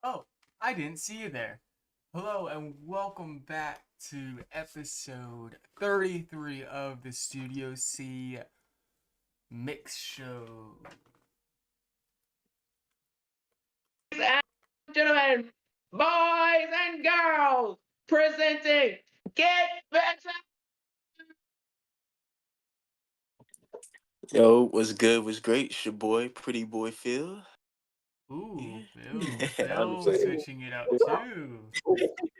Oh, I didn't see you there. Hello and welcome back to episode 33 of the Studio C Mix Show. And gentlemen, boys and girls, presenting Get Better. Yo, what's good? What's great? It's your boy, Pretty Boy Phil. Ooh, Phil. Yeah. Phil switching it up too.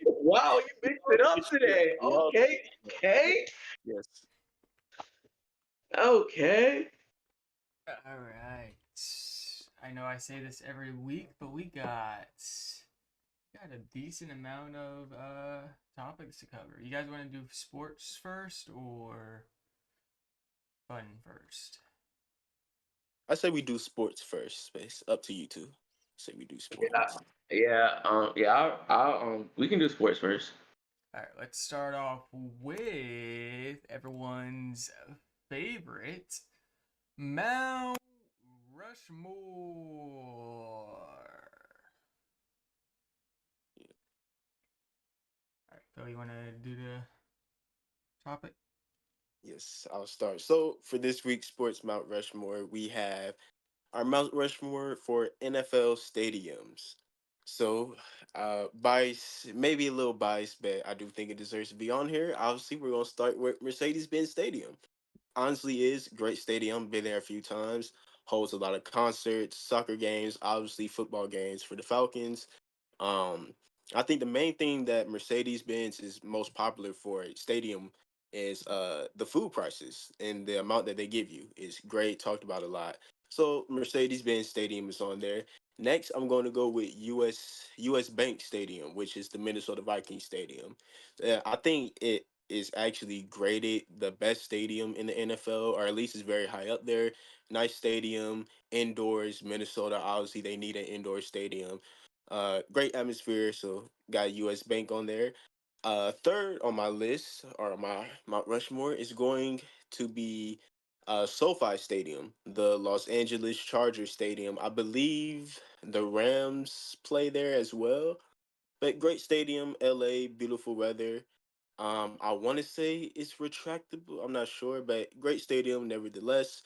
Wow, you mixed it up today. Wow. Okay. Yes. Okay. Alright. I know I say this every week, but we got a decent amount of topics to cover. You guys want to do sports first or fun first? I say we do sports first. Space up to you two. Say we do Yeah. sports. We can do sports first. All right, let's start off with everyone's favorite Mount Rushmore. All right, Phil, you want to do the topic? Yes, I'll start. So for this week's Sports Mount Rushmore, we have our Mount Rushmore for NFL stadiums. So, bias, maybe a little biased, but I do think it deserves to be on here. Obviously, we're gonna start with Mercedes-Benz Stadium. Honestly, is great stadium. Been there a few times. Holds a lot of concerts, soccer games, obviously football games for the Falcons. Um, I think the main thing that Mercedes Benz is most popular for a stadium is the food prices and the amount that they give you is great. Talked about a lot. So Mercedes Benz Stadium is on there. Next, I'm going to go with US Bank Stadium, which is the Minnesota Vikings Stadium. I think it is actually graded the best stadium in the NFL, or at least it's very high up there. Nice stadium, indoors. Minnesota, obviously, they need an indoor stadium. Great atmosphere, so got US Bank on there. Third on my list, or my Mount Rushmore, is going to be SoFi Stadium, the Los Angeles Chargers Stadium. I believe the Rams play there as well. But great stadium, LA, beautiful weather. I want to say it's retractable. I'm not sure, but great stadium nevertheless.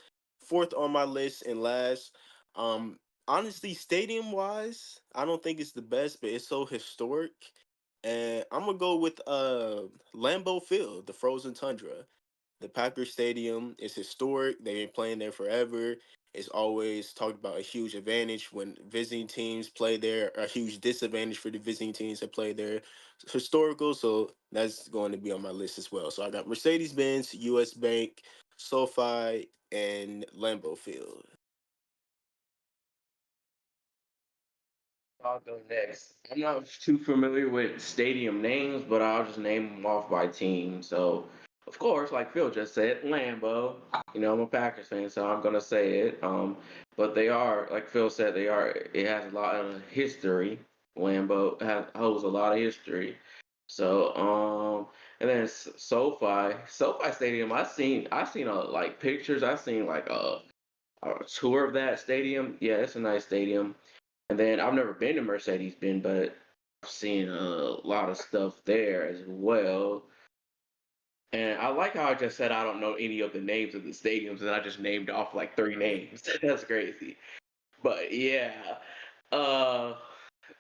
Fourth on my list and last. Um, honestly, stadium wise, I don't think it's the best, but it's so historic. And I'm gonna go with Lambeau Field, the frozen tundra. The Packers Stadium is historic. They've been playing there forever. It's always talked about a huge advantage when visiting teams play there, a huge disadvantage for the visiting teams that play there. It's historical, so that's going to be on my list as well. So I got Mercedes Benz, US Bank, SoFi, and Lambeau Field. I'll go next. I'm not too familiar with stadium names, but I'll just name them off by team. So, of course, like Phil just said, Lambo. I'm a Packers fan, so I'm gonna say it. But they are, like Phil said, they are. It has a lot of history. Holds a lot of history. So, and then SoFi Stadium. I seen like pictures. I seen like a tour of that stadium. Yeah, it's a nice stadium. And then I've never been to Mercedes Benz, but I've seen a lot of stuff there as well. And I like how I just said I don't know any of the names of the stadiums, and I just named off like three names. That's crazy. But yeah, uh,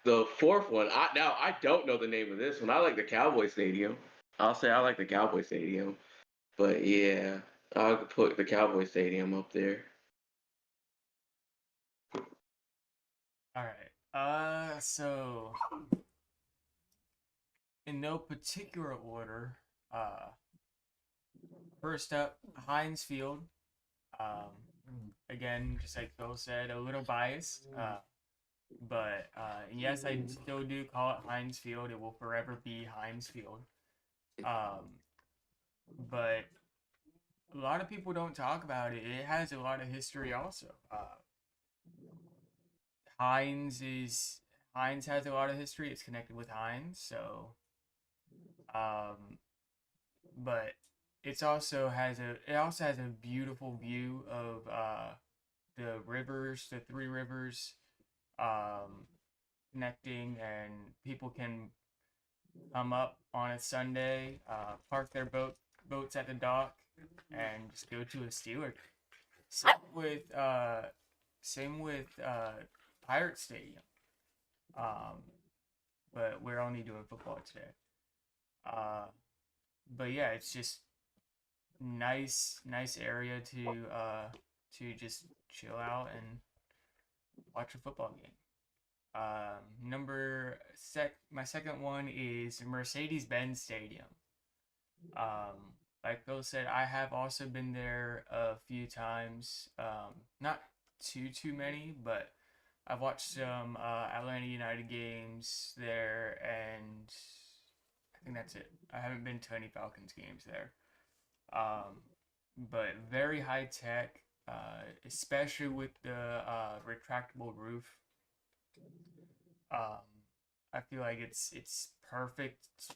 the fourth one. I don't know the name of this one. I like the Cowboy Stadium. I'll say I like the Cowboy Stadium. But yeah, I'll put the Cowboy Stadium up there. All right. So in no particular order, uh, first up, Heinz Field. Again, just like Phil said, a little biased. But yes, I still do call it Heinz Field. It will forever be Heinz Field. Um, but a lot of people don't talk about it. It has a lot of history also. Heinz is Heinz has a lot of history. It's connected with Heinz, so um, but it also has a beautiful view of the rivers, the three rivers. Um, connecting, and people can come up on a Sunday, park their boats at the dock, and just go to a Steeler game. Same with Pirate Stadium. Um, but we're only doing football today. Uh, but yeah, it's just nice area to just chill out and watch a football game. My second one is Mercedes-Benz Stadium. Like Phil said, I have also been there a few times. Not too many, but I've watched some Atlanta United games there, and I think that's it. I haven't been to any Falcons games there. Um, but very high tech, especially with the retractable roof. Um, I feel like it's perfect. It's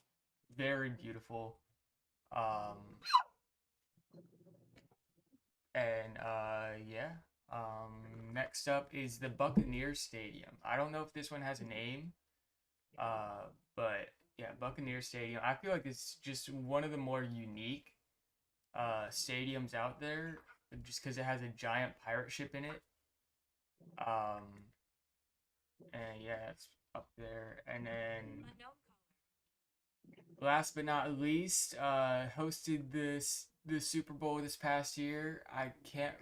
very beautiful. Um, and yeah. Next up is the Buccaneers Stadium. I don't know if this one has a name. But yeah, Buccaneers Stadium. I feel like it's just one of the more unique stadiums out there, just because it has a giant pirate ship in it. Um, and yeah, it's up there. And then last but not least, hosted the Super Bowl this past year. I can't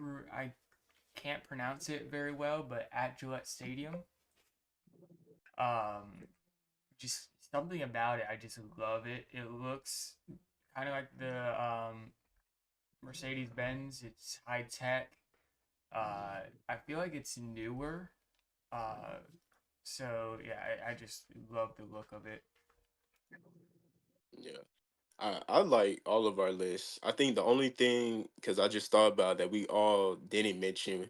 pronounce it very well, but at Gillette Stadium. Um, just something about it, I just love it. It looks kind of like the Mercedes Benz. It's high tech. I feel like it's newer. Uh, so yeah, I just love the look of it. Yeah. I like all of our lists. I think the only thing, because I just thought about that we all didn't mention,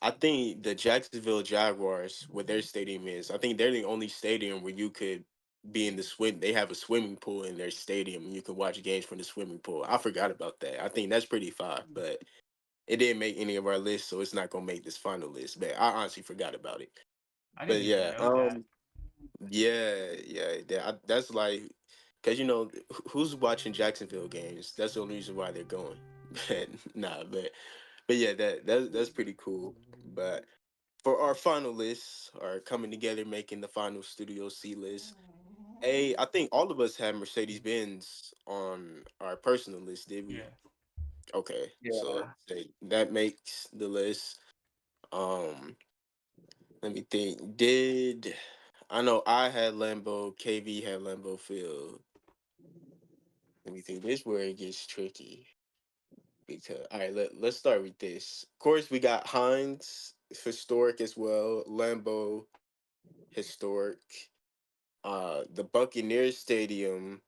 I think the Jacksonville Jaguars, what their stadium is, I think they're the only stadium where you could be in the swim. They have a swimming pool in their stadium, and you can watch games from the swimming pool. I forgot about that. I think that's pretty fire, but it didn't make any of our lists, so it's not gonna make this final list. But I honestly forgot about it. I But didn't even yeah, know that. that's like, because who's watching Jacksonville games? That's the only reason why they're going. But nah, but yeah, that's pretty cool. But for our final lists, are coming together, making the final Studio C list. I think all of us had Mercedes Benz on our personal list, did we? Yeah. Okay, so Yeah. that makes the list. Um, Let me think. Did I know I had Lambo, KV had Lambo Field. Let me think. This is where it gets tricky. Because all right, let's start with this. Of course, we got Heinz historic as well, Lambo historic. The Buccaneers Stadium.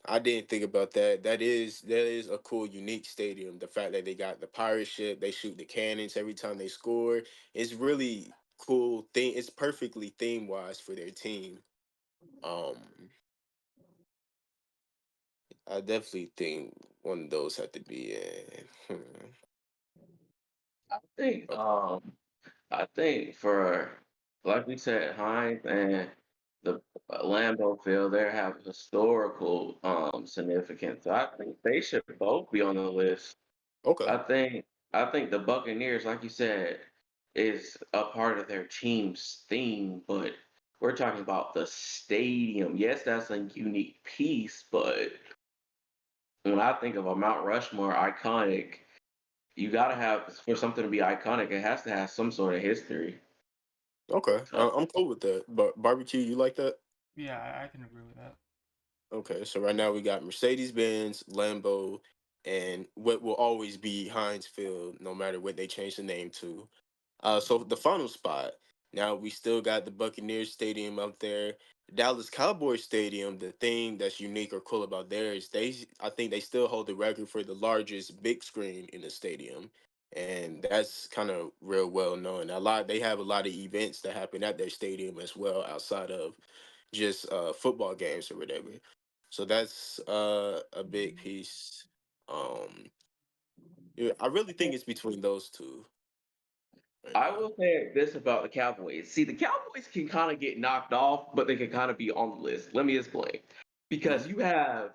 I didn't think about that. That is a cool, unique stadium. The fact that they got the pirate ship, they shoot the cannons every time they score. It's really cool thing. It's perfectly theme wise for their team. Um, I definitely think one of those had to be in. I think Oh, I think for like we said, Heinz and the Lambeau Field, they have historical significance. So I think they should both be on the list. okay. I think I think the Buccaneers, like you said, is a part of their team's theme, but we're talking about the stadium. Yes, that's a unique piece, but when I think of a Mount Rushmore iconic, you gotta have for something to be iconic, it has to have some sort of history. Okay. So I'm cool with that. But barbecue, you like that? Yeah, I can agree with that. Okay, so right now we got Mercedes Benz, Lambo, and what will always be Heinz Field, no matter what they change the name to. So the final spot. Now we still got the Buccaneers Stadium up there. Dallas Cowboys Stadium. The thing that's unique or cool about there is I think they still hold the record for the largest big screen in the stadium, and that's kind of real well known. They have a lot of events that happen at their stadium as well, outside of just football games or whatever. So that's a big piece. Um, yeah, I really think it's between those two. right I now. will say this about the Cowboys. See, the Cowboys can kind of get knocked off, but they can kind of be on the list. Let me explain. Because Mhm. you have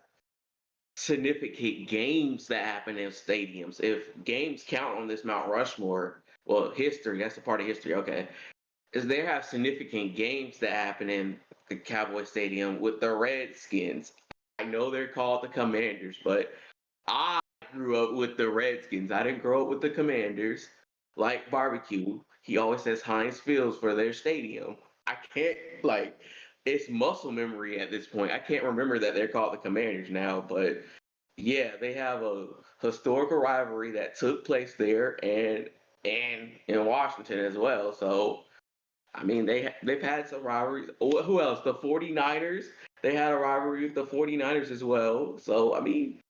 significant games that happen in stadiums. If games count on this Mount Rushmore, well, history, that's a part of history, okay. Is they have significant games that happen in the Cowboy Stadium with the Redskins. I know they're called the Commanders, but I grew up with the Redskins. I didn't grow up with the Commanders. Like barbecue, he always says Heinz Fields for their stadium. I can't like it's muscle memory at this point. I can't remember that they're called the Commanders now, but yeah, they have a historical rivalry that took place there and in Washington as well. So I mean, they've had some rivalries. Who else? The 49ers. They had a rivalry with the 49ers as well. So I mean,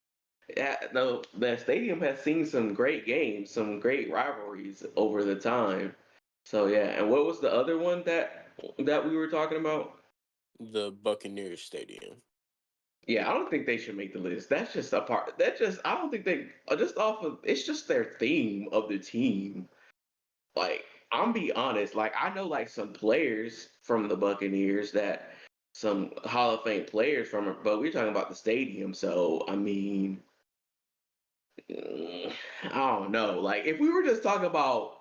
yeah, the stadium has seen some great games, some great rivalries over the time. So yeah, and what was the other one that we were talking about? The Buccaneers Stadium. Yeah, I don't think they should make the list. That's just a part. That just I don't think they just off of it's just their theme of the team. Like I'm be honest, like I know like some players from the Buccaneers that some Hall of Fame players from it, but we're talking about the stadium. So I mean, I don't know. Like if we were just talking about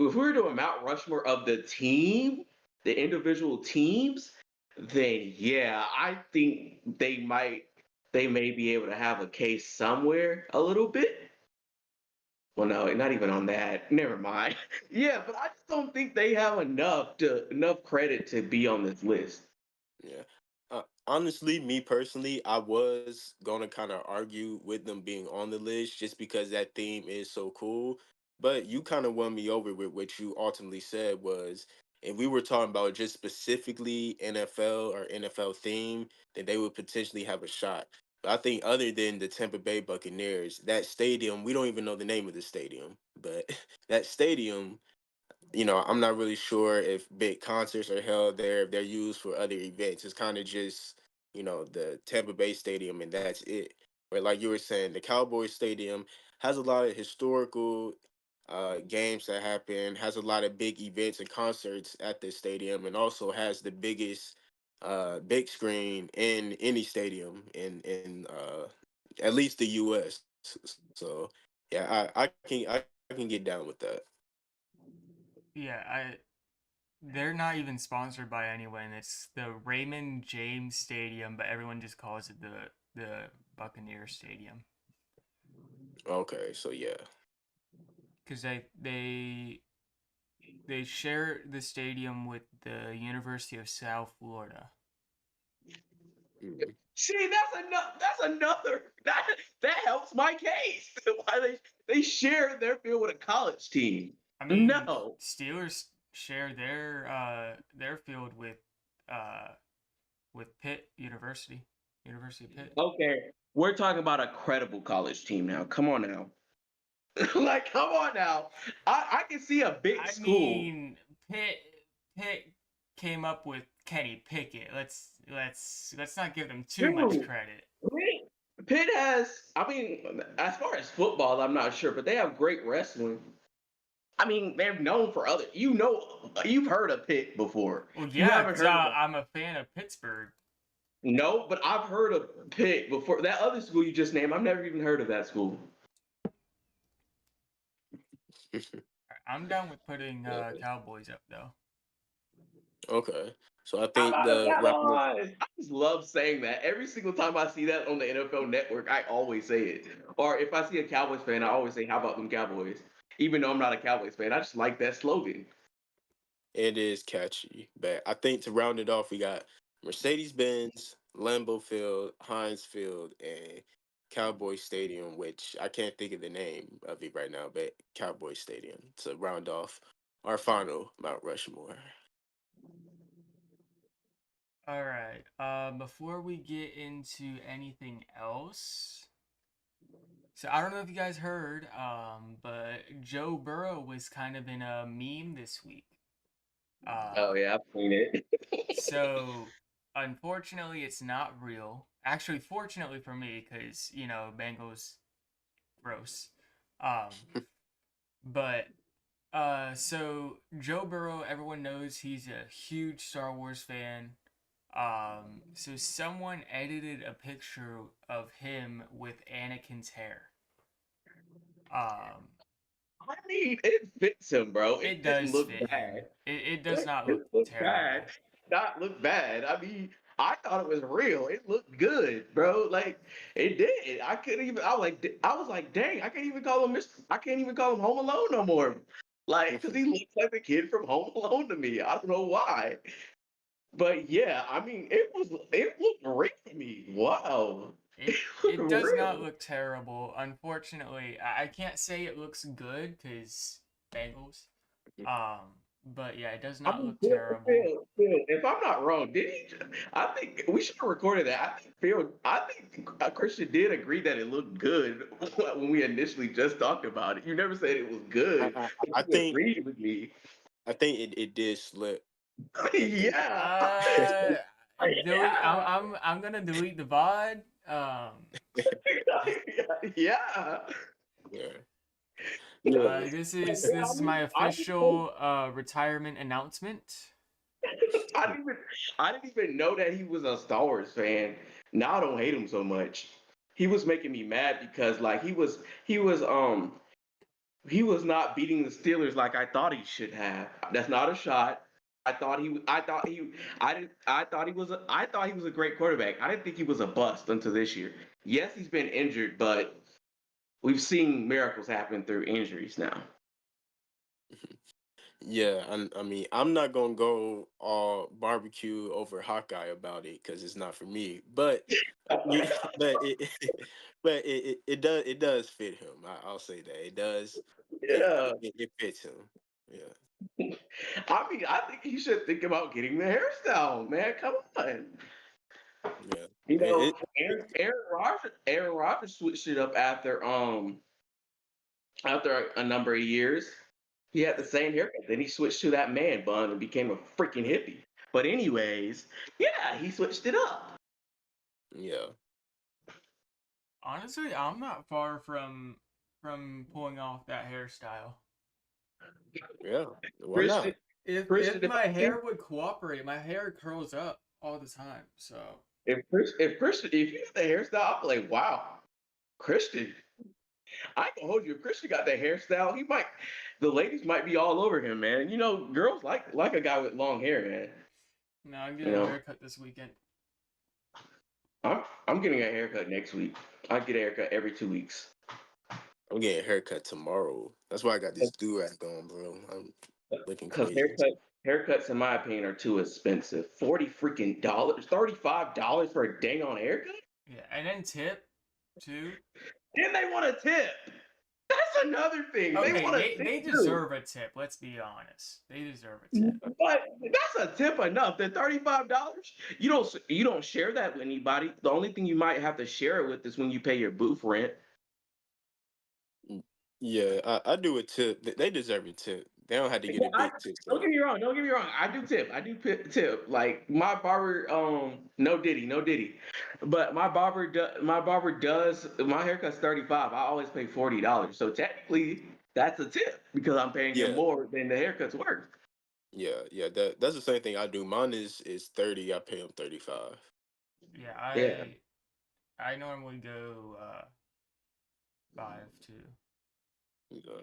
if we were doing Mount Rushmore of the team, the individual teams, then yeah, I think they may be able to have a case somewhere a little bit. Well, no, not even on that. Never mind. Yeah, but I just don't think they have enough credit to be on this list. Yeah. Honestly, me personally, I was gonna kind of argue with them being on the list just because that theme is so cool. But you kind of won me over with what you ultimately said was, if we were talking about just specifically NFL or NFL theme, then they would potentially have a shot. But I think other than the Tampa Bay Buccaneers, that stadium, we don't even know the name of the stadium, but that stadium, I'm not really sure if big concerts are held there, if they're used for other events. It's kind of just, the Tampa Bay Stadium and that's it. But like you were saying, the Cowboys Stadium has a lot of historical games that happen, has a lot of big events and concerts at the stadium, and also has the biggest big screen in any stadium in at least the US. So yeah, I can get down with that. Yeah, they're not even sponsored by anyone. It's the Raymond James Stadium, but everyone just calls it the Buccaneer Stadium Okay, so yeah. because they share the stadium with the University of South Florida. Mhm. See, that's another that helps my case. Why they share their field with a college team. I mean, No. Steelers share their field uh with Pitt University, University of Pitt. Okay. We're talking about a credible college team now. Come on now. Like, come on now. I can see a big I school. mean, Pitt came up with Kenny Pickett. Let's not give them too much Dude, credit. Pitt has, I mean, as far as football, I'm not sure, but they have great wrestling. I mean, they're known for other. You've heard of Pitt before. Well, You yeah, haven't 'cause, heard of them. I'm a fan of Pittsburgh. No, but I've heard of Pitt before. That other school you just named, I've never even heard of that school. I'm down with putting Yeah. Cowboys up though. Okay. So I How think about the the round Cowboys? I just love saying that. Every single time I see that on the NFL Network, I always say it. Or if I see a Cowboys fan, I always say, "How about them Cowboys?" Even though I'm not a Cowboys fan, I just like that slogan. it is catchy, but I think to round it off, we got Mercedes Benz, Lambeau Field, Heinz Field, and Cowboy Stadium, which I can't think of the name of it right now, but Cowboy Stadium to round off our final Mount Rushmore. All right. Before we get into anything else, so I don't know if you guys heard, but Joe Burrow was kind of in a meme this week. Oh Um, yeah, I've seen it. so unfortunately, it's not real. Actually, fortunately for me, because Bengals gross. Um, but So Joe Burrow, everyone knows he's a huge Star Wars fan. So someone edited a picture of him with Anakin's hair. Um, I mean, it fits him, bro. It it didn't does look fit him. bad. It does It not look didn't look bad. terrible. Not look bad. I mean, I thought it was real. It looked good, bro. Like it did. I couldn't even. I was like, dang. I can't even call him Mr. I can't even call him Home Alone no more. Like, cause he looks like the kid from Home Alone to me. I don't know why. But yeah, I mean, it looked real to me. Wow, it looked It does not real. look terrible. Unfortunately, I can't say it looks good because Bengals. But yeah, it does I not mean, look terrible. Phil, if I'm not wrong, did he? I think we should have recorded that. I think Christian did agree that it looked good when we initially just talked about it. You never said it was I, good, I, but I you think agreed with me. it did slip. I think. Yeah, Uh, delete. yeah, I'm gonna delete the VOD. yeah. Yeah. Yeah. This is my I official retirement announcement. I didn't even I didn't even know that he was a Star Wars fan. Now I don't hate him so much. He was making me mad because like he was not beating the Steelers like I thought he should have. That's not a shot. I thought he was a great quarterback. I didn't think he was a bust until this year. Yes, he's been injured, but we've seen miracles happen through injuries now. Yeah, I mean, I'm not gonna go all barbecue over Hawkeye about it because it's not for me. But you, but it, it does fit him. I'll say that it does. Yeah. It fits him. Yeah, I mean, I think he should think about getting the hairstyle, man. Come on. yeah. You know, It Aaron Rodgers switched it up after a number of years. He had the same haircut. Then he switched to that man bun and became a freaking hippie. But anyways, yeah, he switched it up. yeah. Honestly, I'm not far from pulling off that hairstyle. Yeah. Why Christian, not? If Christian, my hair would cooperate, my hair curls up all the time. So if you got the hairstyle, I'm like, wow, Christian. I can hold you. If Christian got that hairstyle, the ladies might be all over him, man. You know, girls like a guy with long hair, man. now I'm You getting a know, haircut this weekend. I'm getting a haircut next week. I get a haircut every 2 weeks. I'm getting a haircut tomorrow. That's why I got this do rag on, bro. I'm looking Because crazy. haircuts, in my opinion, are too expensive. $40 freaking $35 for a dang on haircut? Yeah, and then tip too. Then they want a tip. That's another thing. They Okay, want a they tip too. deserve a tip. Let's be honest. They deserve a tip. But that's a tip enough. The $35, you don't share that with anybody. The only thing you might have to share it with is when you pay your booth rent. Yeah, I do a tip. They deserve a tip. They don't have to get Yeah, a big tip don't get though. me wrong. Don't get me wrong. I do tip. I do tip. Like my barber, no diddy, no diddy. But my barber does. My haircut's 35. I always pay $40. So technically, that's a tip because I'm paying him Yeah, more than the haircut's worth. yeah. That's the same thing I do. Mine is 30. I pay him 35. Yeah, Yeah. I normally go 5 too. Yeah.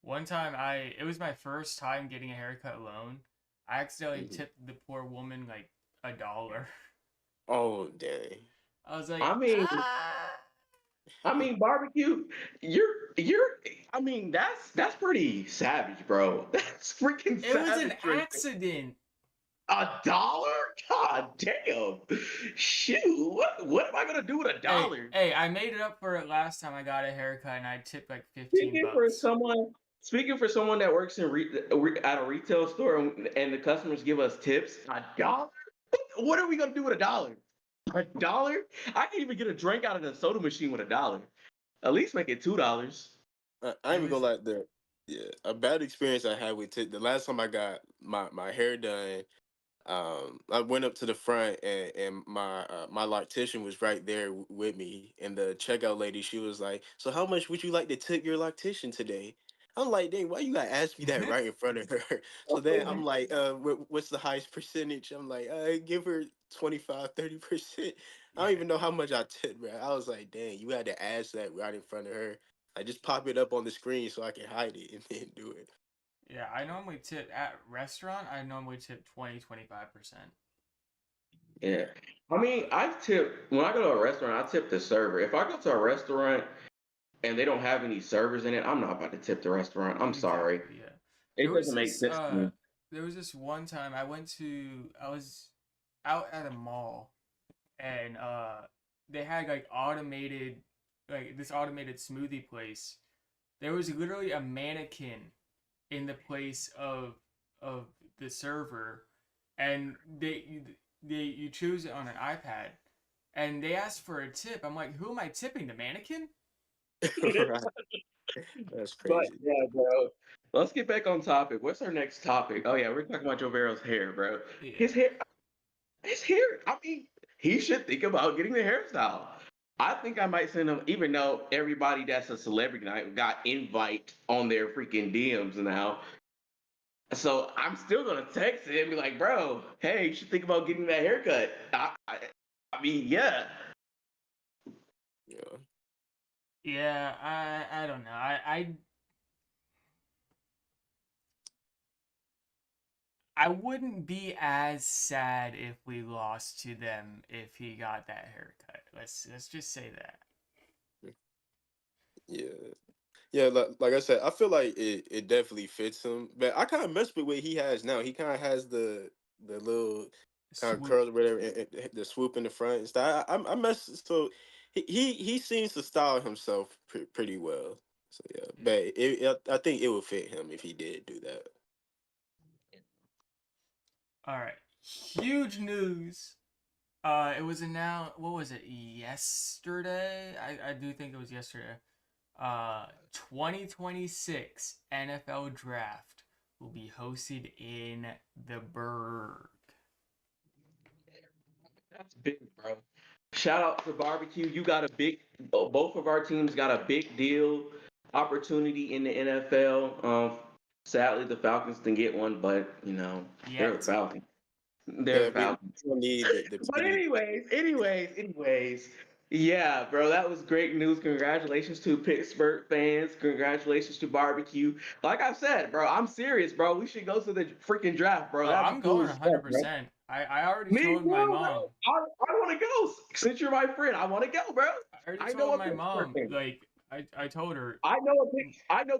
One time it was my first time getting a haircut alone. I accidentally Mhm. tipped the poor woman like $1. Oh dang. I was like, I mean, ah. barbecue. You're. I mean, that's pretty savage, bro. That's freaking It was an savage. Right there. accident. $1? God damn. Shoot. What am I gonna do with a Hey, dollar? hey, I made it up for it last time I got a haircut and I tipped like 15 Speaking for bucks. someone, speaking for someone that works at a retail store and the customers give us tips, $1? What are we gonna do with $1? $1? I can even get a drink out of the soda machine with $1. At least make it $2. I It ain't even was gonna like that. Yeah, a bad experience I had with tip. The last time I got my hair done, I went up to the front and my loctician was right there with me, and the checkout lady, she was like, "So how much would you like to tip your loctician today?" I'm like, dang, why you gotta ask me that right in front of her? So then I'm like, what's the highest percentage? I'm like, give her 25, 30%. I don't Yeah. even know how much I tipped, bro. I was like, dang, you had to ask that right in front of her. I just pop it up on the screen so I can hide it and then do it. Yeah, I normally tip at restaurant. I normally tip 20-25%. Yeah. I mean, I tip when I go to a restaurant, I tip the server. If I go to a restaurant and they don't have any servers in it, I'm not about to tip the restaurant. I'm sorry. Exactly. Yeah. It doesn't make sense to me. There was this one time I was out at a mall and they had like automated like this automated smoothie place. There was literally a mannequin in the place of the server, and you choose it on an iPad, and they asked for a tip. I'm like, who am I tipping? The mannequin? Right. That's But crazy. yeah, bro. Let's get back on topic. What's our next topic? Oh yeah, we're talking about Joe Barrow's hair, bro. Yeah. His hair, his hair. I mean, he should think about getting the hairstyle. I think I might send him, even though everybody that's a celebrity night got invite on their freaking DMs now. So I'm still gonna text him and be like, bro, hey, you should think about getting that haircut. I mean, yeah. Yeah. Yeah, I don't know. I wouldn't be as sad if we lost to them if he got that haircut. Let's just say that. Yeah. Yeah, like I said, I feel like it definitely fits him. But I kind of mess with what he has now. He kind of has the little kind of Swoop. curls or whatever, and the swoop in the front and stuff. I mess so he seems to style himself pretty well. So yeah, but I think it would fit him if he did do that. All right. Huge news. It was announced. What was it? Yesterday? I do think it was yesterday. 2026 NFL Draft will be hosted in the Berg. That's big, bro. Shout out to Barbecue. You got a big. Both of our teams got a big deal opportunity in the NFL. Sadly, the Falcons didn't get one, but they're the Yet. Falcons. They're Yeah, the Falcons. we don't need the But TV. anyways, yeah, bro, that was great news. Congratulations to Pittsburgh fans. Congratulations to Barbecue. Like I said, bro, I'm serious, bro. We should go to the freaking draft, bro. Oh, That'd I'm be cool going as fuck, bro. 100%. I already Me told my too, bro. mom. I want to go. Since you're my friend, I want to go, bro. I already I know told a my Pittsburgh mom. fan. Like, I told her. I know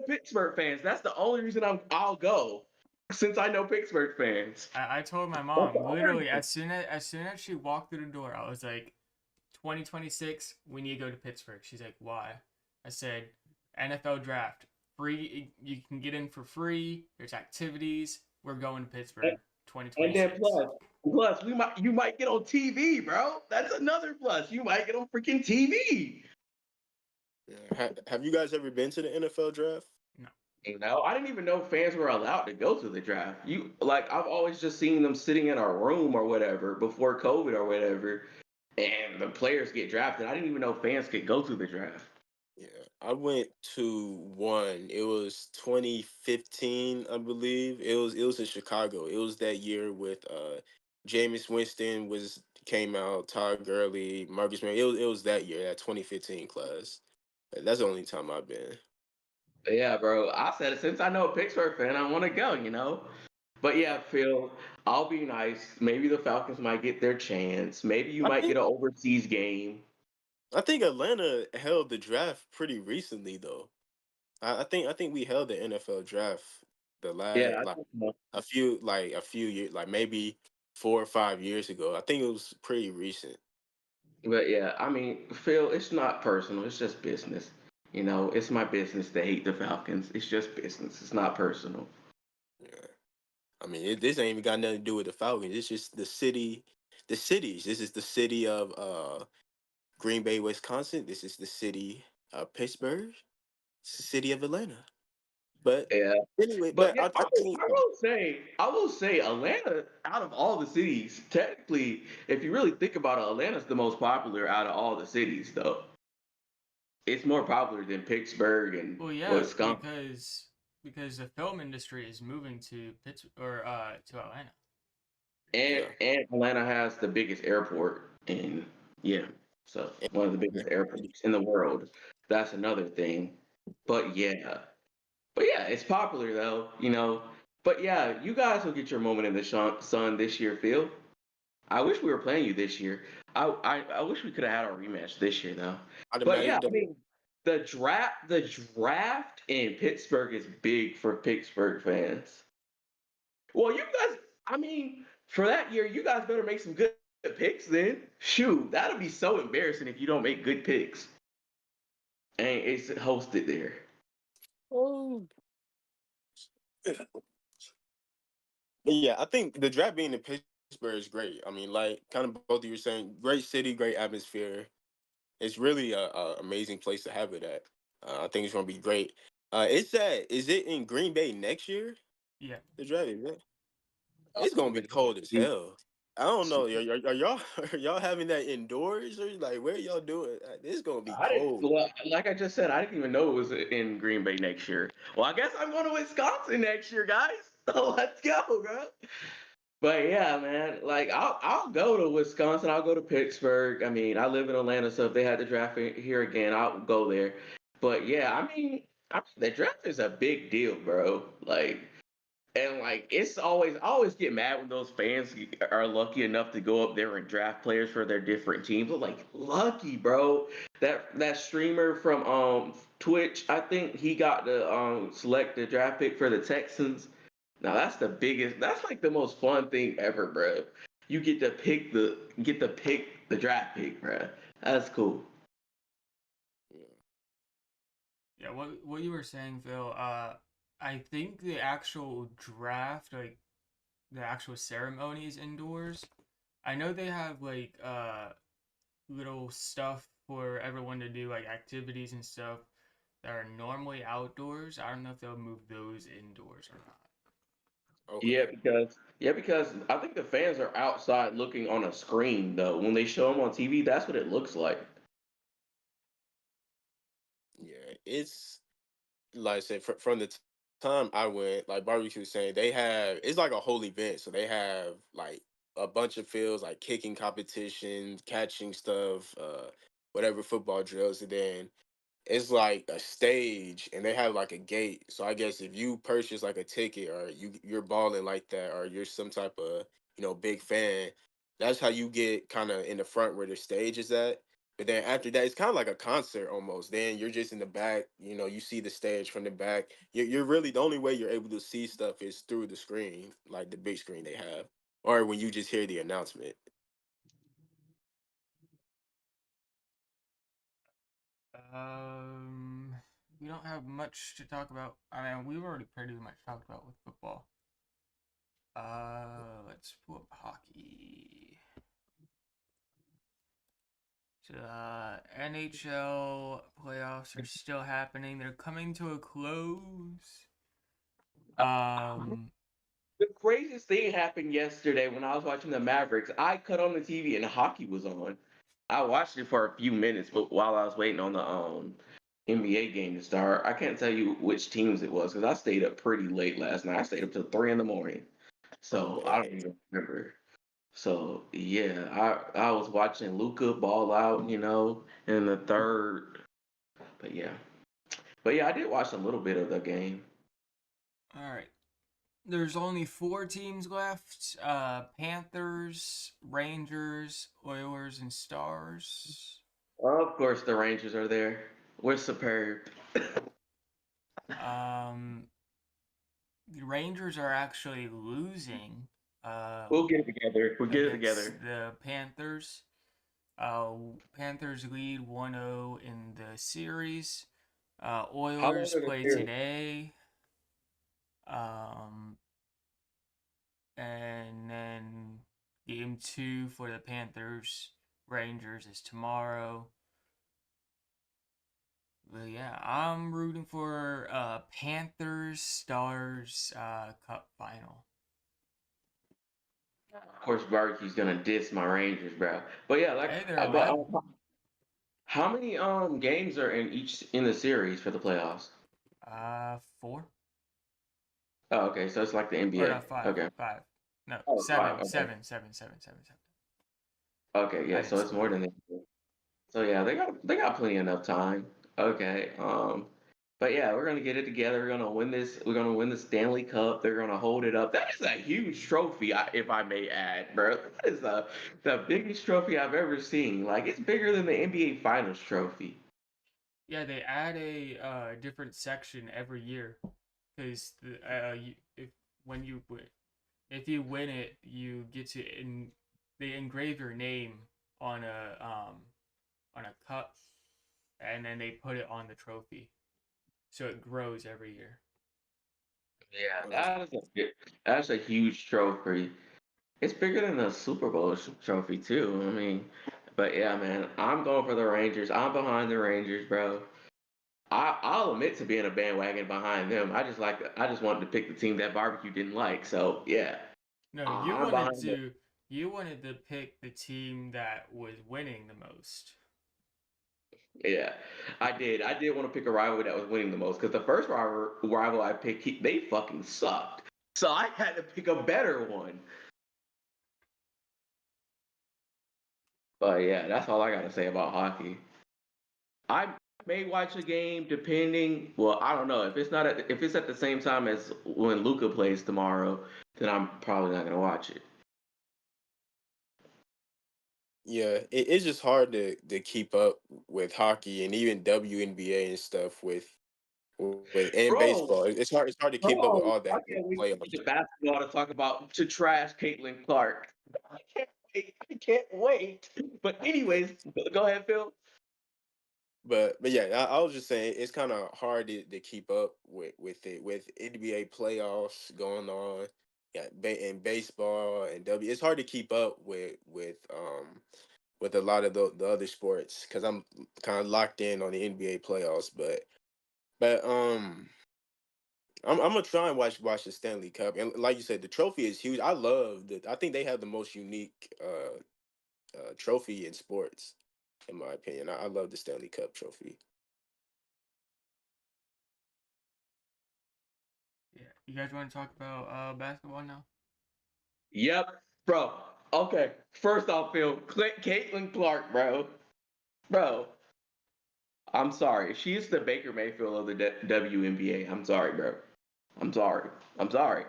Pittsburgh fans. That's the only reason I'll go. Since I know Pittsburgh fans. I told my That's the mom only literally reason. as soon as she walked through the door, I was like, 2026, we need to go to Pittsburgh. She's like, why? I said, NFL draft, free. You can get in for free. There's activities. We're going to Pittsburgh, And then 2026. plus you might get on TV, bro. That's another plus. You might get on freaking TV. Yeah. Have you guys ever been to the NFL draft? No. I didn't even know fans were allowed to go to the draft. I've always just seen them sitting in a room or whatever before COVID or whatever, and the players get drafted. I didn't even know fans could go to the draft. Yeah, I went to one. It was 2015, I believe. It was in Chicago. It was that year with Jameis Winston came out, Todd Gurley, Marcus Mariota. It was that year, that 2015 class. That's the only time I've been. But yeah, bro. I said it since I know a Pittsburgh fan, I want to go. But yeah, Phil, I'll be nice. Maybe the Falcons might get their chance. Maybe you I might get think an overseas game. I think Atlanta held the draft pretty recently though. I think we held the NFL draft the last Yeah, I like think so. a few years, like maybe 4 or 5 years ago. I think it was pretty recent. But yeah, I mean, Phil, it's not personal. It's just business. It's my business to hate the Falcons. It's just business. It's not personal. Yeah. I mean, this ain't even got nothing to do with the Falcons. It's just the city, the cities. This is the city of Green Bay, Wisconsin. This is the city of Pittsburgh. It's the city of Atlanta. But Yeah. anyway, But but yeah, I think I will say, Atlanta, out of all the cities, technically, if you really think about it, Atlanta's the most popular out of all the cities, though. It's more popular than Pittsburgh and Well, yeah, Wisconsin. because because the film industry is moving to Pittsburgh or to Atlanta. And Atlanta has the biggest airport so one of the biggest airports in the world. That's another thing. But yeah. It's popular though, But yeah, you guys will get your moment in the sun this year, Phil. I wish we were playing you this year. I wish we could have had our rematch this year though. I'd But yeah, imagine I mean, the draft in Pittsburgh is big for Pittsburgh fans. Well, you guys, I mean, for that year, you guys better make some good picks then. Shoot, that'll be so embarrassing if you don't make good picks. And it's hosted there. Oh. Yeah, I think the draft being in Pittsburgh is great. I mean, like kind of both of you were saying, great city, great atmosphere. It's really a amazing place to have it at. I think it's gonna be great. Is it in Green Bay next year? Yeah. The draft is it? It's gonna be cold as hell. I don't know. Are y'all are y'all having that indoors or like where y'all doing? It's gonna be I didn't, cold. well, like I just said, I didn't even know it was in Green Bay next year. Well, I guess I'm going to Wisconsin next year, guys. So let's go, bro. But yeah, man, like I'll go to Wisconsin. I'll go to Pittsburgh. I mean, I live in Atlanta, so if they had the draft here again, I'll go there. But yeah, I mean, the draft is a big deal, bro. And it's I always get mad when those fans are lucky enough to go up there and draft players for their different teams. I'm like, lucky, bro. That streamer from Twitch, I think he got to select the draft pick for the Texans. Now that's like the most fun thing ever, bro. You get to pick the draft pick, bro. That's cool. Yeah, what you were saying, Phil, I think the actual draft, like the actual ceremony is indoors. I know they have like little stuff for everyone to do, like activities and stuff that are normally outdoors. I don't know if they'll move those indoors or not. Okay. Yeah, because I think the fans are outside looking on a screen though. When they show them on TV, that's what it looks like. Yeah, it's like I said, from the time I went, like barbecue was saying, they have it's like a whole event. So they have like a bunch of fields, like kicking competitions, catching stuff, whatever football drills, and then it's like a stage, and they have like a gate. So I guess if you purchase like a ticket, or you're balling like that, or you're some type of big fan, that's how you get kind of in the front where the stage is at. But then after that, it's kind of like a concert almost. Then you're just in the back. You see the stage from the back. You're really the only way you're able to see stuff is through the screen, like the big screen they have, or when you just hear the announcement. Um, we don't have much to talk about. I mean, we've already pretty much talked about with football. Let's pull up hockey. So, NHL playoffs are still happening. They're coming to a close. The craziest thing happened yesterday when I was watching the Mavericks. I cut on the TV and hockey was on. I watched it for a few minutes, but while I was waiting on the NBA game to start, I can't tell you which teams it was because I stayed up pretty late last night. I stayed up till 3 in the morning, Oh so I don't man. even remember. So yeah, I was watching Luca ball out, in the third. But yeah, I did watch a little bit of the game. all right. There's only 4 teams left. Panthers, Rangers, Oilers, and Stars. Of course, the Rangers are there. We're superb. Um, the Rangers are actually losing. We'll get it together. We'll get it Against together. the Panthers. Panthers lead 1-0 in the series. How long Oilers are the play series? today. Um, and then game 2 for the Panthers Rangers is tomorrow. But yeah, I'm rooting for Panthers Stars Cup final. Of course, Barbecue's gonna diss my Rangers, bro. But yeah, Hey, they're alive. how many games are in the series for the playoffs? 4. Oh, okay. So it's like the Or NBA. not five, Okay. five. No, Oh, five. seven, Okay. seven, seven, seven, seven, seven. Okay. I Yeah. didn't So it's more spell it. than that. So yeah, they got plenty enough time. Okay. But yeah, we're gonna get it together. We're gonna win this. We're gonna win the Stanley Cup. They're gonna hold it up. That is a huge trophy, if I may add, bro. That is the biggest trophy I've ever seen. Like it's bigger than the NBA Finals trophy. Yeah, they add a different section every year because if when you if you win it, you get to they engrave your name on a cup, and then they put it on the trophy, so it grows every year. Yeah, Oh, that's that's a huge trophy. It's bigger than the Super Bowl trophy too. I mean, but yeah, man, I'm going for the Rangers. I'm behind the Rangers, bro. I'll admit to being a bandwagon behind them. I just wanted to pick the team that barbecue didn't like. So yeah, No, I'm behind them. you wanted to pick the team that was winning the most. Yeah, I did. I did want to pick a rival that was winning the most because the first rival I picked, they fucking sucked. So I had to pick a better one. But yeah, that's all I got to say about hockey. I may watch a game depending. Well, I don't know if it's at the same time as when Luca plays tomorrow, then I'm probably not gonna watch it. yeah. It's just hard to keep up with hockey and even WNBA and stuff with and Bro, baseball. It's hard to keep up with bro, all I that with can't wait to get playoffs. to basketball to talk about to trash Caitlin Clark. I can't wait. I can't wait. But anyways, go ahead, Phil. But yeah, I was just saying it's kind of hard to keep up with it with NBA playoffs going on. Yeah, in baseball and W, it's hard to keep up with a lot of the other sports because I'm kind of locked in on the NBA playoffs. But I'm gonna try and watch the Stanley Cup, and like you said, the trophy is huge. I love that. I think they have the most unique trophy in sports, in my opinion. I love the Stanley Cup trophy. Yeah, you guys want to talk about basketball now? Yep, bro. Okay, first off, Phil, Caitlin Clark, bro. Bro, I'm sorry. She's the Baker Mayfield of the WNBA. I'm sorry, bro. I'm sorry. I'm sorry.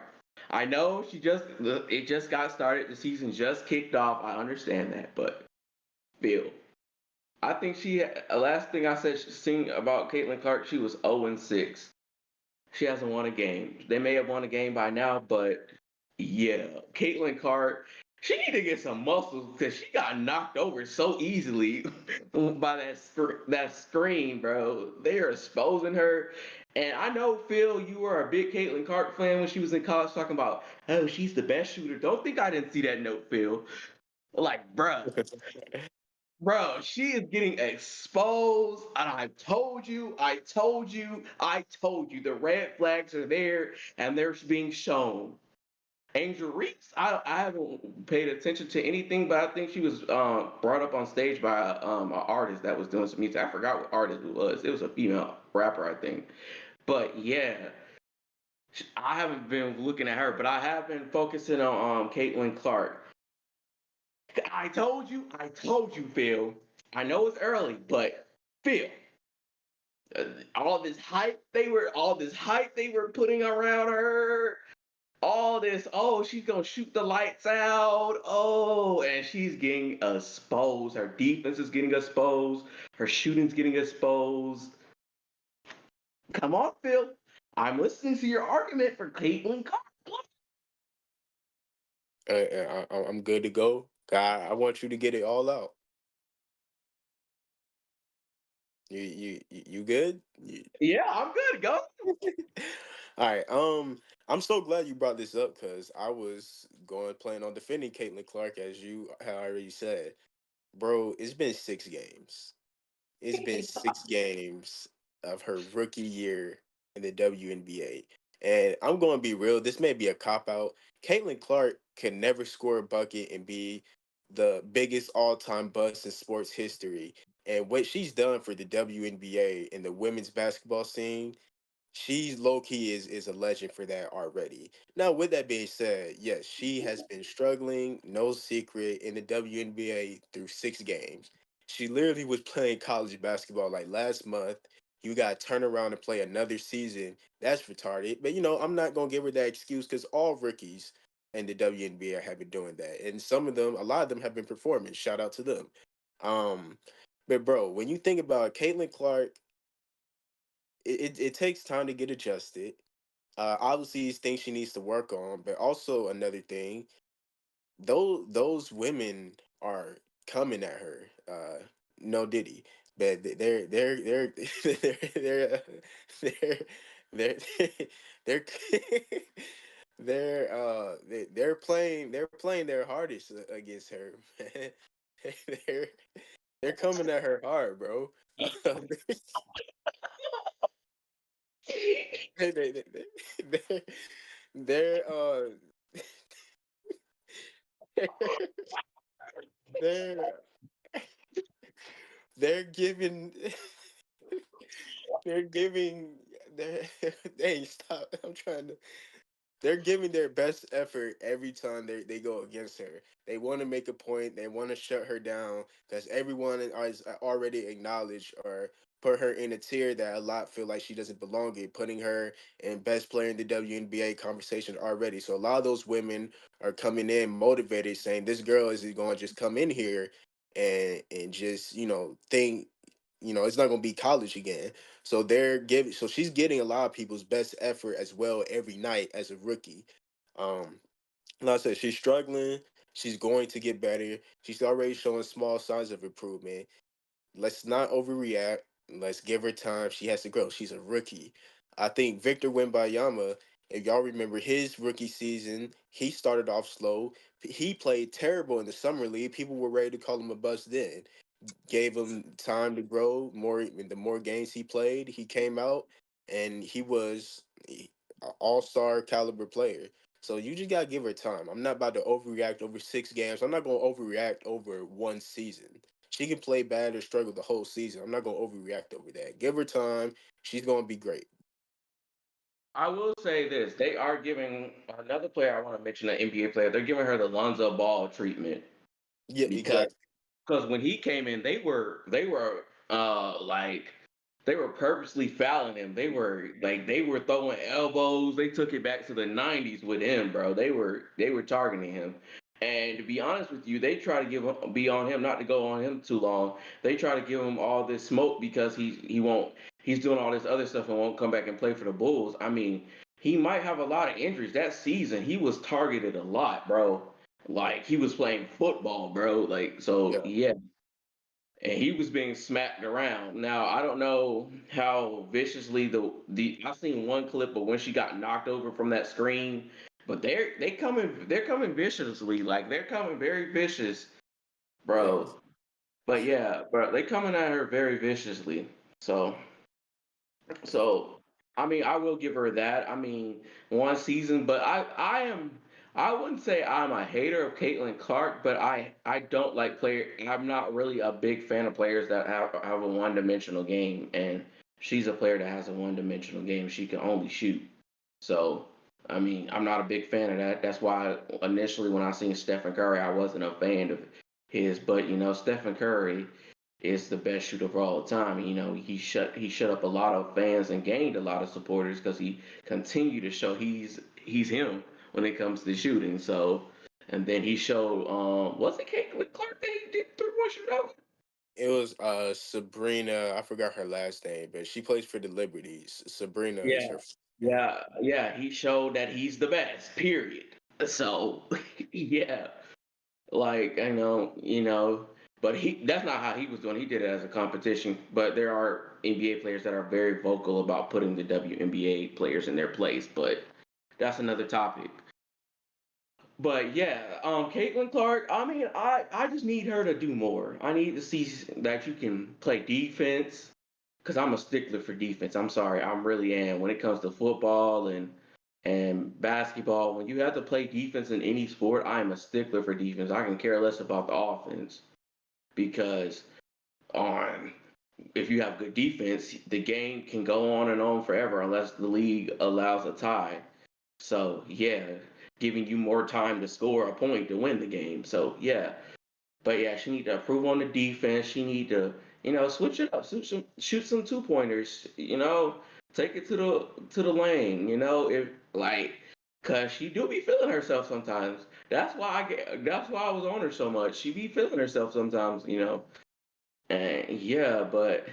I know it just got started. The season just kicked off. I understand that, but Phil, I think last thing I said seen about Caitlin Clark, she was 0-6. She hasn't won a game. They may have won a game by now, but yeah, Caitlin Clark, she need to get some muscles because she got knocked over so easily by that screen, bro. They are exposing her. And I know, Phil, you were a big Caitlin Clark fan when she was in college, talking about, oh, she's the best shooter. Don't think I didn't see that note, Phil. Like, bruh, bro, she is getting exposed. And I told you, the red flags are there and they're being shown. Angel Reese, I haven't paid attention to anything, but I think she was brought up on stage by an artist that was doing some music. I forgot what artist it was. It was a female rapper, I think. But yeah, I haven't been looking at her, but I have been focusing on Caitlin Clark. I told you, Phil. I know it's early, but Phil, all this hype they were putting around her, all this, oh, she's gonna shoot the lights out, oh, and she's getting exposed. Her defense is getting exposed. Her shooting's getting exposed. Come on, Phil. I'm listening to your argument for Caitlin Clark. I'm good to go. I want you to get it all out. You good? Yeah, I'm good. Go. All right. I'm so glad you brought this up because I was playing on defending Caitlin Clark as you had already said. Bro, it's been 6 games. It's been 6 games of her rookie year in the WNBA. And I'm going to be real. This may be a cop out. Caitlin Clark can never score a bucket and be the biggest all time bust in sports history. And what she's done for the WNBA and the women's basketball scene, She's low key is a legend for that already. Now, with that being said, yes, she has been struggling, no secret, in the WNBA through 6 games. She literally was playing college basketball like last month. You got to turn around and play another season. That's retarded. But I'm not gonna give her that excuse because all rookies in the WNBA have been doing that, and some of them, a lot of them have been performing. Shout out to them. Um, but bro, when you think about Caitlin Clark, it takes time to get adjusted. Obviously, it's things she needs to work on, but also another thing, those women are coming at her. No Diddy, but they're they're they're they're they're they're playing their hardest against her, man. They're they're coming at her hard, bro. they, they, they, they're, they're they're they're giving they're giving they're hey, stop. I'm trying to they're giving their best effort every time they go against her. They want to make a point. They want to shut her down because everyone is already acknowledged or put her in a tier that a lot feel like she doesn't belong in, putting her in best player in the WNBA conversation already. So a lot of those women are coming in motivated, saying this girl is going to just come in here and just think it's not going to be college again. So she's getting a lot of people's best effort as well every night as a rookie. Like I said, she's struggling. She's going to get better. She's already showing small signs of improvement. Let's not overreact. Let's give her time. She has to grow. She's a rookie. I think Victor Wembanyama, if y'all remember his rookie season, he started off slow. He played terrible in the summer league. People were ready to call him a bust then. Gave him time to grow. The more games he played, he came out and he was an all-star caliber player. So you just gotta give her time. I'm not about to overreact over 6 games. I'm not gonna overreact over one season. She can play bad or struggle the whole season. I'm not gonna overreact over that. Give her time. She's gonna be great. I will say this: they are giving another player. I want to mention an NBA player. They're giving her the Lonzo Ball treatment Yeah, because exactly. when he came in, like they were purposely fouling him. They were throwing elbows. They took it back to the '90s with him, bro. They were targeting him. And to be honest with you, they try to be on him, not to go on him too long. They try to give him all this smoke because he won't. He's doing all this other stuff and won't come back and play for the Bulls. I mean, he might have a lot of injuries that season. He was targeted a lot, bro. Like he was playing football, bro. Like so, Yeah. yeah. And he was being smacked around. Now I don't know how viciously the I've seen one clip of when she got knocked over from that screen, but they're coming viciously. Like they're coming very vicious, Yeah. bro. But yeah, bro, they coming at her very viciously. So so, I mean, I will give her that. I mean, one season, but I wouldn't say I'm a hater of Caitlin Clark, but I don't like player. I'm not really a big fan of players that have a one-dimensional game, and she's a player that has a one-dimensional game. She can only shoot. So, I mean, I'm not a big fan of that. That's why initially when I seen Stephen Curry, I wasn't a fan of his. But Stephen Curry is the best shooter of all time. He shut up a lot of fans and gained a lot of supporters because he continued to show he's him when it comes to shooting. So, and then he showed was it Caitlin Clark that he did 3-point shootout? It was Sabrina. I forgot her last name, but she plays for the Liberties. Sabrina is Yeah, her. yeah. He showed that he's the best. Period. So, yeah, like but that's not how he was doing. He did it as a competition. But there are NBA players that are very vocal about putting the WNBA players in their place. But that's another topic. But yeah, Caitlin Clark. I mean, I just need her to do more. I need to see that you can play defense, because I'm a stickler for defense. I'm sorry, I'm really am. When it comes to football and basketball, when you have to play defense in any sport, I am a stickler for defense. I can care less about the offense because on if you have good defense, the game can go on and on forever unless the league allows a tie. So yeah, giving you more time to score a point to win the game. So yeah, but yeah, she need to improve on the defense. She need to, switch it up, shoot some 2 pointers. Take it to the lane. If like, cause she do be feeling herself sometimes. That's why I was on her so much. She be feeling herself sometimes. And yeah, but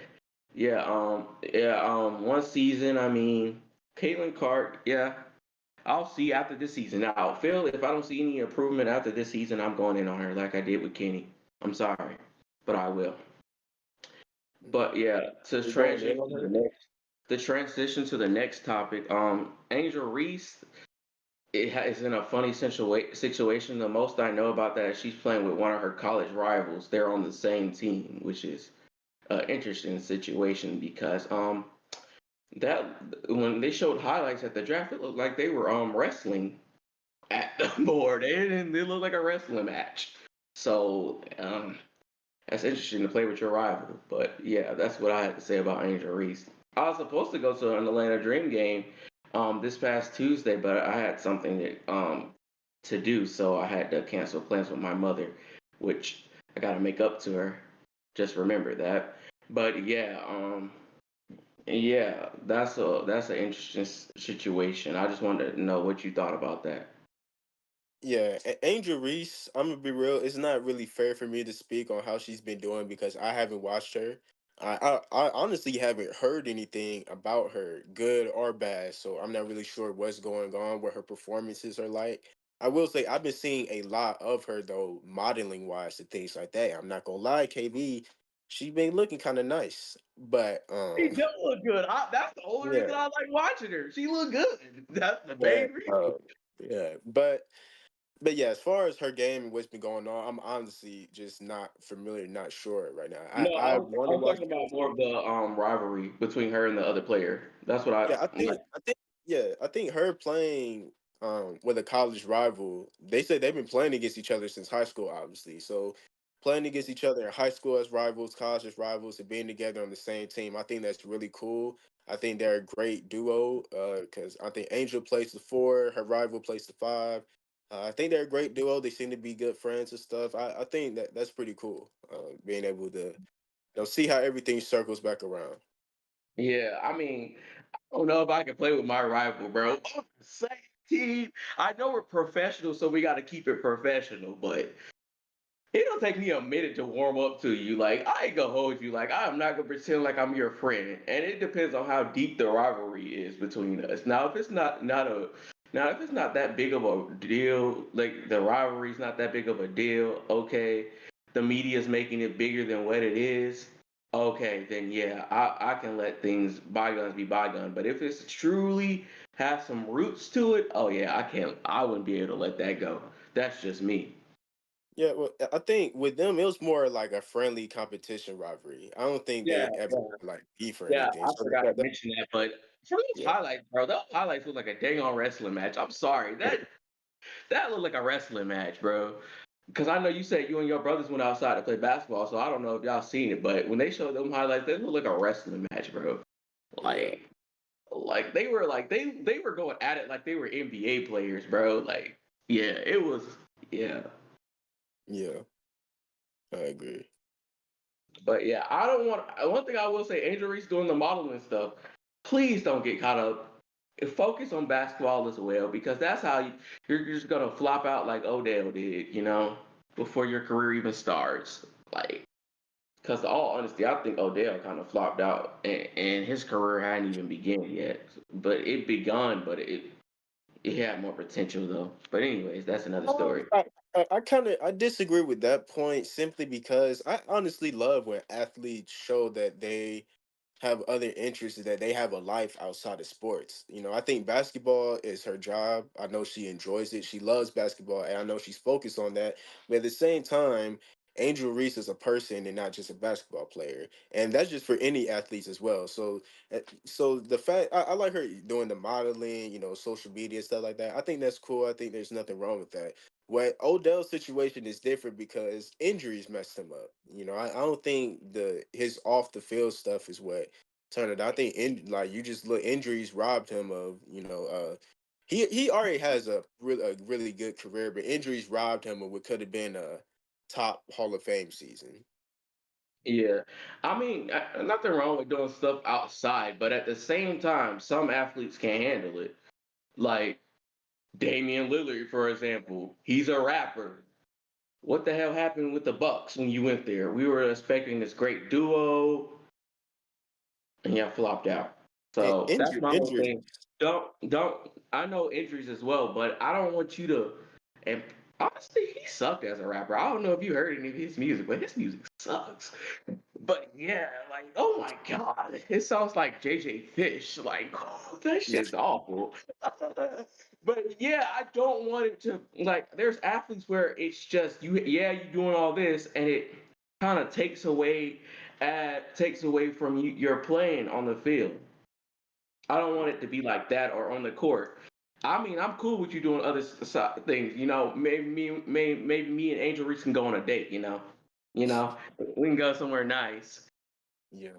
one season. I mean, Caitlin Clark. Yeah, I'll see after this season. Now, Phil, if I don't see any improvement after this season, I'm going in on her like I did with Kenny. I'm sorry, but I will. But yeah, to You're going in transition on to the her? next, the transition to the next topic. Angel Reese, is in a funny situation. The most I know about that is she's playing with one of her college rivals. They're on the same team, which is an interesting situation because that when they showed highlights at the draft, it looked like they were wrestling at the board. It looked like a wrestling match. So that's interesting to play with your rival. But yeah, that's what I had to say about Angel Reese. I was supposed to go to an Atlanta Dream game this past Tuesday, but I had something to do, so I had to cancel plans with my mother, which I got to make up to her. Just remember that. But yeah, that's an interesting situation. I just wanted to know what you thought about that. Yeah, Angel Reese, I'm gonna be real. It's not really fair for me to speak on how she's been doing because I haven't watched her. I honestly haven't heard anything about her, good or bad. So I'm not really sure what's going on, what her performances are like. I will say I've been seeing a lot of her though, modeling wise and things like that. I'm not gonna lie, KB, she been looking kind of nice, but She do look good. That's the only yeah, reason I like watching her. She look good. That's the yeah, main reason. yeah, but yeah, as far as her game and what's been going on, I'm honestly just not familiar, not sure right now. No, I want to I'm watch talking her. about more of the rivalry between her and the other player. That's what I Yeah, like. I think her playing with a college rival, they say they've been playing against each other since high school, obviously. So playing against each other in high school as rivals, college as rivals, and being together on the same team, I think that's really cool. I think they're a great duo because I think Angel plays the four, her rival plays the five. I think they're a great duo. They seem to be good friends and stuff. I think that's pretty cool. Being able to see how everything circles back around. Yeah, I mean, I don't know if I can play with my rival, bro. On the same team. I know we're professional, so we got to keep it professional, but it'll take me a minute to warm up to you. Like, I ain't gonna hold you. Like, I'm not gonna pretend like I'm your friend. And it depends on how deep the rivalry is between us. Now, if it's if it's not that big of a deal, like the rivalry's not that big of a deal, okay. The media's making it bigger than what it is. Okay, then yeah, I can let things bygones be bygones. But if it's truly have some roots to it, oh yeah, I wouldn't be able to let that go. That's just me. Yeah, well, I think with them it was more like a friendly competition rivalry. I don't think Yeah, they ever yeah. like beef or Yeah, anything. I So forgot to mention that, but for those yeah, highlights, bro, those highlights look like a dang on wrestling match. I'm sorry, that looked like a wrestling match, bro. Because I know you said you and your brothers went outside to play basketball, so I don't know if y'all seen it, but when they showed them highlights, they look like a wrestling match, bro. yeah, Like, they were they were going at it like they were NBA players, bro. Like, yeah, it was, yeah. yeah, I agree. But yeah, I don't want. One thing I will say, Angel Reese doing the modeling stuff. Please don't get caught up. Focus on basketball as well, because that's how you're just gonna flop out like Odell did, before your career even starts. Like, because all honesty, I think Odell kind of flopped out, and his career hadn't even begun yet. But it begun, but it had more potential though. But anyways, that's another story. I kind of I disagree with that point simply because I honestly love when athletes show that they have other interests, that they have a life outside of sports. I think basketball is her job. I know she enjoys it. She loves basketball, and I know she's focused on that. But at the same time, Angel Reese is a person and not just a basketball player, and that's just for any athletes as well. So the fact I like her doing the modeling, social media stuff like that. I think that's cool. I think there's nothing wrong with that. What Odell's situation is different because injuries messed him up. I don't think his off the field stuff is what turned it. I think like you just look, injuries robbed him of he already has a really good career, but injuries robbed him of what could have been a top Hall of Fame season. Yeah, I mean, nothing wrong with doing stuff outside, but at the same time, some athletes can't handle it. Like Damian Lillard, for example, he's a rapper. What the hell happened with the Bucks when you went there? We were expecting this great duo, and you flopped out. So that's my whole Injury. thing. Don't. I know injuries as well, but I don't want you to. And honestly, he sucked as a rapper. I don't know if you heard any of his music, but his music sucks. But yeah, like, oh my god, it sounds like JJ Fish. Like, that Yeah. shit's awful. But yeah, I don't want it to like. There's athletes where it's just you. Yeah, you're doing all this, and it kind of takes away from you, your playing on the field. I don't want it to be like that or on the court. I mean, I'm cool with you doing other things. Maybe me and Angel Reese can go on a date. We can go somewhere nice. Yeah.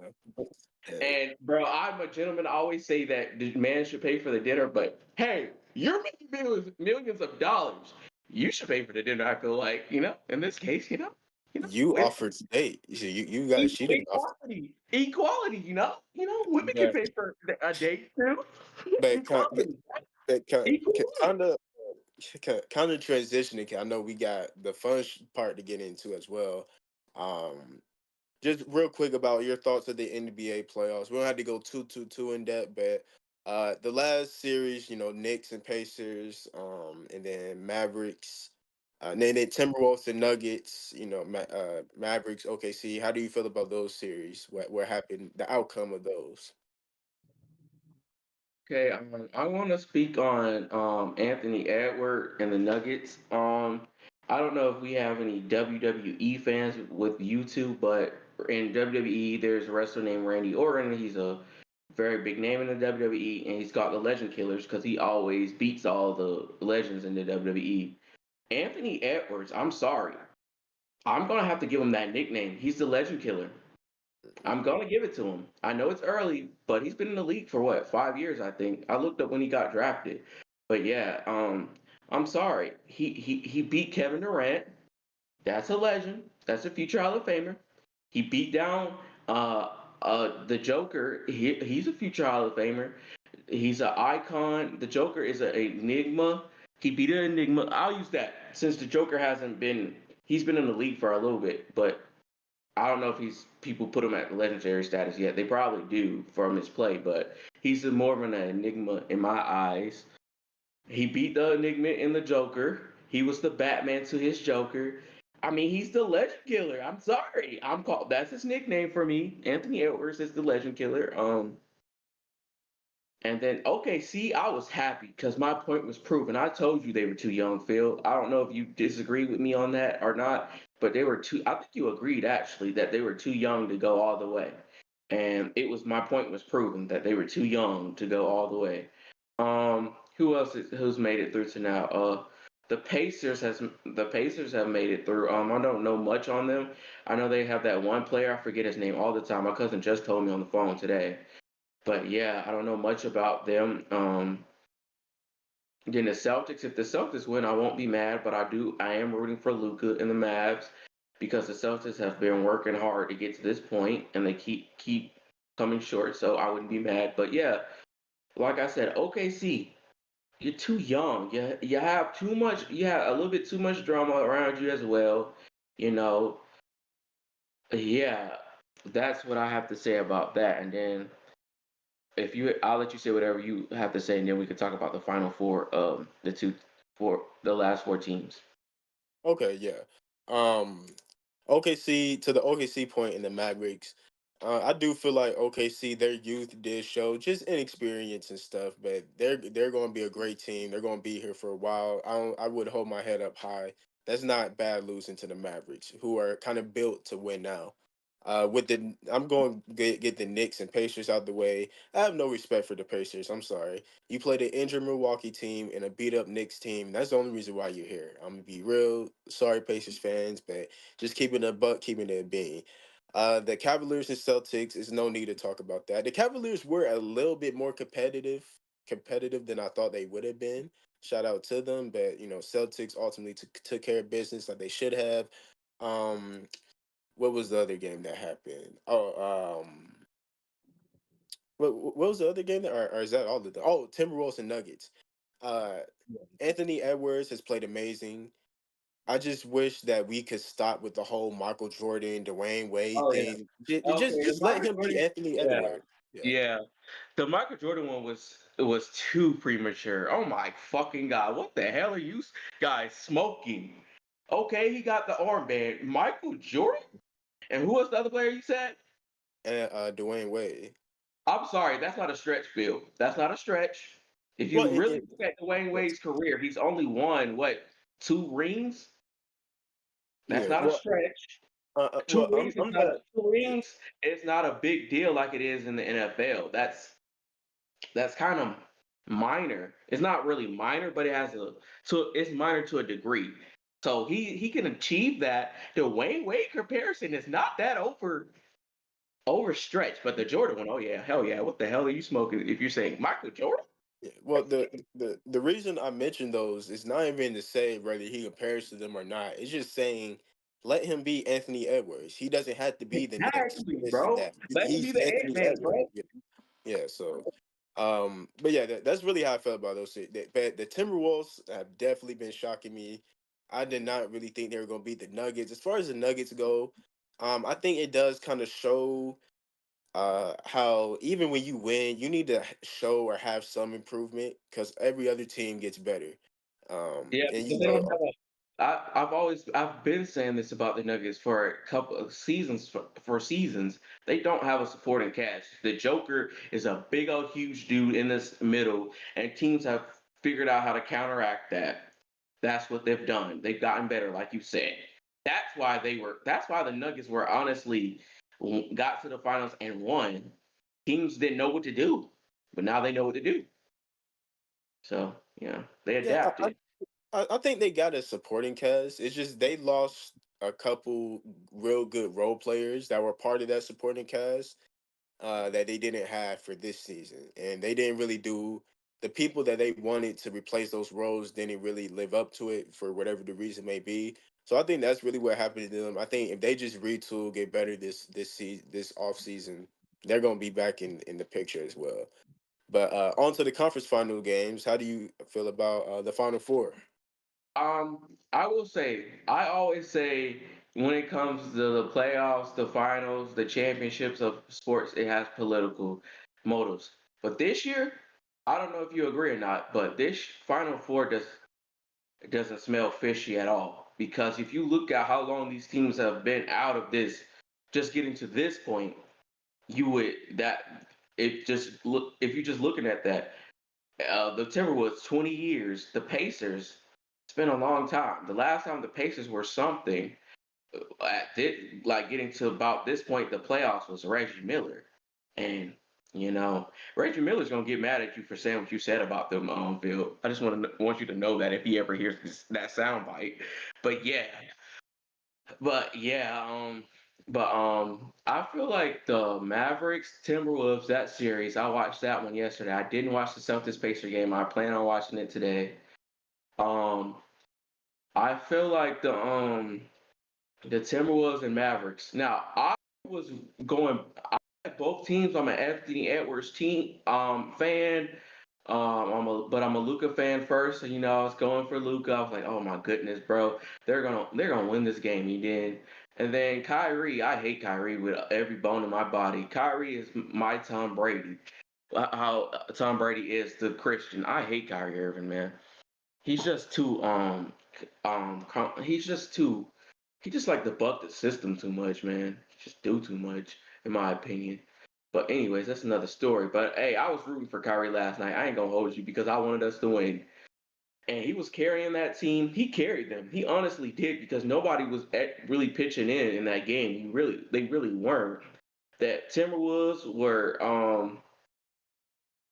And bro, I'm a gentleman. I always say that the man should pay for the dinner, but hey, you're making millions of dollars. You should pay for the dinner. I feel like, in this case, You it's offered to date. You got she didn't offer. equality. Women can But pay for a date too. but Equality, kind equality. of kind of transitioning. 'Cause I know we got the fun part to get into as well. Um, just real quick about your thoughts of the NBA playoffs. We don't have to go too in depth, but the last series, Knicks and Pacers, and then Mavericks, and then Timberwolves and Nuggets, Mavericks, OKC. How do you feel about those series? What happened? The outcome of those? Okay, I want to speak on Anthony Edward and the Nuggets. I don't know if we have any WWE fans with YouTube, but in WWE, there's a wrestler named Randy Orton. He's a very big name in the WWE, and he's got the Legend Killers because he always beats all the legends in the WWE. Anthony Edwards, I'm sorry, I'm gonna have to give him that nickname. He's the Legend Killer. I'm gonna give it to him. I know it's early, but he's been in the league for what, 5 years, I think. I looked up when he got drafted. But yeah, I'm sorry. He beat Kevin Durant. That's a legend. That's a future Hall of Famer. He beat down the Joker. He's a future Hall of Famer. He's an icon. The Joker is an enigma. He beat an enigma. I'll use that since the Joker hasn't been. He's been in the league for a little bit, but I don't know if people put him at legendary status yet. They probably do from his play, but he's more of an enigma in my eyes. He beat the enigma in the Joker. He was the Batman to his Joker. I mean, he's the Legend Killer. I'm sorry. I'm called. That's his nickname for me. Anthony Edwards is the Legend Killer. And then, okay, see, I was happy because my point was proven. I told you they were too young, Phil. I don't know if you disagree with me on that or not, but they were too, I think you agreed actually that they were too young to go all the way. And my point was proven that they were too young to go all the way. Who's made it through to now? The Pacers have made it through. I don't know much on them. I know they have that one player, I forget his name all the time. My cousin just told me on the phone today. But yeah, I don't know much about them. Then the Celtics, if the Celtics win, I won't be mad, but I am rooting for Luka and the Mavs because the Celtics have been working hard to get to this point and they keep coming short, so I wouldn't be mad. But yeah, like I said, OKC, you're too young. You have too much, you have a little bit too much drama around you as well. You know, yeah, that's what I have to say about that. And then I'll let you say whatever you have to say, and then we can talk about the final four, the last four teams. Okay, yeah. Um, OKC, to the OKC point in the Mavericks, I do feel like OKC, their youth did show just inexperience and stuff, but they're going to be a great team. They're going to be here for a while. I would hold my head up high. That's not bad losing to the Mavericks, who are kind of built to win now. I'm going to get the Knicks and Pacers out the way. I have no respect for the Pacers. I'm sorry. You played an injured Milwaukee team and a beat up Knicks team. That's the only reason why you're here. I'm gonna be real sorry, Pacers fans, but just keeping it a buck, keeping it a bean. The Cavaliers and Celtics is no need to talk about that. The Cavaliers were a little bit more competitive than I thought they would have been. Shout out to them, but Celtics ultimately took care of business like they should have. Um, what was the other game that happened? What was the other game that, or is that all of them? Oh, Timberwolves and Nuggets. Uh, Anthony Edwards has played amazing. I just wish that we could stop with the whole Michael Jordan, Dwayne Wade Oh yeah. thing. Just, Okay, the just let Michael him be Jordan. Anthony Yeah, Edwards. Yeah. yeah. The Michael Jordan one was too premature. Oh my fucking god! What the hell are you guys smoking? Okay, he got the armband. Michael Jordan, and who was the other player you said? And Dwayne Wade. I'm sorry, that's not a stretch, Bill. That's not a stretch. If Well, you really look at Dwayne yes. Wade's career, he's only won what, 2 rings? That's Yeah. not a Well, stretch. Two well, rings is I'm not not. a two Yeah. rings. It's not a big deal like it is in the NFL. That's kind of minor. It's not really minor, but it's minor to a degree. So he can achieve that. The Wayne Wade comparison is not that overstretched, but the Jordan one, oh yeah, hell yeah. What the hell are you smoking if you're saying Michael Jordan? Yeah, well, the reason I mentioned those is not even to say whether he compares to them or not. It's just saying let him be Anthony Edwards. He doesn't have to be the next Exactly, this and bro. that. Let him be He's the Ant Anthony Man, Edwards. bro. Yeah, yeah. So, but yeah, that's really how I felt about those. But the Timberwolves have definitely been shocking me. I did not really think they were going to beat the Nuggets. As far as the Nuggets go, I think it does kind of show how even when you win, you need to show or have some improvement because every other team gets better. Yeah, And because they don't have a. I've been saying this about the Nuggets for a couple of seasons for seasons. They don't have a supporting cast. The Joker is a big old huge dude in this middle, and teams have figured out how to counteract that. That's what they've done. They've gotten better, like you said. That's why the Nuggets were honestly got to the finals and won. Teams didn't know what to do, but now they know what to do. So yeah, they yeah, adapted. I think they got a supporting cast. It's just they lost a couple real good role players that were part of that supporting cast that they didn't have for this season, and they didn't really do. The people that they wanted to replace those roles didn't really live up to it for whatever the reason may be. So I think that's really what happened to them. I think if they just retool, get better this off season, they're gonna be back in the picture as well. But on to the conference final games. How do you feel about the final four? I will say, I always say when it comes to the playoffs, the finals, the championships of sports, it has political motives. But this year, I don't know if you agree or not, but this Final Four doesn't smell fishy at all. Because if you look at how long these teams have been out of this, just getting to this point, you would that it just look if you're just looking at that, the Timberwolves 20 years, the Pacers. It's been a long time. The last time the Pacers were something like getting to about this point, the playoffs was Reggie Miller, and you know Reggie Miller's gonna get mad at you for saying what you said about them, Phil. I just want you to know that if he ever hears that sound bite, but yeah, but yeah, I feel like the Mavericks Timberwolves that series. I watched that one yesterday. I didn't watch the Celtics Pacer game. I plan on watching it today. Um, I feel like the Timberwolves and Mavericks. Now, I was going. I like both teams. I'm an Anthony Edwards team fan. I'm a Luca fan first. And, I was going for Luca. I was like, oh my goodness, bro, they're gonna win this game. He did. And then Kyrie, I hate Kyrie with every bone in my body. Kyrie is my Tom Brady. How Tom Brady is the Christian. I hate Kyrie Irving, man. He's just too he's just too he just like to buck the system too much, man. Just do too much, in my opinion. But anyways, that's another story. But hey, I was rooting for Kyrie last night. I ain't gonna hold you because I wanted us to win. and he was carrying that team. He carried them. He honestly did because nobody was really pitching in that game. They really weren't. That Timberwolves were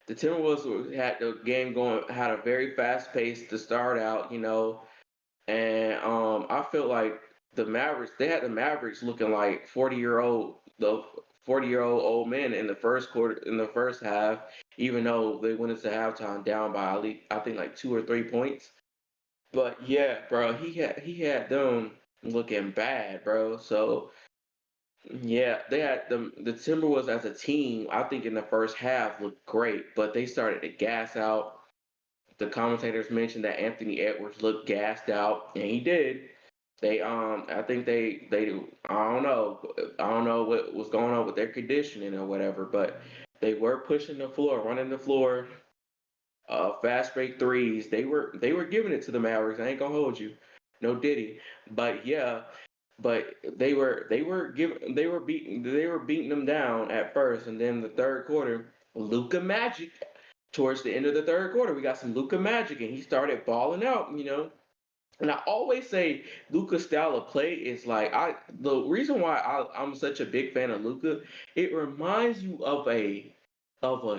the had the game going, had a very fast pace to start out, and I feel like they had the Mavericks looking like 40-year-old old men in the first quarter, in the first half, even though they went into halftime down by at least, I think, like 2 or 3 points. But yeah, bro, he had them looking bad, bro. So yeah, they had the Timberwolves as a team. I think in the first half looked great, but they started to gas out. The commentators mentioned that Anthony Edwards looked gassed out, and he did. I think they I don't know what was going on with their conditioning or whatever, but they were pushing the floor, running the floor, fast break threes. They were giving it to the Mavericks. I ain't gonna hold you, no Diddy, but yeah, but they were beating them down at first, and then the third quarter, Luka Magic. Towards the end of the third quarter, we got some Luka Magic, and he started balling out. And I always say Luka's style of play is like the reason why I'm such a big fan of Luka. It reminds you of a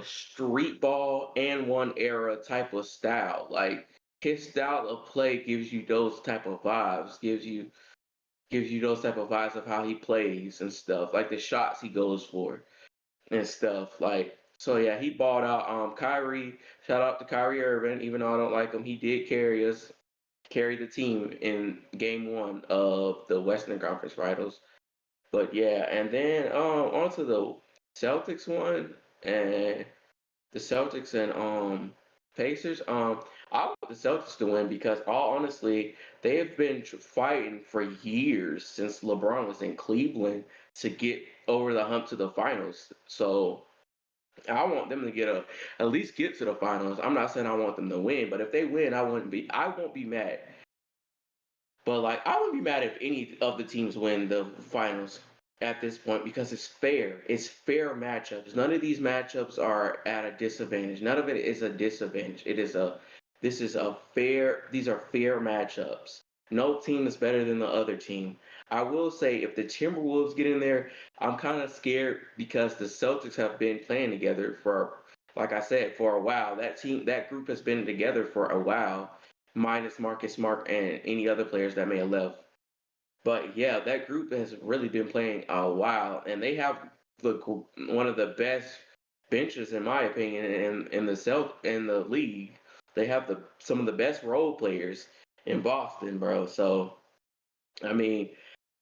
street ball and one era type of style. Like his style of play gives you those type of vibes. Gives you those type of vibes of how he plays and stuff. Like the shots he goes for and stuff. Like so, yeah, he balled out. Kyrie, shout out to Kyrie Irving. Even though I don't like him, he did carry the team in Game 1 of the Western Conference Finals. But yeah, and then on to the Celtics one, and the Celtics and Pacers. I want the Celtics to win because, all honestly, they have been fighting for years since LeBron was in Cleveland to get over the hump to the finals. So I want them to at least get to the finals. I'm not saying I want them to win, but if they win, I won't be mad. But like I wouldn't be mad if any of the teams win the finals at this point because it's fair. It's fair matchups. None of these matchups are at a disadvantage. None of it is a disadvantage. This is a fair these are fair matchups. No team is better than the other team. I will say if the Timberwolves get in there, I'm kind of scared because the Celtics have been playing together for, like I said, for a while. That group has been together for a while, minus Marcus Smart and any other players that may have left. But yeah, that group has really been playing a while, and they have one of the best benches, in my opinion, in the league. They have some of the best role players in Boston, bro. So I mean,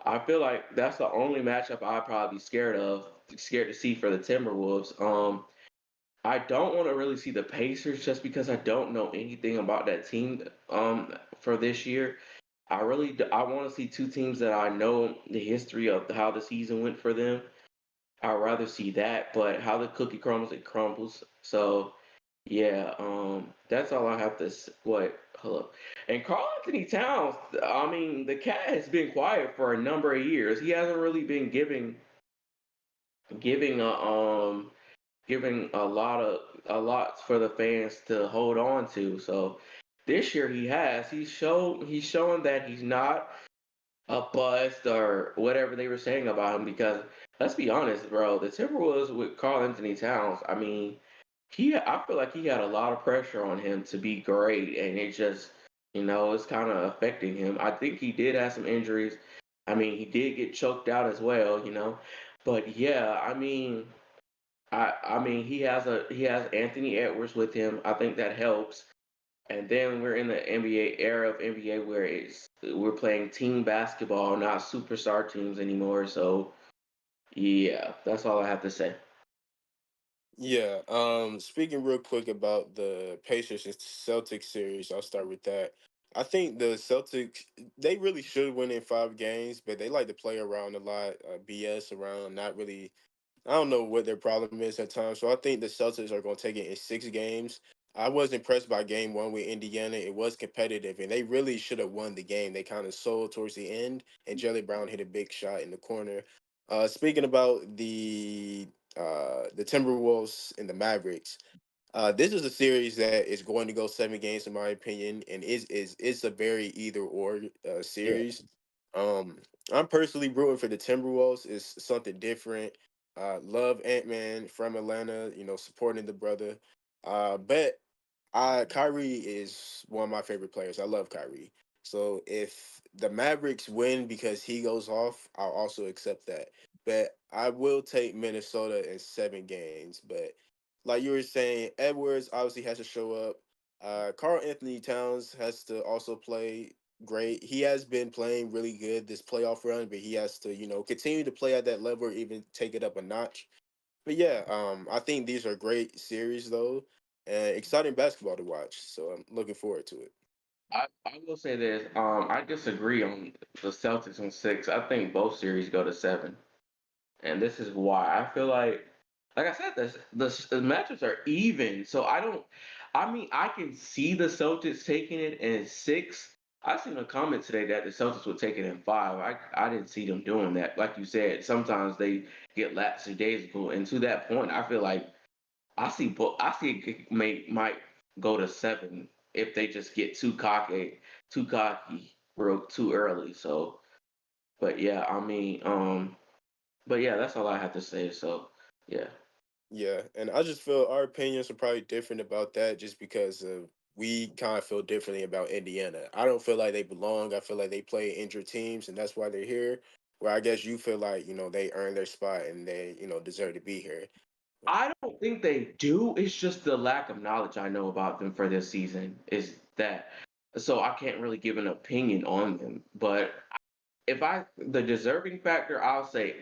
I feel like that's the only matchup I'd probably be scared to see for the Timberwolves. I don't want to really see the Pacers just because I don't know anything about that team for this year. I want to see two teams that I know the history of how the season went for them. I'd rather see that, but how the cookie crumbles, it crumbles. So yeah, that's all I have to. What? Hello. And Carl Anthony Towns. I mean, the cat has been quiet for a number of years. He hasn't really been giving a giving a lot for the fans to hold on to. So this year he has. He's shown that he's not a bust or whatever they were saying about him. Because let's be honest, bro, the Timberwolves with Carl Anthony Towns. I mean, I feel like he had a lot of pressure on him to be great, and it just it's kind of affecting him. I think he did have some injuries. I mean, he did get choked out as well. But yeah, I mean, he has Anthony Edwards with him. I think that helps. And then we're in the NBA era of NBA where we're playing team basketball, not superstar teams anymore. So yeah, that's all I have to say. Yeah. Speaking real quick about the Pacers and Celtics series, I'll start with that. I think the Celtics they really should win in 5 games, but they like to play around a lot, BS around, not really. I don't know what their problem is at times. So I think the Celtics are going to take it in 6 games. I was impressed by game one with Indiana. It was competitive, and they really should have won the game. They kind of sold towards the end, and Jelly Brown hit a big shot in the corner. Speaking about the Timberwolves and the Mavericks, This is a series that is going to go 7 games, in my opinion, and is a very either or Yeah. series. Um, I'm personally rooting for the Timberwolves. It's something different. Love Ant Man from Atlanta. Supporting the brother. But Kyrie is one of my favorite players. I love Kyrie. So if the Mavericks win because he goes off, I'll also accept that. But I will take Minnesota in 7 games. But like you were saying, Edwards obviously has to show up. Carl Anthony Towns has to also play great. He has been playing really good this playoff run, but he has to, continue to play at that level or even take it up a notch. But yeah, I think these are great series though, and exciting basketball to watch. So I'm looking forward to it. I will say this. I disagree on the Celtics in 6. I think both series go to 7, and this is why. I feel like I said, the matchups are even. So I don't. I mean, I can see the Celtics taking it in 6. I seen a comment today that the Celtics would take it in 5. I didn't see them doing that. Like you said, sometimes they get lackadaisical, and to that point, I feel like I see it might go to 7 if they just get too cocky real too early. So, but yeah, I mean, but yeah, that's all I have to say. So, yeah. Yeah, and I just feel our opinions are probably different about that, just because we kind of feel differently about Indiana. I don't feel like they belong. I feel like they play injured teams, and that's why they're here. Where I guess you feel like they earned their spot and they deserve to be here. I don't think they do. It's just the lack of knowledge I know about them for this season is that. So I can't really give an opinion on them. But if the deserving factor, I'll say,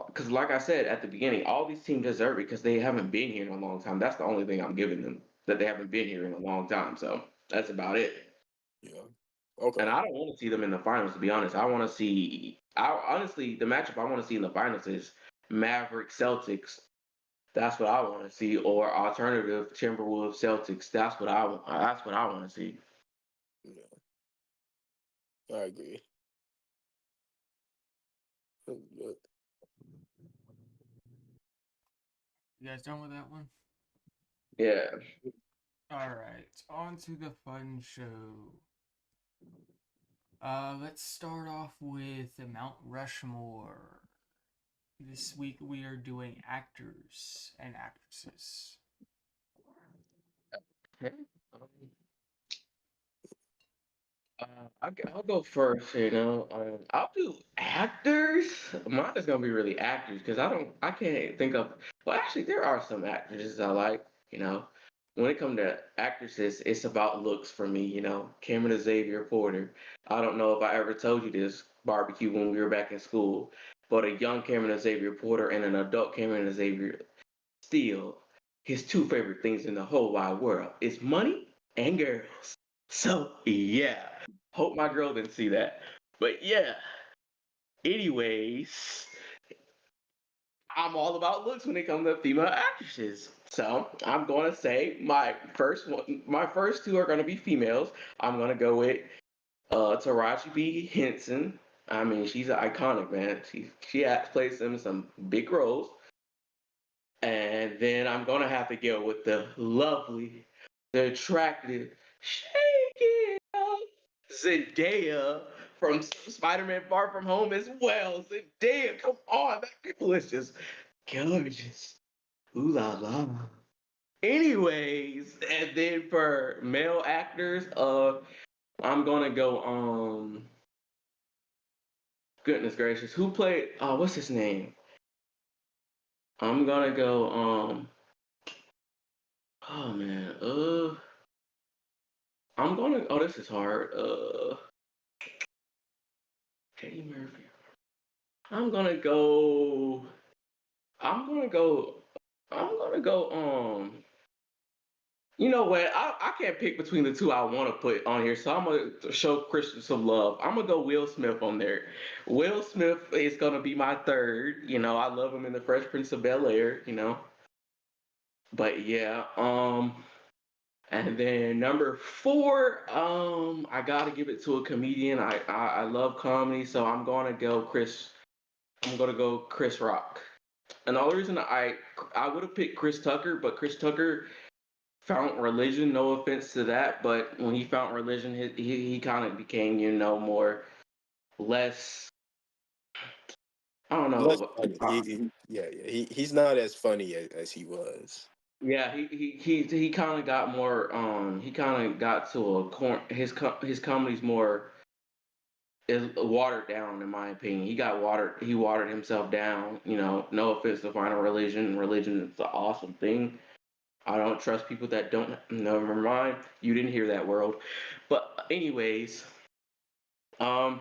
because like I said at the beginning, all these teams deserve it because they haven't been here in a long time. That's the only thing I'm giving them, that they haven't been here in a long time. So that's about it. Yeah. And Okay. I don't want to see them in the finals, to be honest. I want to see. I honestly, the matchup I want to see in the finals is Maverick Celtics. That's what I want to see, or alternative Timberwolves Celtics. That's what I want. That's what I want to see. Yeah, I agree. But You guys done with that one? Yeah. All right, on to the fun show. Let's start off with Mount Rushmore. This week we are doing actors and actresses. Okay. I'll go first. I'll do actors. Mine is gonna be really actors because I can't think of. Well, actually, there are some actresses I like. When it comes to actresses, it's about looks for me. Cameron Xavier Porter. I don't know if I ever told you this barbecue when we were back in school, but a young Cameron Xavier Porter and an adult Cameron Xavier still his two favorite things in the whole wide world is money and girls. So yeah, hope my girl didn't see that. But yeah, anyways, I'm all about looks when it comes to female actresses. So I'm gonna say my first two are gonna be females. I'm gonna go with Taraji B. Henson. I mean, she's an iconic man. She plays in some big roles. And then I'm gonna have to go with the lovely, the attractive, shake it up, Zendaya from Spider-Man: Far From Home as well. Zendaya, come on, that people is just gorgeous. Ooh la la. Anyways, and then for male actors, I'm gonna go goodness gracious, who played what's his name? I'm gonna go oh man, I'm gonna. Oh, this is hard. Eddie Murphy. I'm gonna go. I'm gonna go. I'm gonna go. You know what? I can't pick between the two I want to put on here, so I'm gonna show Christian some love. I'm gonna go Will Smith on there. Will Smith is gonna be my third. I love him in the Fresh Prince of Bel Air. But yeah. And then number 4, I gotta give it to a comedian. I love comedy, so I'm gonna go Chris. I'm gonna go Chris Rock. And the only reason I would have picked Chris Tucker, but Chris Tucker found religion. No offense to that, but when he found religion, he kind of became, more less. I don't Less know. funny. Yeah. He's not as funny as he was. Yeah, he kind of got more. He kind of got to a corner. His comedy's more is watered down, in my opinion. He got watered. He watered himself down. No offense to final religion. Religion is an awesome thing. I don't trust people that don't. Never mind. You didn't hear that, world. But anyways, um,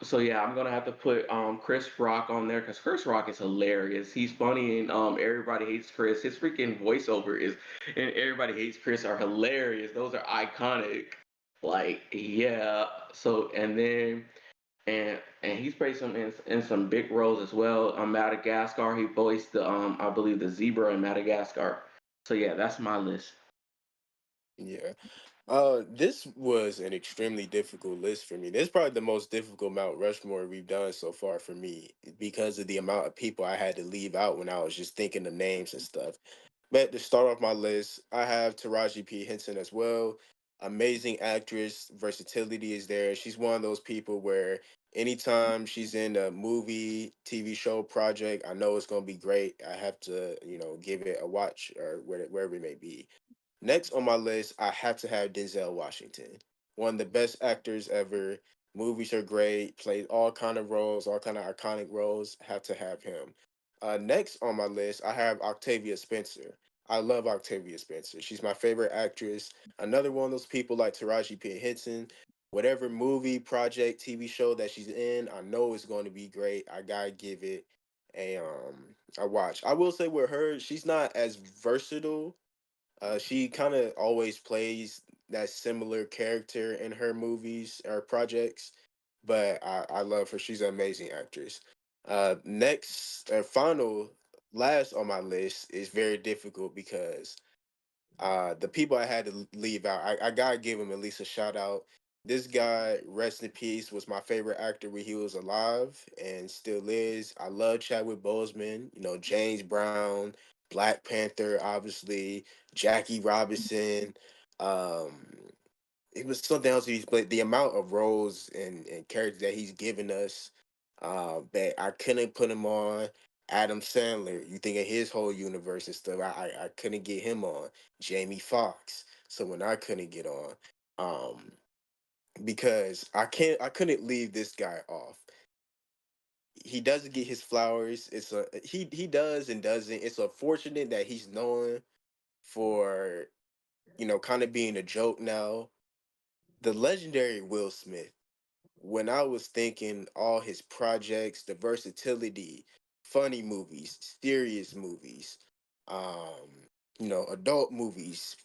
so yeah, I'm gonna have to put Chris Rock on there because Chris Rock is hilarious. He's funny and Everybody Hates Chris. His freaking voiceover is and Everybody Hates Chris are hilarious. Those are iconic. Like yeah. So and he's played in some big roles as well. Madagascar, he voiced the I believe the zebra in Madagascar. So yeah, that's my list. Yeah. This was an extremely difficult list for me. This is probably the most difficult Mount Rushmore we've done so far for me because of the amount of people I had to leave out when I was just thinking of names and stuff. But to start off my list, I have Taraji P. Henson as well. Amazing actress, versatility is there. She's one of those people where anytime she's in a movie, TV show, project, I know it's going to be great. I have to, give it a watch or wherever it may be. Next on my list, I have to have Denzel Washington, one of the best actors ever. Movies are great, plays all kind of roles, all kind of iconic roles. Have to have him. Next on my list, I have Octavia Spencer. I love Octavia Spencer. She's my favorite actress. Another one of those people like Taraji P. Henson. Whatever movie, project, TV show that she's in, I know it's going to be great. I gotta give it a watch. I will say with her, she's not as versatile. She kind of always plays that similar character in her movies or projects, but I love her. She's an amazing actress. Next, final, last on my list is very difficult because the people I had to leave out, I gotta give him at least a shout out. This guy, rest in peace, was my favorite actor when he was alive and still is. I love Chadwick Boseman, James Brown, Black Panther, obviously, Jackie Robinson. Um, it was something else he's played. The amount of roles and characters that he's given us, that I couldn't put him on. Adam Sandler, you think of his whole universe and stuff. I couldn't get him on. Jamie Foxx, someone I couldn't get on. Um, because I couldn't leave this guy off. He doesn't get his flowers. He does and doesn't. It's unfortunate that he's known for, kind of being a joke now. The legendary Will Smith, when I was thinking all his projects, the versatility, funny movies, serious movies, adult movies,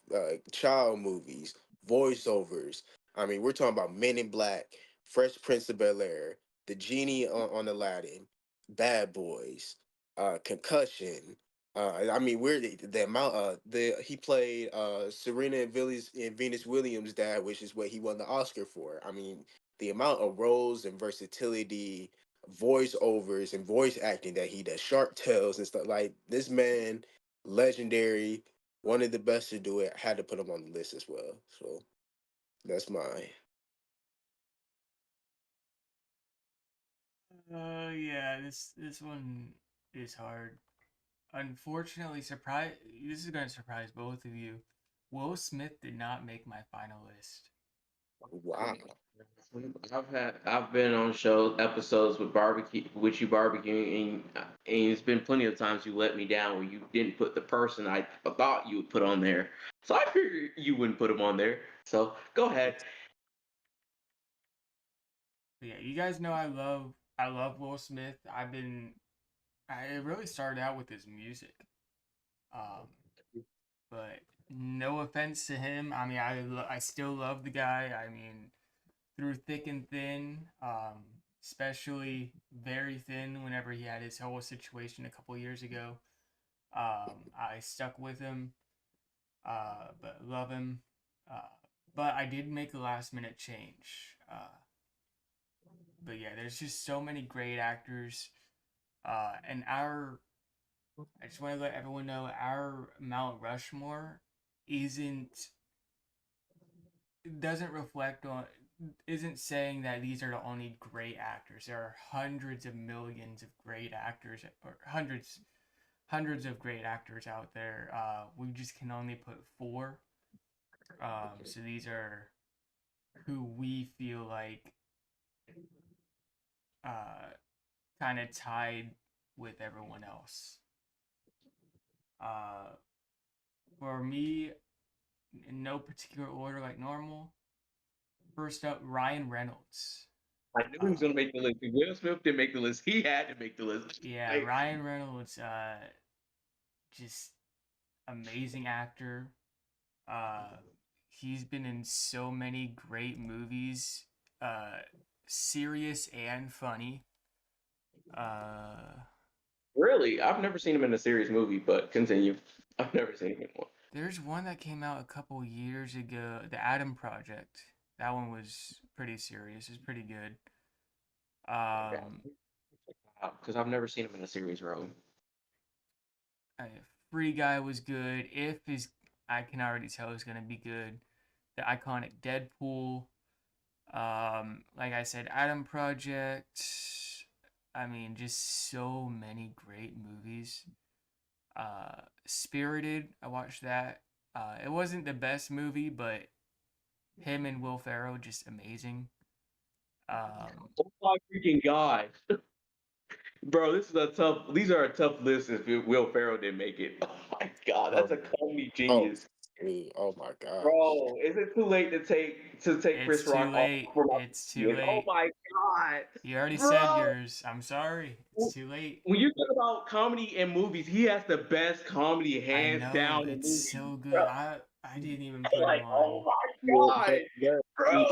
child movies, voiceovers. I mean, we're talking about Men in Black, Fresh Prince of Bel Air, The Genie on Aladdin, Bad Boys, Concussion. I mean, we're the amount. He played Serena and Venus Williams' dad, which is what he won the Oscar for. I mean, the amount of roles and versatility, voiceovers and voice acting that he does, sharp tales and stuff like this man, legendary, one of the best to do it. I had to put him on the list as well. So that's mine. Yeah, this one is hard. Unfortunately, surprise. This is going to surprise both of you. Will Smith did not make my final list. Wow. I've been on show episodes with you barbecue, and it's been plenty of times you let me down where you didn't put the person I thought you would put on there. So I figured you wouldn't put him on there. So go ahead. But yeah, you guys know I love Will Smith. I really started out with his music. Um, but no offense to him. I mean, I still love the guy. I mean, through thick and thin, especially very thin whenever he had his whole situation a couple years ago. I stuck with him, but love him. Uh, but I did make a last minute change. But yeah, there's just so many great actors. And I just want to let everyone know our Mount Rushmore isn't doesn't reflect on isn't saying that these are the only great actors. There are hundreds of millions of great actors, or hundreds of great actors out there. We just can only put four. So these are who we feel like kind of tied with everyone else. For me, in no particular order like normal. First up, Ryan Reynolds. I knew he was gonna make the list. If Will Smith didn't make the list, he had to make the list. Yeah, Ryan Reynolds, just amazing actor. He's been in so many great movies, serious and funny. Really, I've never seen him in a serious movie, but continue. I've never seen him in one. There's one that came out a couple years ago, The Adam Project. That one was pretty serious. It's pretty good. Because I've never seen him in a serious role. Free Guy was good. If is I can already tell is gonna be good. The iconic Deadpool. Like I said, Adam Project. I mean, just so many great movies. Spirited, I watched that. It wasn't the best movie, but him and Will Ferrell just amazing. Oh my freaking god, bro! These are a tough list. If Will Ferrell didn't make it, oh my god, that's a comedy genius. Oh my god, bro! Is it too late to take Chris It's too Rock late. off? It's too Oh late. my god! You already Bro! said yours. I'm sorry. It's too late. When you talk about comedy and movies, he has the best comedy I hands know down in it's movies. so good. Bro. I didn't even put Like, him oh on. my god, he bro!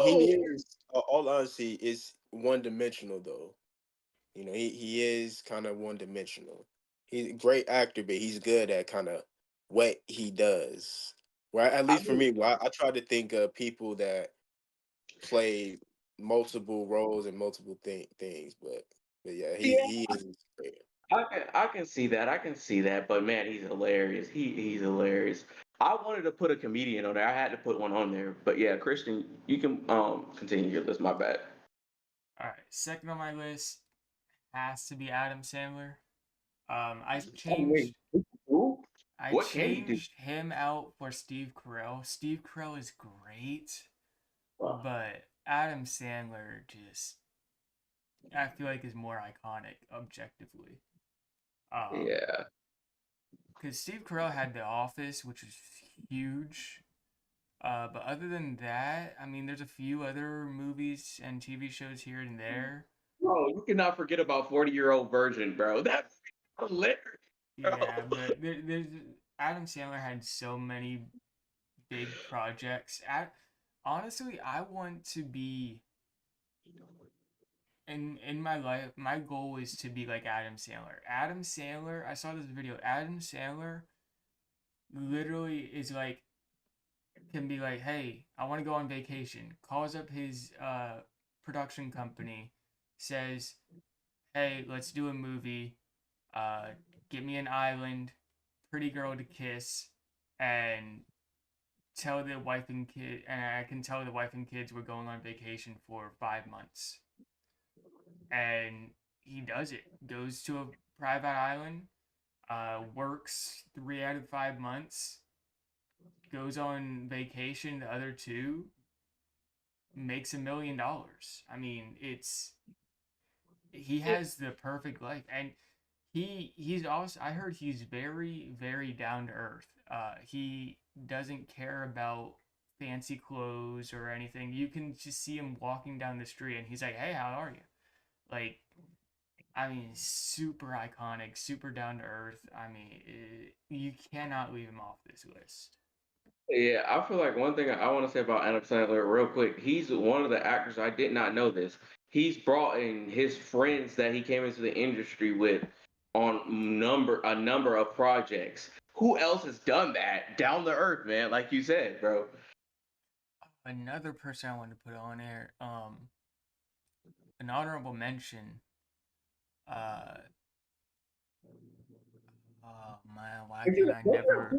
is. All honesty, is one dimensional though. You know, he is kind of one dimensional. He's a great actor, but he's good at kind of what he does. Well, at least for me, I try to think of people that play multiple roles and multiple things, but yeah, he is great. I can see that. I can see that. But man, he's hilarious. He's hilarious. I wanted to put a comedian on there. I had to put one on there. But yeah, Christian, you can continue your list. My bad. All right, second on my list has to be Adam Sandler. I changed. Who? I What can he do? changed him out for Steve Carell. Steve Carell is great, but Adam Sandler just I feel like is more iconic objectively. Yeah. Because Steve Carell had The Office, which was huge. But other than that, I mean, there's a few other movies and TV shows here and there. Bro, you cannot forget about 40-year-old virgin, bro. That's hilarious. Yeah, but there's Adam Sandler had so many big projects. Honestly, I want to be in my life. My goal is to be like Adam Sandler. Adam Sandler. I saw this video. Adam Sandler literally is like can be like, hey, I want to go on vacation. Calls up his production company, says, hey, let's do a movie. Get me an island, pretty girl to kiss, and tell the wife and kid, and I can tell the wife and kids we're going on vacation for 5 months. And he does it. Goes to a private island, works 3 out of 5 months, goes on vacation the other 2, makes $1 million. I mean, he has the perfect life, and he's also I heard he's very very down to earth. He doesn't care about fancy clothes or anything. You can just see him walking down the street, and he's like, "Hey, how are you?" Like, I mean, super iconic, super down to earth. I mean, you cannot leave him off this list. Yeah, I feel like one thing I want to say about Adam Sandler real quick, he's one of the actors I did not know this. He's brought in his friends that he came into the industry with on a number of projects. Who else has done that? Down to earth, man, like you said, bro. Another person I wanted to put on there, an honorable mention. Oh man, why can I never?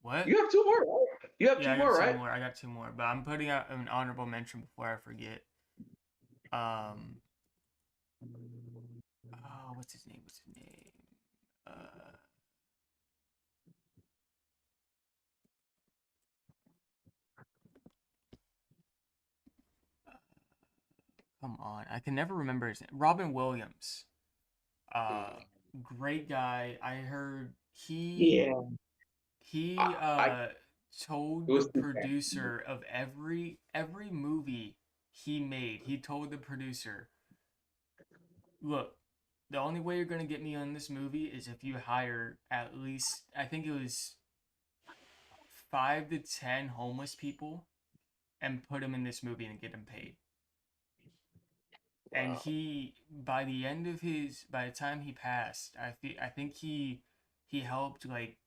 What? You have two more, right? You have Yeah, two I more, got two right? more. I got two more, but I'm putting out an honorable mention before I forget. Oh, what's his name? What's his name? Uh, Come on, I can never remember his name. Robin Williams. Uh, Mm. Great guy. I heard he Yeah. he I it told the was too fast. producer of every movie he made. He told the producer, "Look, the only way you're gonna get me on this movie is if you hire at least, I think it was 5 to 10 homeless people and put them in this movie and get them paid." And Wow. he, by the time he passed, I think he helped like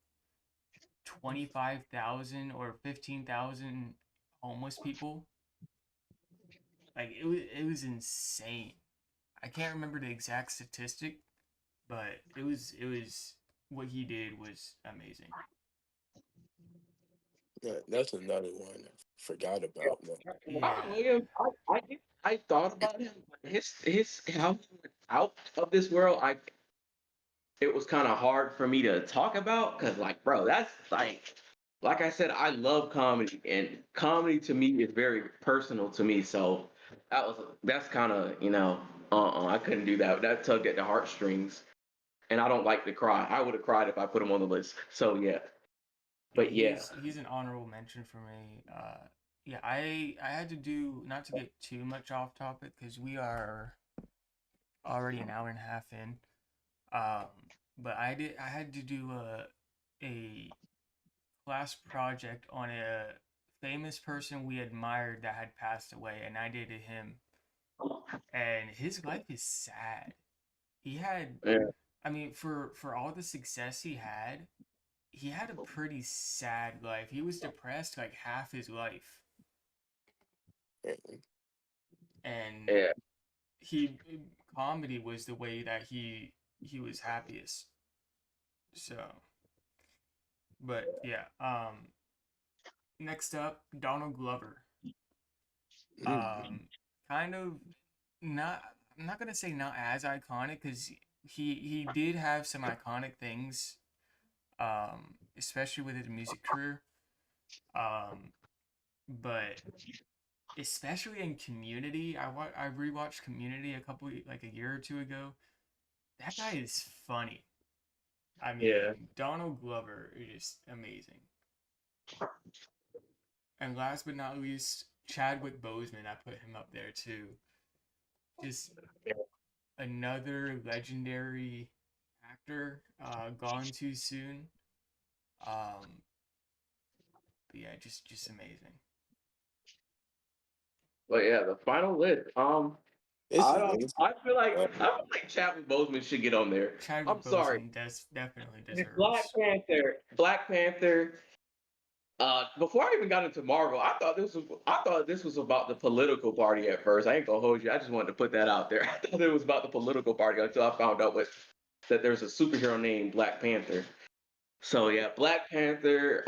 25,000 or 15,000 homeless people. Like it was insane. I can't remember the exact statistic, but it was what he did was amazing. Yeah, that's another one I forgot about. Man. Robin Yeah. Williams, I thought about him, but his how he went out of this world, it was kind of hard for me to talk about because, like, bro, that's like I said, I love comedy, and comedy to me is very personal to me. So that's kind of I couldn't do that. That tugged at the heartstrings, and I don't like to cry. I would have cried if I put him on the list. So yeah, Yeah, but yeah, he's an honorable mention for me. Yeah, I had to do, not to get too much off topic because we are already an hour and a half in. Um, but I had to do a class project on a famous person we admired that had passed away, and I did him. And his life is sad. He had, yeah, I mean, for all the success he had a pretty sad life. He was depressed like half his life, Yeah. and yeah. he comedy was the way that he was happiest. So, but yeah. Next up, Donald Glover. Mm. Kind of not. I'm not gonna say not as iconic because he did have some iconic things, especially with his music career. Um, but especially in Community, I rewatched Community like a year or two ago. That guy is funny. I Yeah. mean, Donald Glover is just amazing. And last but not least, Chadwick Boseman. I put him up there too. Just another legendary actor, gone too soon. Um, but yeah, just amazing. But yeah, the final list. It's, it's I feel like Chadwick Boseman should get on there. I'm Chadwick sorry. Boseman definitely Black deserves. Panther. Black Panther. Before I even got into Marvel, I thought this was about the political party at first. I ain't gonna hold you. I just wanted to put that out there. I thought it was about the political party until I found out that there's a superhero named Black Panther. So yeah, Black Panther.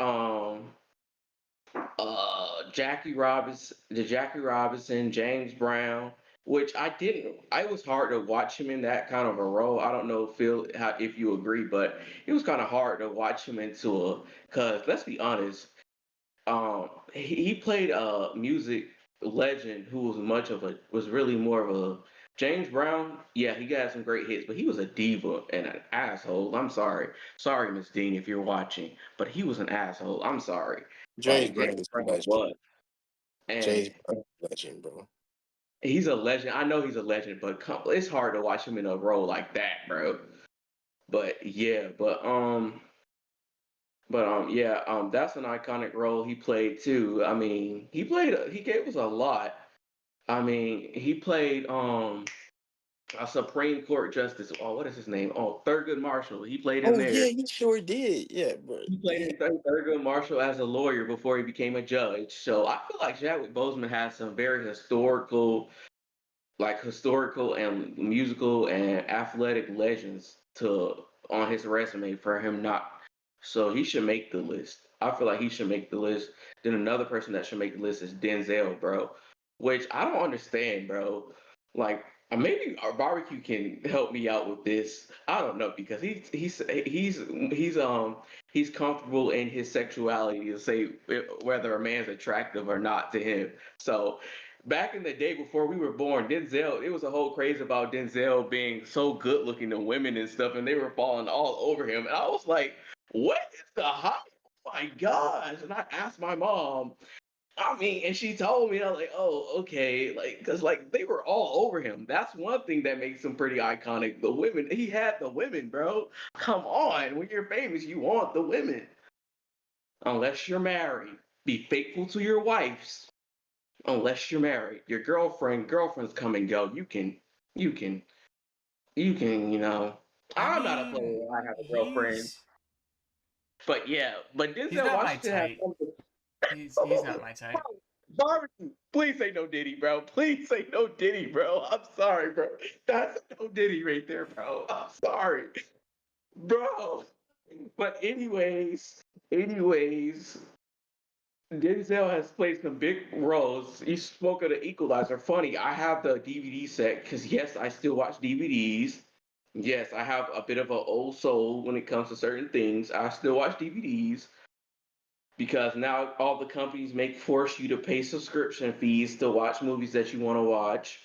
Jackie Robinson, James Brown, which I didn't. I was hard to watch him in that kind of a role. I don't know, Phil, if you agree, but it was kind of hard to watch him into a. Cause let's be honest, he played a music legend who was really more of a James Brown. Yeah, he got some great hits, but he was a diva and an asshole. I'm sorry, Miss Dean, if you're watching, but he was an asshole. I'm sorry. James Like Brown James is a Brown legend. was, and James Brown is a legend, bro. he's a legend. I know he's a legend, but it's hard to watch him in a role like that, bro. But yeah, yeah, that's an iconic role he played too. I mean, he gave us a lot. I mean, he played a Supreme Court Justice. Oh, what is his name? Oh, Thurgood Marshall. He played in Oh yeah, there. he sure did. Yeah, bro. He played Yeah. in Thurgood Marshall as a lawyer before he became a judge. So I feel like Chadwick Boseman has some very historical and musical and athletic legends to on his resume for him not So he should make the list. I feel like he should make the list. Then another person that should make the list is Denzel, bro. Which I don't understand, bro. Like maybe our barbecue can help me out with this. I don't know because he's comfortable in his sexuality to say whether a man's attractive or not to him. So back in the day before we were born, Denzel, it was a whole craze about Denzel being so good looking to women and stuff, and they were falling all over him. And I was like, what is the hype? Oh my gosh. And I asked my mom, I mean, and she told me, I was like, oh, okay. Like, because like they were all over him. That's one thing that makes him pretty iconic. The women, he had the women, bro. Come on. When you're famous, you want the women. Unless you're married, be faithful to your wives. Unless you're married, your girlfriends come and go. You can, you know. I I'm not a mean, player. I have a girlfriend. he's But yeah, but he's Denzel not my Washington has type. something. He's not my type. Barbecue. Please say no Diddy, bro. Please say no Diddy, bro. I'm sorry, bro. That's no Diddy right there, bro. I'm sorry, bro. But anyways, Denzel has played some big roles. You spoke of the Equalizer. Funny, I have the DVD set because yes, I still watch DVDs. Yes, I have a bit of an old soul when it comes to certain things. I still watch DVDs because now all the companies make force you to pay subscription fees to watch movies that you want to watch.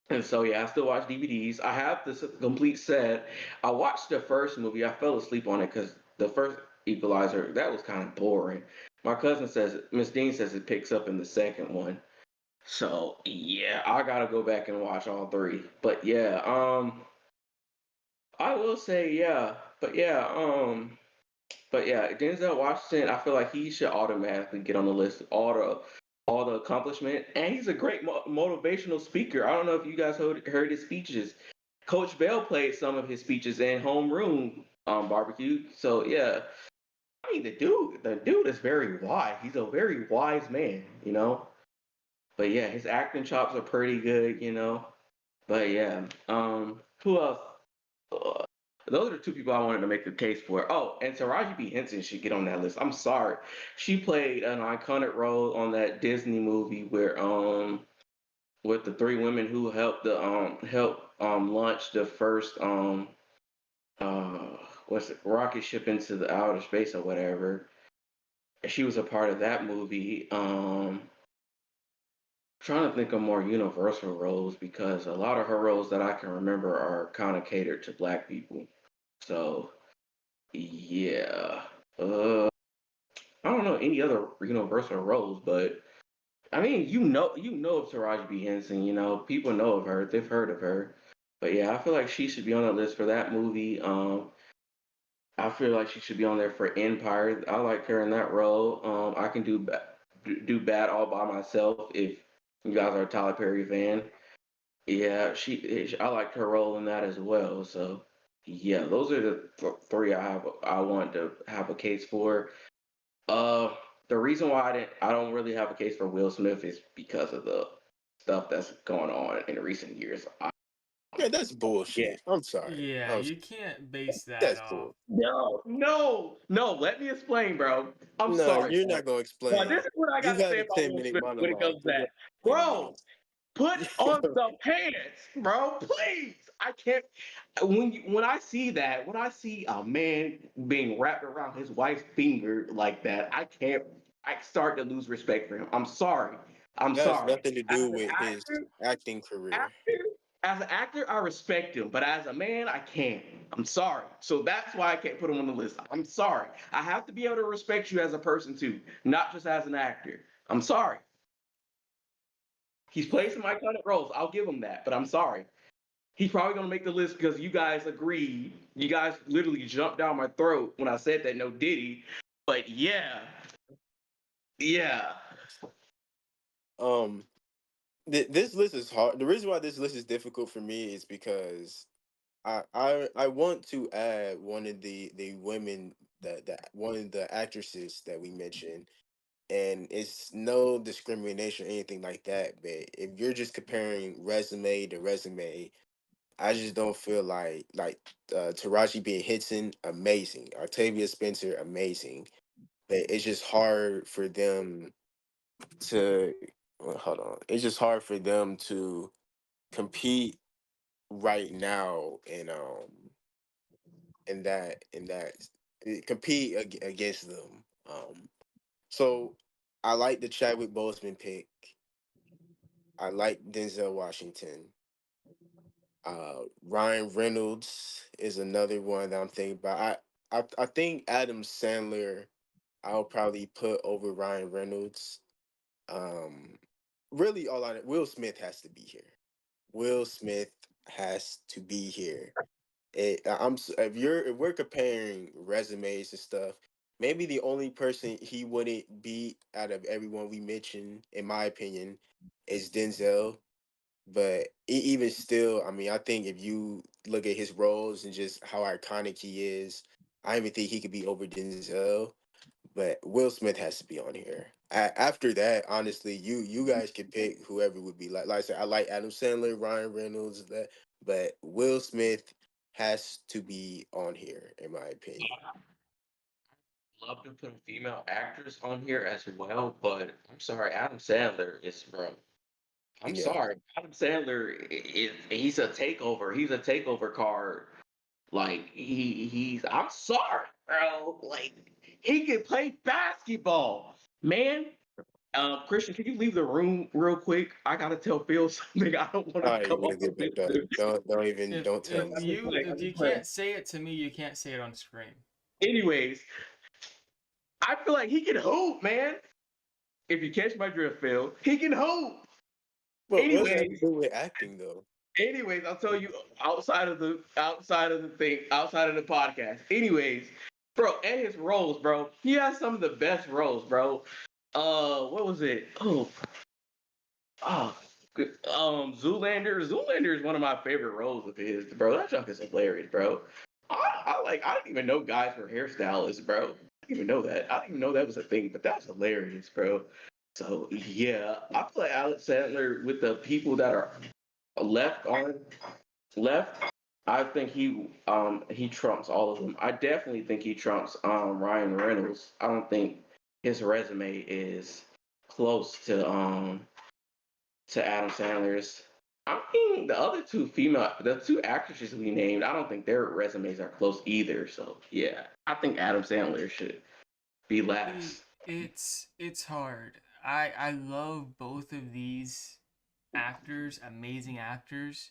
And so yeah, I still watch DVDs. I have this complete set. I watched the first movie. I fell asleep on it because the first Equalizer that was kind of boring. My cousin says Miss Dean says it picks up in the second one. So yeah, I gotta go back and watch all three. But yeah, I will say yeah, but yeah, but yeah, Denzel Washington, I feel like he should automatically get on the list. All the accomplishment, and he's a great motivational speaker. I don't know if you guys heard his speeches. Coach Bell played some of his speeches in Homeroom Barbecue. So yeah, I mean the dude is very wise. He's a very wise man, you know. But yeah, his acting chops are pretty good, you know. But yeah, who else? Uh, those are two people I wanted to make the case for. Oh, and Taraji P. Henson should get on that list. I'm sorry. She played an iconic role on that Disney movie where with the three women who help launch the first uh what's it rocket ship into the outer space or whatever. She was a part of that movie. Trying to think of more universal roles because a lot of her roles that I can remember are kind of catered to black people. So yeah. I don't know any other universal roles, but I mean, you know of Taraji B. Henson, you know, people know of her, they've heard of her. But yeah, I feel like she should be on the list for that movie. I feel like she should be on there for Empire. I like her in that role. I can do bad all by myself if you guys are a Tyler Perry fan. Yeah, I liked her role in that as well. So yeah, those are the three I want to have a case for. Uh, the reason why I don't really have a case for Will Smith is because of the stuff that's going on in recent years. Yeah, that's Yeah. bullshit. I'm sorry. Yeah, you can't base that That's off. bull. No. Let me explain, bro. I'm No, sorry, you're bro. not gonna Now, explain. this is what I You gotta had say a about 10 Will minute Smith when it monologue. comes to You're that. going 20 Bro, minutes. put on the pants, bro. Please. I can't when I see that, when I see a man being wrapped around his wife's finger like that, I start to lose respect for him. I'm sorry. I'm That has sorry. nothing to As do an with his actor, acting career. actor, as an actor, I respect him, but as a man, I can't. I'm sorry. So that's why I can't put him on the list. I'm sorry. I have to be able to respect you as a person too, not just as an actor. I'm sorry. He's played some iconic roles. I'll give him that, but I'm sorry. He's probably gonna make the list because you guys agreed. You guys literally jumped down my throat when I said that no Diddy. But yeah, yeah. Um, this list is hard. The reason why this list is difficult for me is because I want to add one of the women that one of the actresses that we mentioned, and it's no discrimination or anything like that. But if you're just comparing resume to resume, I just don't feel like Taraji B. Henson, amazing. Octavia Spencer, amazing. But it's just hard for them to well, hold on. It's just hard for them to compete right now in that compete against them. So I like the Chadwick Boseman pick. I like Denzel Washington. Ryan Reynolds is another one that I'm thinking about. I think Adam Sandler I'll probably put over Ryan Reynolds. Um, really, all on it, Will Smith has to be here. Will Smith has to be here. If we're comparing resumes and stuff, maybe the only person he wouldn't beat out of everyone we mentioned, in my opinion, is Denzel. But even still, I mean, I think if you look at his roles and just how iconic he is, I even think he could be over Denzel. But Will Smith has to be on here. After that, honestly, you guys can pick whoever would be like. Like I said, I like Adam Sandler, Ryan Reynolds, but Will Smith has to be on here, in my opinion. Love to put a female actress on here as well, but I'm sorry, Adam Sandler is from. I'm Yeah. sorry, Adam Sandler is he's a takeover. He's a takeover card. Like he's. I'm sorry, bro. Like he can play basketball, man. Christian, can you leave the room real quick? I gotta tell Phil something. I don't want All to right, come you're up gonna with get this. back up. Don't even If don't tell if me. you if you can't say it to me, you can't say it on screen. Anyways, I feel like he can hoop, man. If you catch my drift, Phil, he can hoop. What does that have to Anyways, do with acting though? I'll tell you outside of the podcast. Anyways, bro, and his roles, bro, he has some of the best roles, bro. What was it? Oh, Zoolander. Zoolander is one of my favorite roles of his, bro. That junk is hilarious, bro. I didn't even know guys were hairstylists, bro. I didn't even know that. I didn't even know that was a thing, but that's hilarious, bro. So yeah, I play Alex Sandler with the people that are left. I think he trumps all of them. I definitely think he trumps Ryan Reynolds. I don't think his resume is close to Adam Sandler's. I mean, the two actresses we named, I don't think their resumes are close either. So yeah, I think Adam Sandler should be See, last. it's hard. I love both of these actors, amazing actors.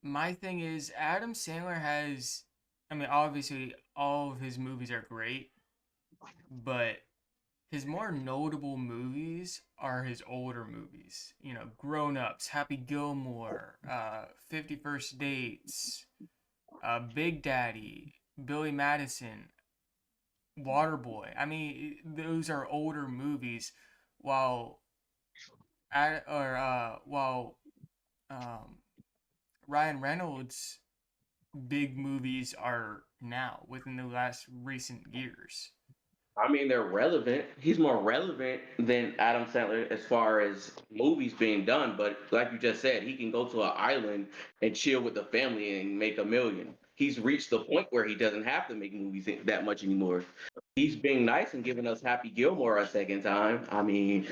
My thing is Adam Sandler has, I mean, obviously all of his movies are great, but his more notable movies are his older movies. You know, Grown Ups, Happy Gilmore, 51st Dates, Big Daddy, Billy Madison, Waterboy. I mean, those are older movies, while while um, Ryan Reynolds' big movies are now within the last recent years. I mean, they're relevant. He's more relevant than Adam Sandler as far as movies being done. But like you just said, he can go to an island and chill with the family and make a million. He's reached the point where he doesn't have to make movies that much anymore. He's being nice and giving us Happy Gilmore a second time. I mean,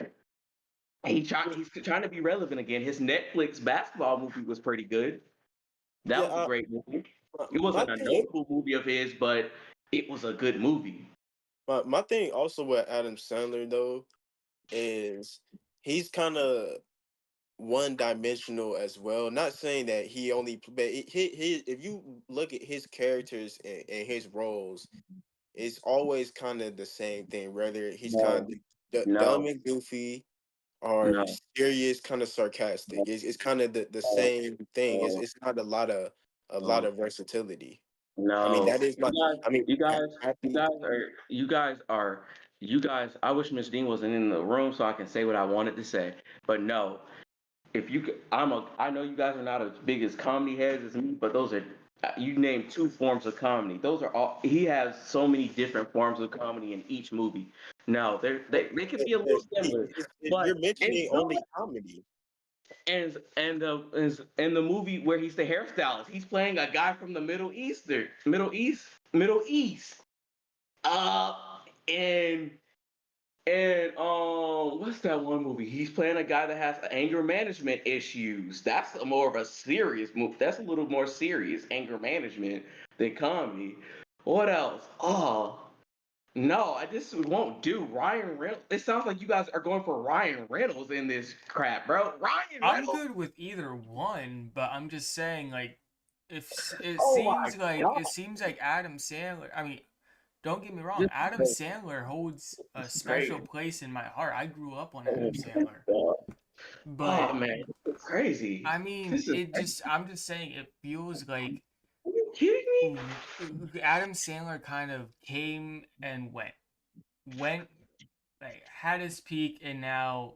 he's trying to be relevant again. His Netflix basketball movie was pretty good. That Yeah, was a great movie. It my wasn't a thing notable movie of his, but it was a good movie. my thing also with Adam Sandler though is he's kind of one dimensional as well. Not saying that he only, but if you look at his characters and his roles, it's always kind of the same thing. Whether he's kind No, of dumb no, and goofy or no, serious, kind of sarcastic. It's kind of the same thing. no, It's not a lot of versatility. I mean, no. that is my. I mean, You guys, you happy. guys are, you guys are, you guys. I wish Miss Dean wasn't in the room so I can say what I wanted to say. But no, if you, I know you guys are not as big as comedy heads as me, but those are, you named two forms of comedy. Those are all. He has so many different forms of comedy in each movie. No, they can be a little similar, You're but in mentioning only Zoolander, comedy. is in the movie where he's the hairstylist. He's playing a guy from the Middle East. Uh, and what's that one movie? He's playing a guy that has anger management issues. That's more of a serious movie. That's a little more serious anger management than comedy. What else? Oh. No, I just won't do Ryan Reynolds. It sounds like you guys are going for Ryan Reynolds in this crap, bro. Ryan I'm Reynolds. good with either one, but I'm just saying, like, if Oh my it god. seems like Adam Sandler. I mean, don't get me wrong, This Adam is Sandler holds a special crazy. place in my heart. I grew up on Oh Adam my Sandler, god. Oh but man, this is crazy. I mean, This is I'm just saying, it feels like Are you kidding me? Adam Sandler kind of came and went, like, had his peak, and now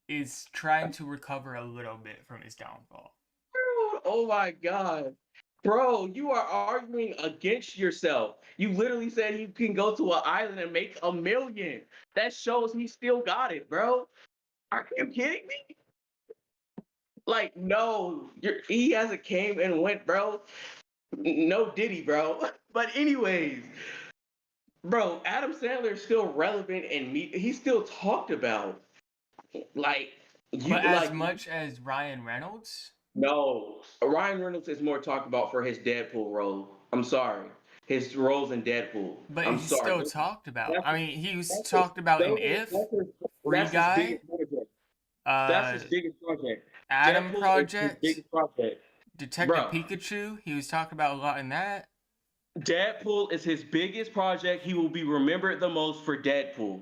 is trying to recover a little bit from his downfall. Oh my god. Bro, you are arguing against yourself. You literally said he can go to an island and make $1 million. That shows he still got it, bro. Are you kidding me? Like, no, he hasn't came and went, bro. No Diddy, bro. But anyways, bro, Adam Sandler is still relevant and he's still talked about. Like But you as like much as Ryan Reynolds, no. Ryan Reynolds is more talked about for his Deadpool role. I'm sorry. His roles in Deadpool. but I'm he's sorry. still talked about. That's I mean, he was that's his, talked about in those If, Free that's his Guy, biggest project. That's uh, his biggest project. Adam Deadpool is his Project, biggest project. Detective Bro, Pikachu. He was talked about a lot in that. Deadpool is his biggest project. He will be remembered the most for Deadpool.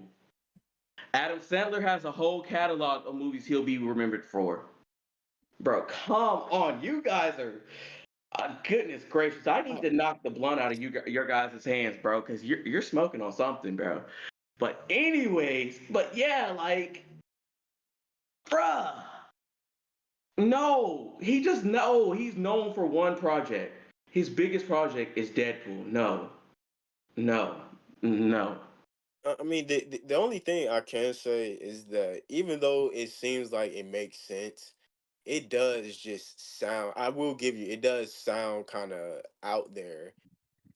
Adam Sandler has a whole catalog of movies he'll be remembered for. Bro, come on. You guys are goodness gracious. I need to knock the blunt out of your guys' hands, bro, because you're smoking on something, bro. But anyways, but yeah, like, bruh. No, he's known for one project. His biggest project is Deadpool. No, no, no. I mean, the only thing I can say is that even though it seems like it makes sense, it does just sound. I will give you, it does sound kind of out there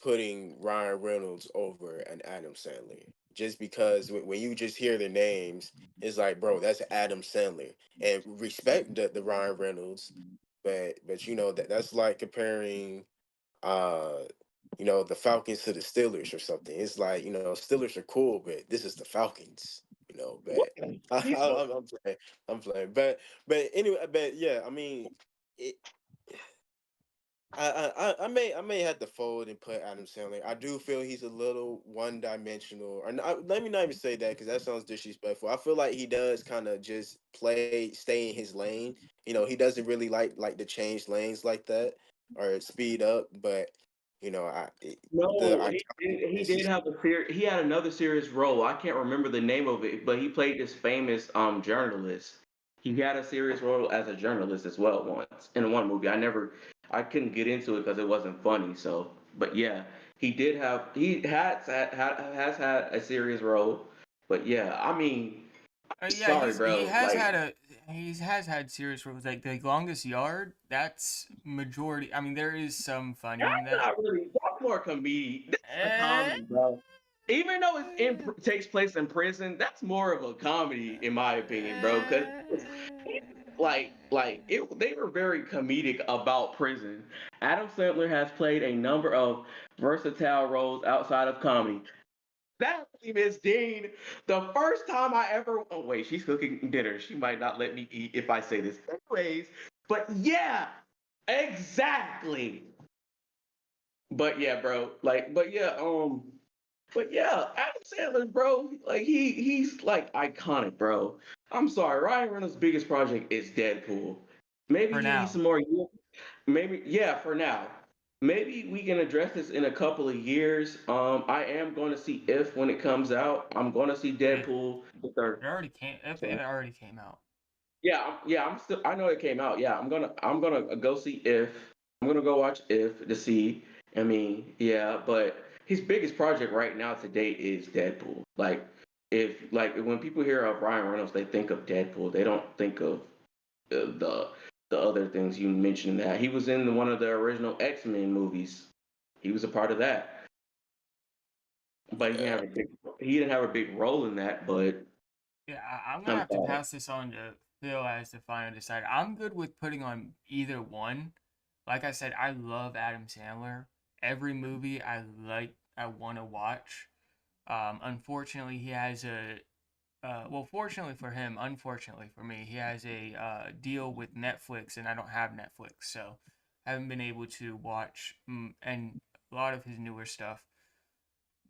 putting Ryan Reynolds over an Adam Sandler. Just because when you just hear the names, it's like, bro, that's Adam Sandler. And respect the Ryan Reynolds, but you know that's like comparing uh the Falcons to the Steelers or something. It's like, Steelers are cool, but this is the Falcons, What? but I'm playing. I'm playing. But anyway, but yeah, I mean, it, I may have to fold and put Adam Sandler. I do feel he's a little one dimensional. Or not, let me not even say that because that sounds disrespectful. I feel like he does kind of just stay in his lane. He doesn't really like to change lanes like that or speed up. But the No, he iconic did have he had another serious role. I can't remember the name of it, but he played this famous journalist. He had a serious role as a journalist as well once in one movie. I couldn't get into it because it wasn't funny. So, but yeah, has had a serious role. But yeah, I mean, Yeah, sorry, bro. Like, he has had serious roles, like The Longest Yard. That's majority. I mean, there is some funny in that's that. not really. That's more comedy. That's a Eh, comedy, bro. Even though takes place in prison, that's more of a comedy in my opinion, bro. Because they were very comedic about prison. Adam Sandler has played a number of versatile roles outside of comedy. That Miss Dean, the first time I ever. Oh wait, she's cooking dinner. She might not let me eat if I say this. Anyways, but yeah, exactly. But yeah, bro. But yeah, Adam Sandler, bro, like he's like iconic, bro. I'm sorry, Ryan Reynolds' biggest project is Deadpool. Maybe for he needs now. some more. Maybe yeah, for now. Maybe we can address this in a couple of years. I am going to see If when it comes out. I'm going to see It Deadpool the third. it already came. It already came out. Yeah, yeah. I'm still. I know it came out. Yeah, I'm gonna go see If. I'm gonna go watch If to see. I mean, yeah, but his biggest project right now to date is Deadpool. Like, if when people hear of Ryan Reynolds, they think of Deadpool. They don't think of the other things you mentioned. That he was in one of the original X-Men movies. He was a part of that, but Yeah. he didn't have a big role in that. But Yeah, I'm gonna I'm have to sorry. pass this on to Phil as the final decider. I'm good with putting on either one. Like I said, I love Adam Sandler. Every movie I want to watch. Unfortunately, he has a well, fortunately for him, unfortunately for me, he has a deal with Netflix, and I don't have Netflix, so I haven't been able to watch and a lot of his newer stuff.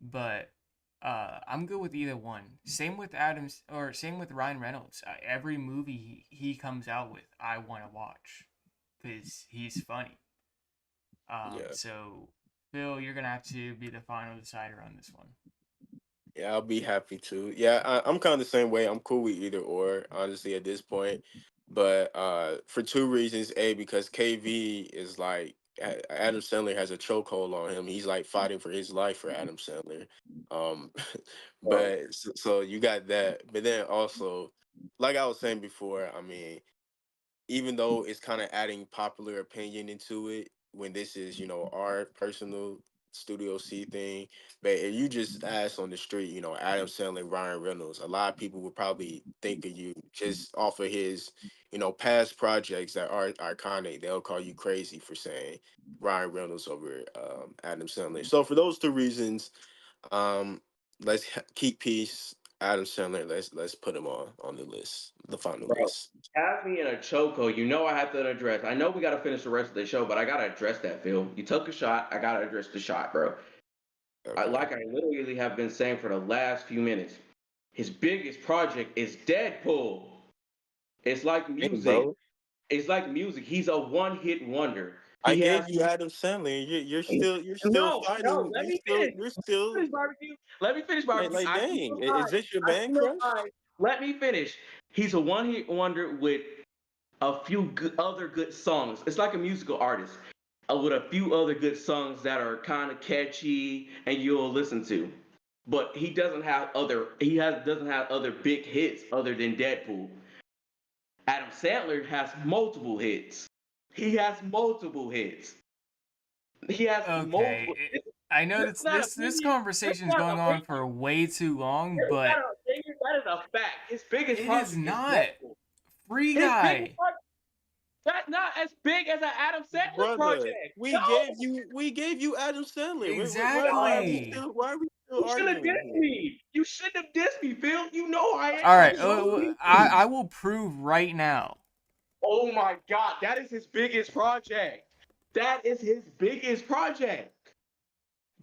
But I'm good with either one. Same with Adams, or same with Ryan Reynolds. Every movie he comes out with, I want to watch because he's funny. Yeah. So Phil, you're gonna have to be the final decider on this one. Yeah, I'll be happy to. Yeah, I'm kind of the same way. I'm cool with either or, honestly, at this point. But for two reasons. A, because KV is like Adam Sandler has a chokehold on him. He's like fighting for his life for Adam Sandler. Um, Bro, but so you got that. But then also, like I was saying before, I mean, even though it's kind of adding popular opinion into it when this is, our personal Studio C thing. But if you just ask on the street, Adam Sandler, Ryan Reynolds, a lot of people would probably think of you just off of his, past projects that are iconic. They'll call you crazy for saying Ryan Reynolds over Adam Sandler. So for those two reasons, um, keep peace. Adam Sandler, let's put him on the list, the final bro, list. have me in a chokehold. You know I have to address. I know we got to finish the rest of the show, but I gotta address that, Phil. You took a shot. I gotta address the shot, bro. Okay. Like I literally have been saying for the last few minutes, his biggest project is Deadpool. It's like Hey, music. bro. It's like music. He's a one-hit wonder. I He has gave you Adam Sandler. You're still no. fighting. Let You me still finish. you're Let me still finish barbecue. Let me finish like barbecue. like I see dang. your Is eyes. this your I band see your crush? eyes. Let me finish. He's a one-hit wonder with a few other good songs. It's like a musical artist with a few other good songs that are kind of catchy and you'll listen to. But doesn't have other big hits other than Deadpool. Adam Sandler has multiple hits. He has multiple hits. He has multiple. Okay, I know This this is not this this opinion. This is conversation is not going on opinion. for way too long, This is not but an opinion. That is a fact. His biggest it is project is not. Deadpool. Free His biggest Guy. project. That's not as big as an Adam Sandler Brother, project. we No, gave you Adam Sandler. Why are we Exactly. still you should have arguing dissed here? me. You shouldn't have dissed me, Phil. You know All I right, so I easy. will prove right now. Oh my God, that is his biggest project. That is his biggest project.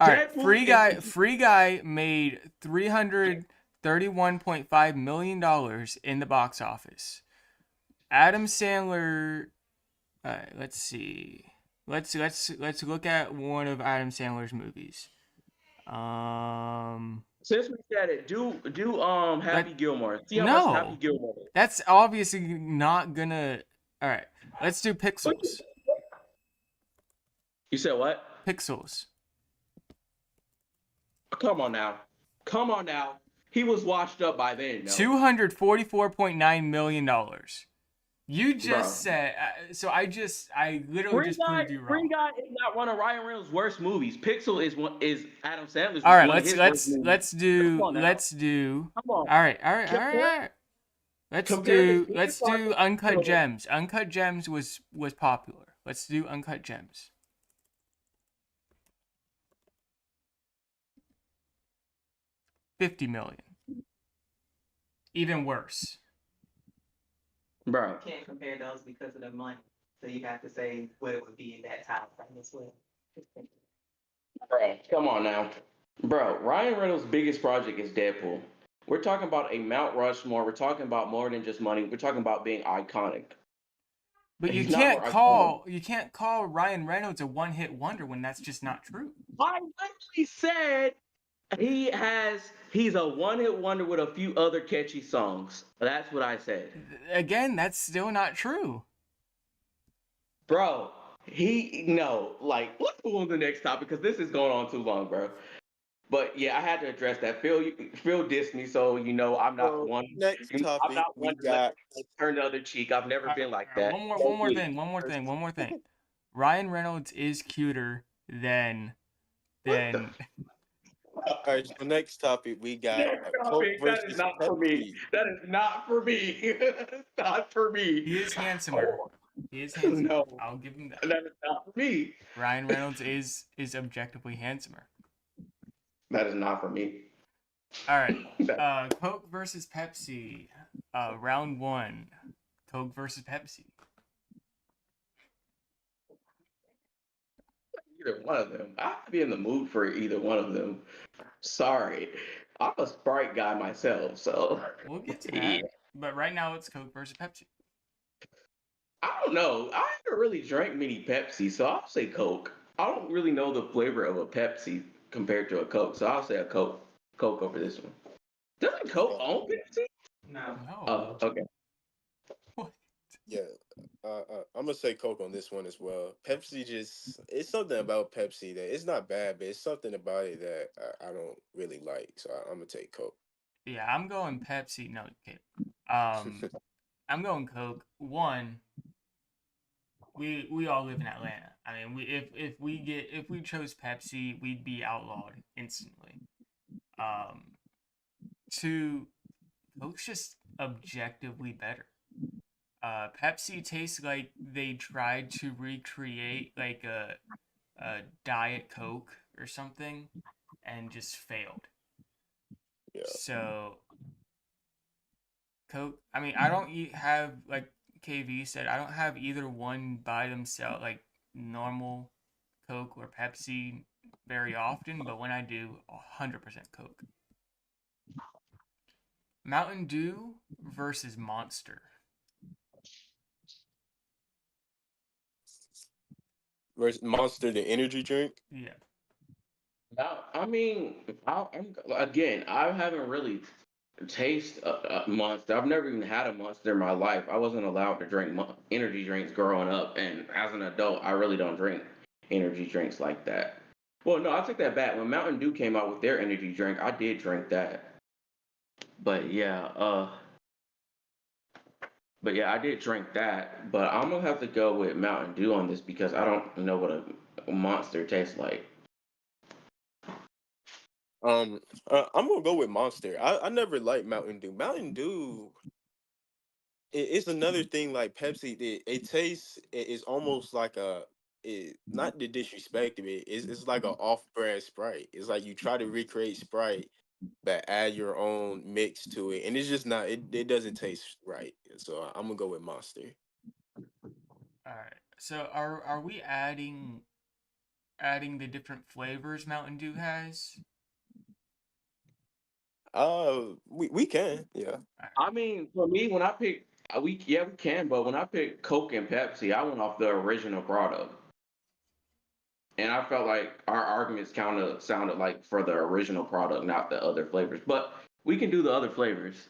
All right, Deadpool is Free Guy made $331.5 million in the box office. Adam Sandler. All right, let's see. Let's look at one of Adam Sandler's movies. since we said it. Do Let Happy Gilmore. See how much Happy no. Gilmore is. That's obviously not gonna. All right, let's do Pixels. You said what? Pixels. Come on now. Come on now. He was washed up by then, no. $244.9 million. You just Bro. said I literally just proved you Free wrong. Guy is not one of Ryan Reynolds' worst movies. Pixel is Adam Sandler's All right, one of his worst movies. Come on now. let's do. Come on. All right, Compare all right. compare his Let's biggest do project Uncut to Gems. Uncut Gems was popular. Let's do Uncut Gems. 50 million. Even worse. bro. You can't compare those because of the money. So you have to say what it would be in that time frame as well. Bro, come on now. Bro, Ryan Reynolds' biggest project is Deadpool. We're talking about a Mount Rushmore. We're talking about more than just money. We're talking about being iconic. But He's not more iconic. you can't call Ryan Reynolds a one-hit wonder when that's just not true. I literally said he's a one-hit wonder with a few other catchy songs. That's what I said. Again, that's still not true. Bro, let's move on to the next topic because this is going on too long, bro. But yeah, I had to address that. Phil dissed me, so I'm not So one. next I'm topic not we one to let got. turn the other cheek. I've never been like that. One Don't more get it. thing, one more thing, Versus- one more thing. Ryan Reynolds is cuter than All right, so next topic we got Coke Topic, that is versus not for me. Pepsi. That is not for me. Not for me. he is handsomer. Oh, He is handsomer. no, I'll give him that. that is not for me. Ryan Reynolds is objectively handsomer. That is not for me. All right. That- Coke versus Pepsi. Round 1. Coke versus Pepsi. Either one of them. I have to be in the mood for either one of them. Sorry, I'm a Sprite guy myself, so We'll get to yeah. that. But right now it's Coke versus Pepsi. I don't know. I haven't really drank many Pepsi, so I'll say Coke. I don't really know the flavor of a Pepsi compared to a Coke, so I'll say a Coke. Coke over this one. Doesn't Coke own Pepsi? No. No. Oh, okay. What? Yeah, I'm gonna say Coke on this one as well. Pepsi it's something about Pepsi that it's not bad, but it's something about it that I don't really like. So I'm gonna take Coke. Yeah, I'm going Pepsi. No, okay. I'm going Coke. One, we all live in Atlanta. I mean, if we chose Pepsi, we'd be outlawed instantly. Two, Coke's just objectively better. Pepsi tastes like they tried to recreate like a Diet Coke or something and just failed. Yeah. So Coke, I mean, I don't have, like KV said, I don't have either one by themselves, like normal Coke or Pepsi very often, but when I do, 100% Coke. Mountain Dew versus Monster. Versus Monster, the energy drink. Yeah. Now, I mean, I haven't really tasted a Monster. I've never even had a Monster in my life. I wasn't allowed to drink energy drinks growing up, and as an adult, I really don't drink energy drinks like that. Well, no, I take that back. When Mountain Dew came out with their energy drink, I did drink that. But yeah, I did drink that. But I'm gonna have to go with Mountain Dew on this because I don't know what a Monster tastes like. I'm gonna go with Monster. I never liked Mountain Dew. Mountain Dew, it's another thing like Pepsi. It tastes. It's almost like not to disrespect it. It's like an off-brand Sprite. It's like you try to recreate Sprite, but add your own mix to it, and it's just not. It doesn't taste right. So I'm gonna go with Monster. All right. So are we adding the different flavors Mountain Dew has? We can, yeah. I mean, for me, when I pick, we can, but when I picked Coke and Pepsi, I went off the original product, and I felt like our arguments kind of sounded like for the original product, not the other flavors. But we can do the other flavors,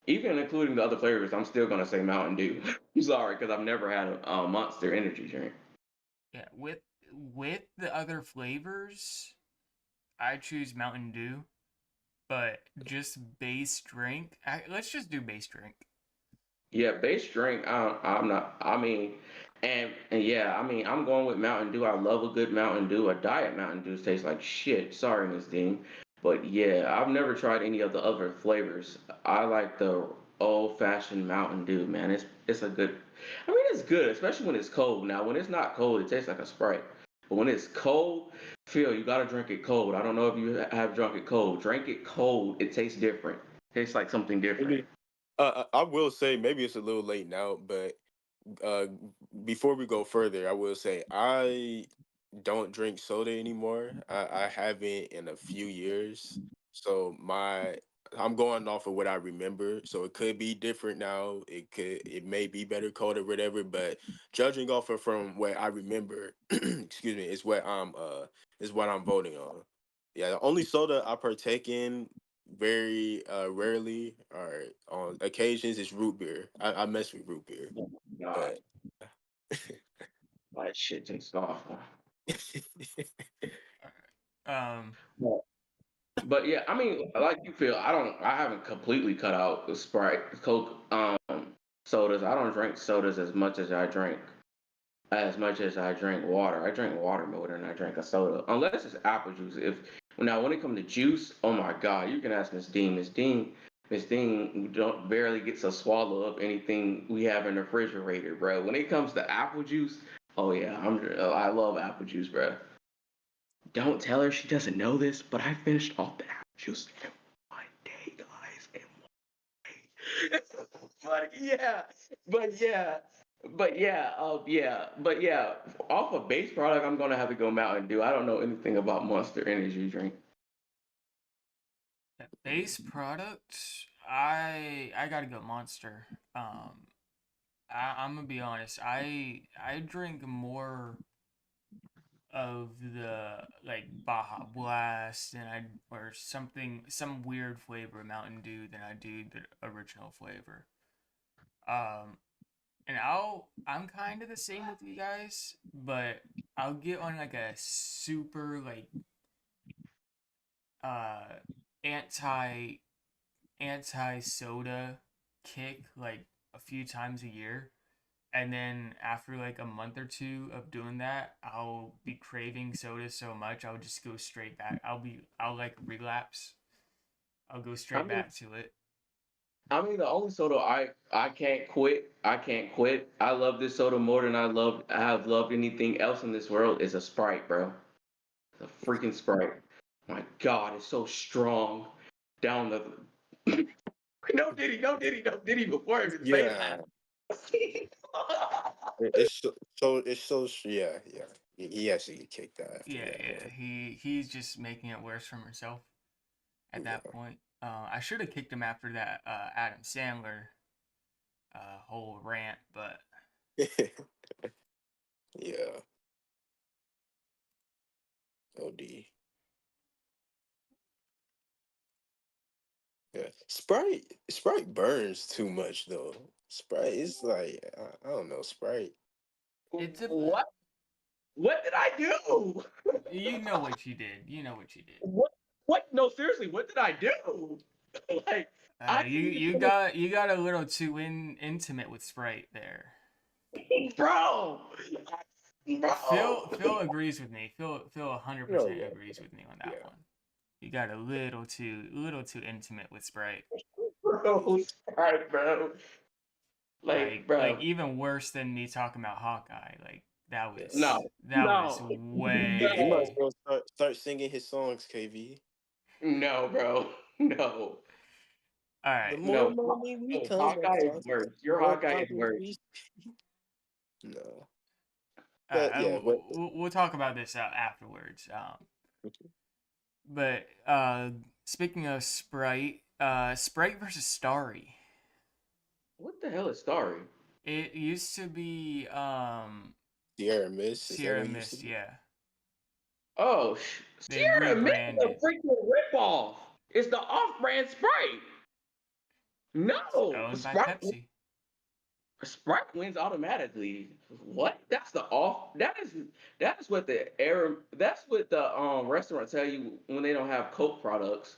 even including the other flavors. I'm still gonna say Mountain Dew. I'm sorry, because I've never had a Monster energy drink. Yeah, with the other flavors, I choose Mountain Dew, but just base drink. Let's just do base drink. Yeah, base drink. I'm not. I mean, and yeah, I mean, I'm going with Mountain Dew. I love a good Mountain Dew. A diet Mountain Dew tastes like shit. Sorry, Miss Dean, but yeah, I've never tried any of the other flavors. I like the old fashioned Mountain Dew, man. It's a good. I mean, it's good, especially when it's cold. Now, when it's not cold, it tastes like a Sprite. But when it's cold, Phil, you gotta drink it cold. I don't know if you have drunk it cold. Drink it cold. It tastes different. Tastes like something different. I will say maybe it's a little late now, but uh, before we go further, I will say I don't drink soda anymore. I haven't in a few years. So I'm going off of what I remember. So it could be different now. It may be better cold or whatever, but judging off of from what I remember, excuse me, is what I'm voting on. Yeah, the only soda I partake in very rarely or on occasions is root beer. I mess with root beer. God, But that shit tastes awful. Um, But yeah, I mean, like you feel, I haven't completely cut out the Sprite, Coke, sodas. I don't drink sodas as much as I drink water. I drink water more than I drink a soda, unless it's apple juice. If now when it comes to juice, oh my God, you can ask Miss Dean. Miss Dean don't barely gets a swallow of anything we have in the refrigerator, bro. When it comes to apple juice, oh yeah, I love apple juice, bro. Don't tell her she doesn't know this, but I finished all the apple juice in one day, guys. In one day. But yeah, but yeah, but yeah. Off a base product, I'm gonna have to go Mountain Dew. I don't know anything about Monster Energy drink. The base product, I gotta go Monster. I'm gonna be honest. I drink more of the like Baja Blast and I or some weird flavor of Mountain Dew than I do the original flavor. Um, and I'm kind of the same with you guys, but I'll get on like a super like uh anti anti soda kick like a few times a year. And then after like a month or two of doing that, I'll be craving soda so much I'll just go straight back. I'll like relapse. I'll go I straight mean, back to it. the only soda I can't quit. I can't quit. I love this soda more than I have loved anything else in this world. Is a Sprite, bro. The freaking Sprite. My God, it's so strong. Down the no Diddy before I even say Yeah, that. yeah, yeah. He actually kicked that after Yeah, that yeah. one. He's just making it worse for himself at that Yeah. point. I should have kicked him after that Adam Sandler whole rant, but Yeah. OD. Yeah. Sprite burns too much though. Sprite is like I don't know, Sprite. it's a What? What did I do? you know what you did. You know what you did. What? What? No, seriously, what did I do? Like, I You got a little too intimate with Sprite there. bro, bro, Phil agrees with me. Phil Oh 100% yeah, agrees with me on that yeah. one. You got a little too intimate with Sprite. bro, sorry, bro. Like Bro, even worse than me talking about Hawkeye. Like Yeah. no, that was no, You might as way. well start singing his songs, KV. no, bro, no, All The right. more no. money we No, come Hawkeye is across, worse. the Your more Hawkeye is problems worse. we. No, All right. but yeah, but We'll talk about this afterwards. But speaking of Sprite, Sprite versus Starry. What the hell is Starry? It used to be Sierra Miss, is that Sierra what you used to Mist, be? yeah. Oh, They've Sierra Mist is a rebranded. freaking ripoff. It's the off-brand Sprite. It's No, owned by Pepsi. Sprite wins automatically. What? That's the off. That is what the air. That's what the restaurant tell you when they don't have Coke products.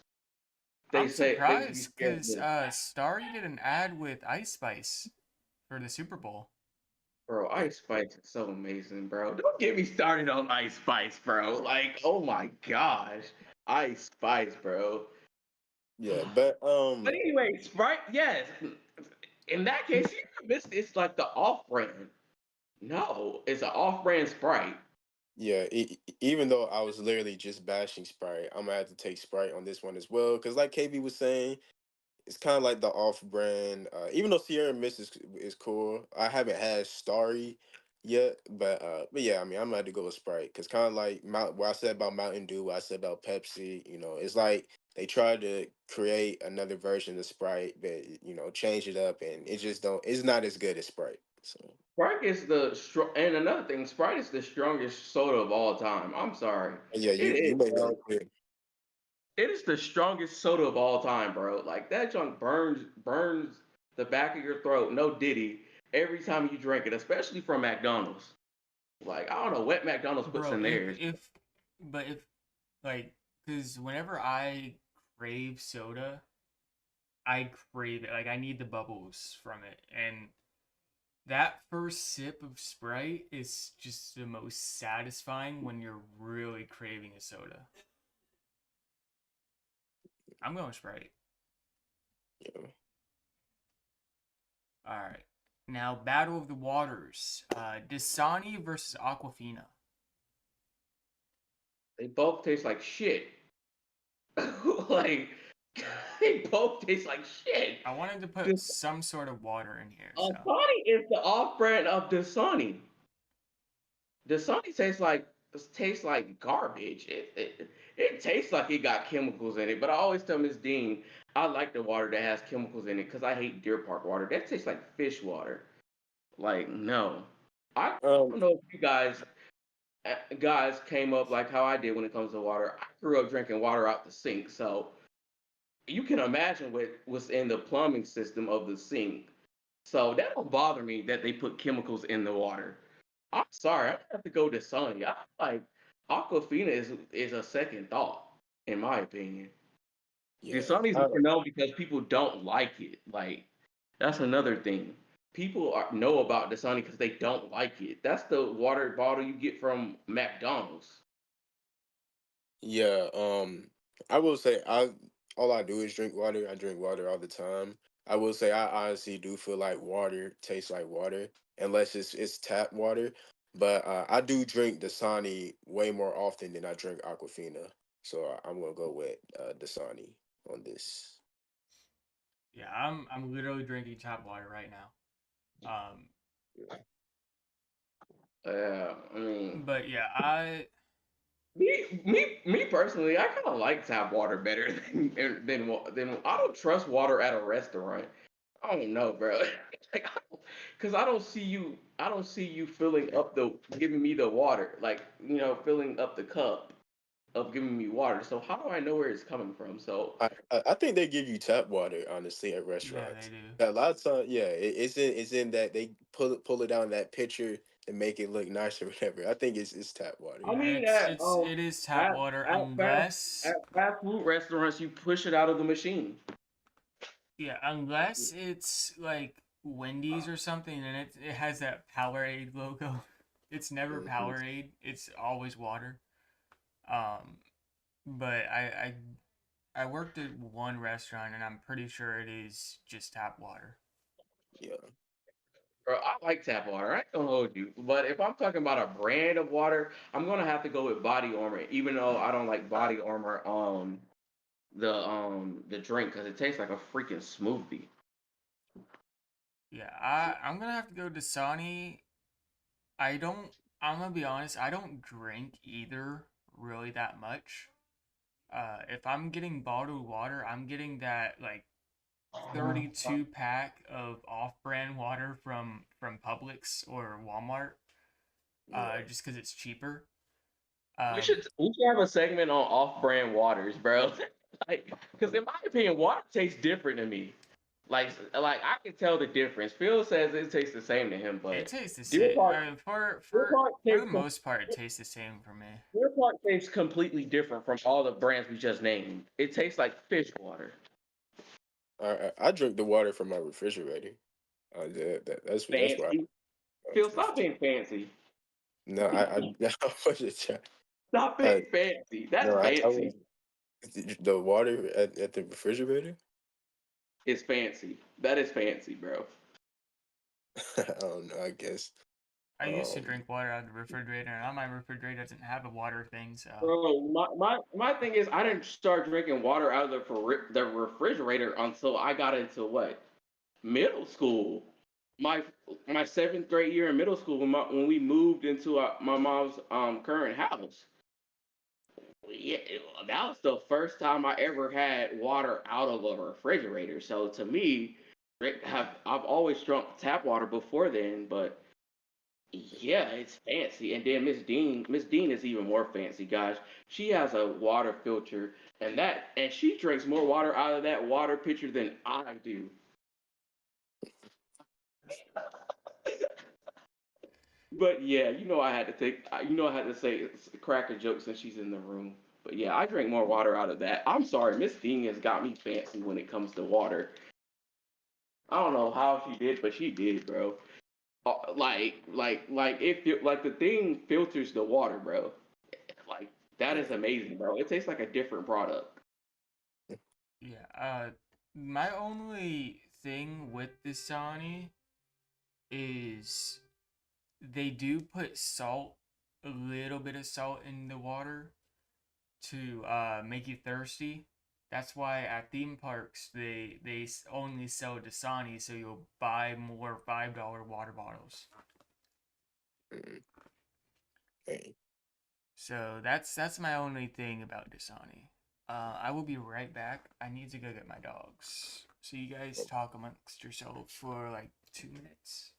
They I'm say they be surprised scared because of. Starry did an ad with Ice Spice for the Super Bowl. Bro, Ice Spice is so amazing, bro. Don't get me started on Ice Spice, bro. Like, oh my gosh, Ice Spice, bro. Yeah, but But anyway, Sprite, yes. In that case, you missed. It's like the off-brand. No, it's an off-brand Sprite. yeah, even though I was literally just bashing Sprite, I'm gonna have to take Sprite on this one as well. Because like KB was saying, it's kind of like the off-brand. Even though Sierra Mist is cool, I haven't had Starry yet. But yeah, I mean, I'm gonna have to go with Sprite because kind of like what I said about Mountain Dew, what I said about Pepsi. You know, it's like they tried to create another version of Sprite, but change it up, and it just don't. It's not as good as Sprite. So Sprite is and another thing, Sprite is the strongest soda of all time. I'm sorry, yeah, it you is, made bro. that clear. It is the strongest soda of all time, bro. Like that junk burns the back of your throat. No Diddy. Every time you drink it, especially from McDonald's. Like I don't know what McDonald's puts Bro, in theirs. if like because whenever I crave soda, I crave it. Like I need the bubbles from it, and that first sip of Sprite is just the most satisfying when you're really craving a soda. I'm going Sprite. Yeah. All right. Now, Battle of the Waters. Dasani versus Aquafina. They both taste like shit. Like they both taste like shit. I wanted to put some sort of water in here, so. Dasani is the off-brand of Dasani. Dasani tastes like garbage. It tastes like it got chemicals in it. But I always tell Miss Dean I like the water that has chemicals in it because I hate Deer Park water. That tastes like fish water. Like no, I Um, don't know if you guys came up like how I did when it comes to water. I grew up drinking water out the sink, so you can imagine what's in the plumbing system of the sink. So that don't bother me that they put chemicals in the water. I'm sorry, I have to go to Sunny. I like Aquafina is a second thought, in my opinion. The yeah. Sunny's known because people don't like it. Like that's another thing. People know about the Sunny because they don't like it. That's the water bottle you get from McDonald's. Yeah, I will say I all I do is drink water. I drink water all the time. I will say I honestly do feel like water tastes like water unless it's tap water. But I do drink Dasani way more often than I drink Aquafina. So I'm gonna go with Dasani on this. Yeah, I'm literally drinking tap water right now. I mean, But yeah, I me personally, I kind of like tap water better than I don't trust water at a restaurant. I don't know, bro. Like, because I don't see you filling up giving me the water, like filling up the cup of giving me water. So how do I know where it's coming from? So I think they give you tap water honestly at yeah, they restaurants. do. A lot of times, yeah, it's in that they pull it down that pitcher and make it look nice or whatever. I think it's tap water. I Yeah, mean, it is tap water unless at fast food restaurants, you push it out of the machine. unless it's like Wendy's or something and it has that Powerade logo. It's never Mhm. Powerade. It's always water. Um, but I worked at one restaurant and I'm pretty sure it is just tap water. Yeah. Bro, I like tap water. I ain't gonna hold you. But if I'm talking about a brand of water, I'm gonna have to go with Body Armor, even though I don't like Body Armor the drink because it tastes like a freaking smoothie. Yeah, I'm gonna have to go Dasani. I don't. I'm gonna be honest. I don't drink either really that much. If I'm getting bottled water, I'm getting that like 32 pack of off-brand water from Publix or Walmart. Yeah. Just because it's cheaper. We should have a segment on off-brand waters, bro. Like, because in my opinion, water tastes different to me. Like I can tell the difference. Phil says it tastes the same to him, It but tastes the Deer same. Park, Deer Park For the tastes most part, it tastes the same for me. Deer Park tastes completely different from all the brands we just named. It tastes like fish water. I drink the water from my refrigerator. That's why. Fancy. Phil, stop being fancy. No, I wasn't trying. Stop Uh, being fancy. That's no, I fancy. was the water at the refrigerator. It's fancy. That is fancy, bro. I don't know. I guess. I used to Um, drink water out of the refrigerator, and now my refrigerator doesn't have a water thing, so. Bro, my thing is, I didn't start drinking water out of the refrigerator until I got into what middle school. My my seventh grade year in middle school when we moved into my mom's current house. Yeah, that was the first time I ever had water out of a refrigerator. So to me, I've always drunk tap water before then, but yeah, it's fancy. And then Miss Dean is even more fancy, guys. She has a water filter, and she drinks more water out of that water pitcher than I do. But yeah, I had to say crack a joke since she's in the room. But yeah, I drink more water out of that. I'm sorry, Miss Thing has got me fancy when it comes to water. I don't know how she did, but she did, bro. Like like the thing filters the water, bro. Like that is amazing, bro. It tastes like a different product. Yeah. My only thing with Dasani is they do put salt, a little bit of salt in the water to make you thirsty. That's why at theme parks they only sell Dasani, so you'll buy more $5 water bottles. Mm, hey, So that's my only thing about Dasani. I will be right back. I need to go get my dogs. So you guys talk amongst yourselves for like 2 minutes.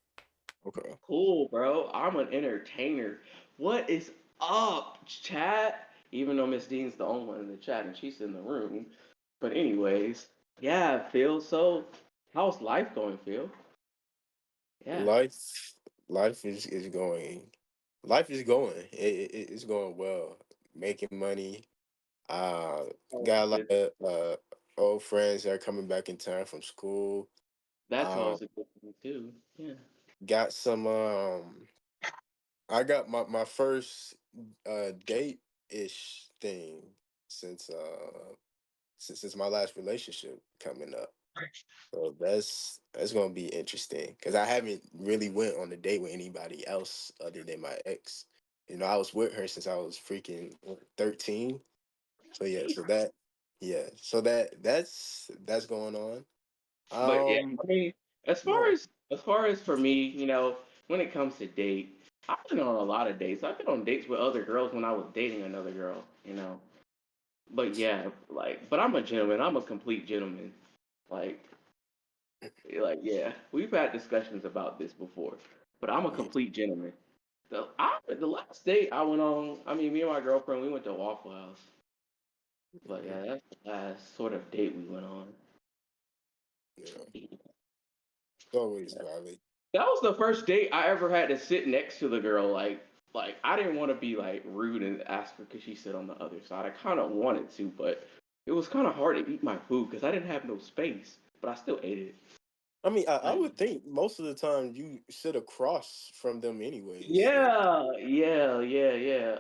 okay. Cool, bro. I'm an entertainer. What is up, chat? Even though Miss Dean's the only one in the chat and she's in the room. But anyways, yeah, Phil. So how's life going, Phil? Yeah. Life, life is going. Life is going. It's going well. Making money. Uh, Oh, got a lot good. of old friends that are coming back in town from school. That's Um, always a good thing too. Yeah. got some. I got my first date ish thing since since my last relationship coming up. So that's gonna be interesting because I haven't really went on a date with anybody else other than my ex. I was with her since I was freaking 13. So yeah, so that's going on. But yeah, Um, I mean, yeah, as far as for me, when it comes to date, I've been on a lot of dates. I've been on dates with other girls when I was dating another girl. But yeah, but I'm a gentleman. I'm a complete gentleman. Like, yeah, we've had discussions about this before. But I'm a yeah, complete gentleman. The last date I went on, I mean, me and my girlfriend, we went to Waffle House. But mhm, yeah, that's the last sort of date we went on. yeah. It's always valid. That was the first date I ever had to sit next to the girl. Like I didn't want to be like rude and ask her because she sit on the other side. I kind of wanted to, but it was kind of hard to eat my food because I didn't have no space. But I still ate it. I mean, I Like, would think most of the time you sit across from them anyways. So yeah.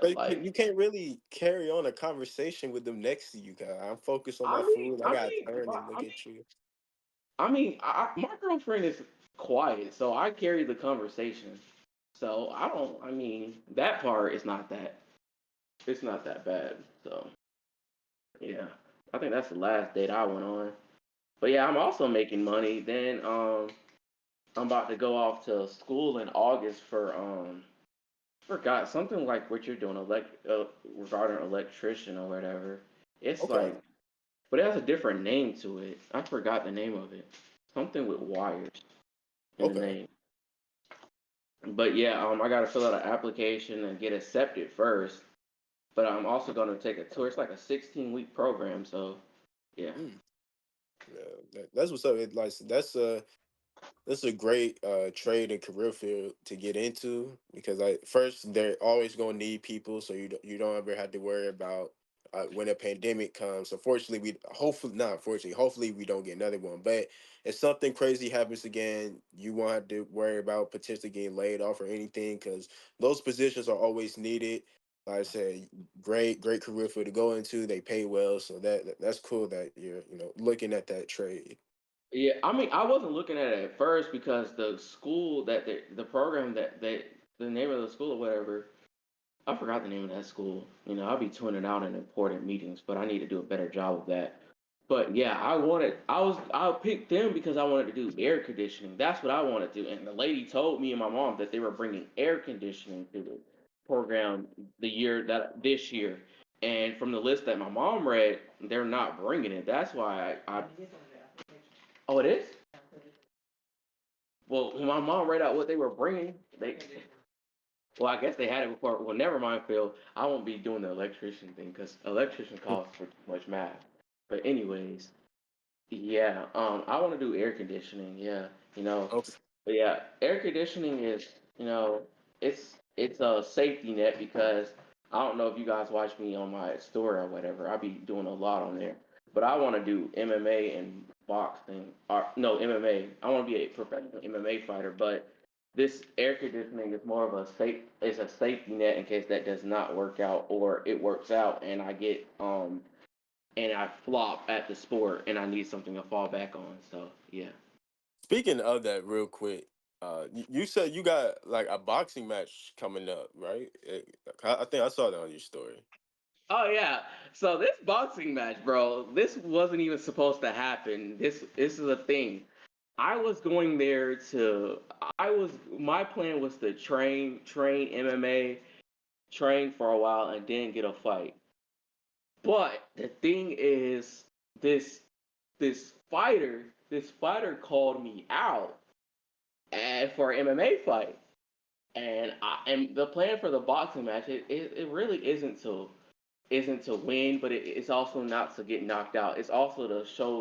but you can't really carry on a conversation with them next to you. Cause I'm focused on my food. I gotta turn and look at you. My girlfriend is quiet, so I carry the conversation. So I don't. I mean, that part is not that. It's not that bad. So yeah, I think that's the last date I went on. But yeah, I'm also making money. Then I'm about to go off to school in August for forgot something like what you're doing, regarding electrician or whatever. It's Okay. like, but it has a different name to it. I forgot the name of it. Something with wires in the Okay. name. But yeah, I gotta fill out an application and get accepted first. But I'm also gonna take a tour. It's like a 16-week program, so yeah. Mm, yeah, that's what's up. That's a great trade and career field to get into because like first they're always going to need people, so you don't ever have to worry about when a pandemic comes. Unfortunately, we hopefully not. Unfortunately, hopefully we don't get another one. But if something crazy happens again, you won't have to worry about potentially getting laid off or anything because those positions are always needed. Like I said, great career field to go into. They pay well, so that's cool that you're looking at that trade. Yeah, I mean, I wasn't looking at it at first because the school the program the name of the school or whatever, I forgot the name of that school. I'll be tuning out in important meetings, but I need to do a better job of that. But yeah, I picked them because I wanted to do air conditioning. That's what I wanted to do. And the lady told me and my mom that they were bringing air conditioning to the program this year. And from the list that my mom read, they're not bringing it. That's why I oh, it is? Well, when my mom read out what they were bringing, well, I guess they had it before. Well, never mind, Phil. I won't be doing the electrician thing because electrician costs for too much math. But anyways, yeah, I want to do air conditioning. Yeah, you know, Okay. but yeah, air conditioning is, it's a safety net because I don't know if you guys watch me on my story or whatever. I be doing a lot on there, but I want to do MMA and boxing. Or no, MMA. I want to be a professional MMA fighter, but this air conditioning is more of a safe. It's a safety net in case that does not work out, or it works out and I get and I flop at the sport and I need something to fall back on. So yeah. Speaking of that, real quick, you said you got like a boxing match coming up, right? I think I saw that on your story. Oh yeah. So this boxing match, bro, this wasn't even supposed to happen. This is a thing. I was going there to I was my plan was to train MMA, train for a while and then get a fight. But the thing is this this fighter called me out and for an MMA fight. And the plan for the boxing match it really isn't to win, but it's also not to get knocked out. It's also to show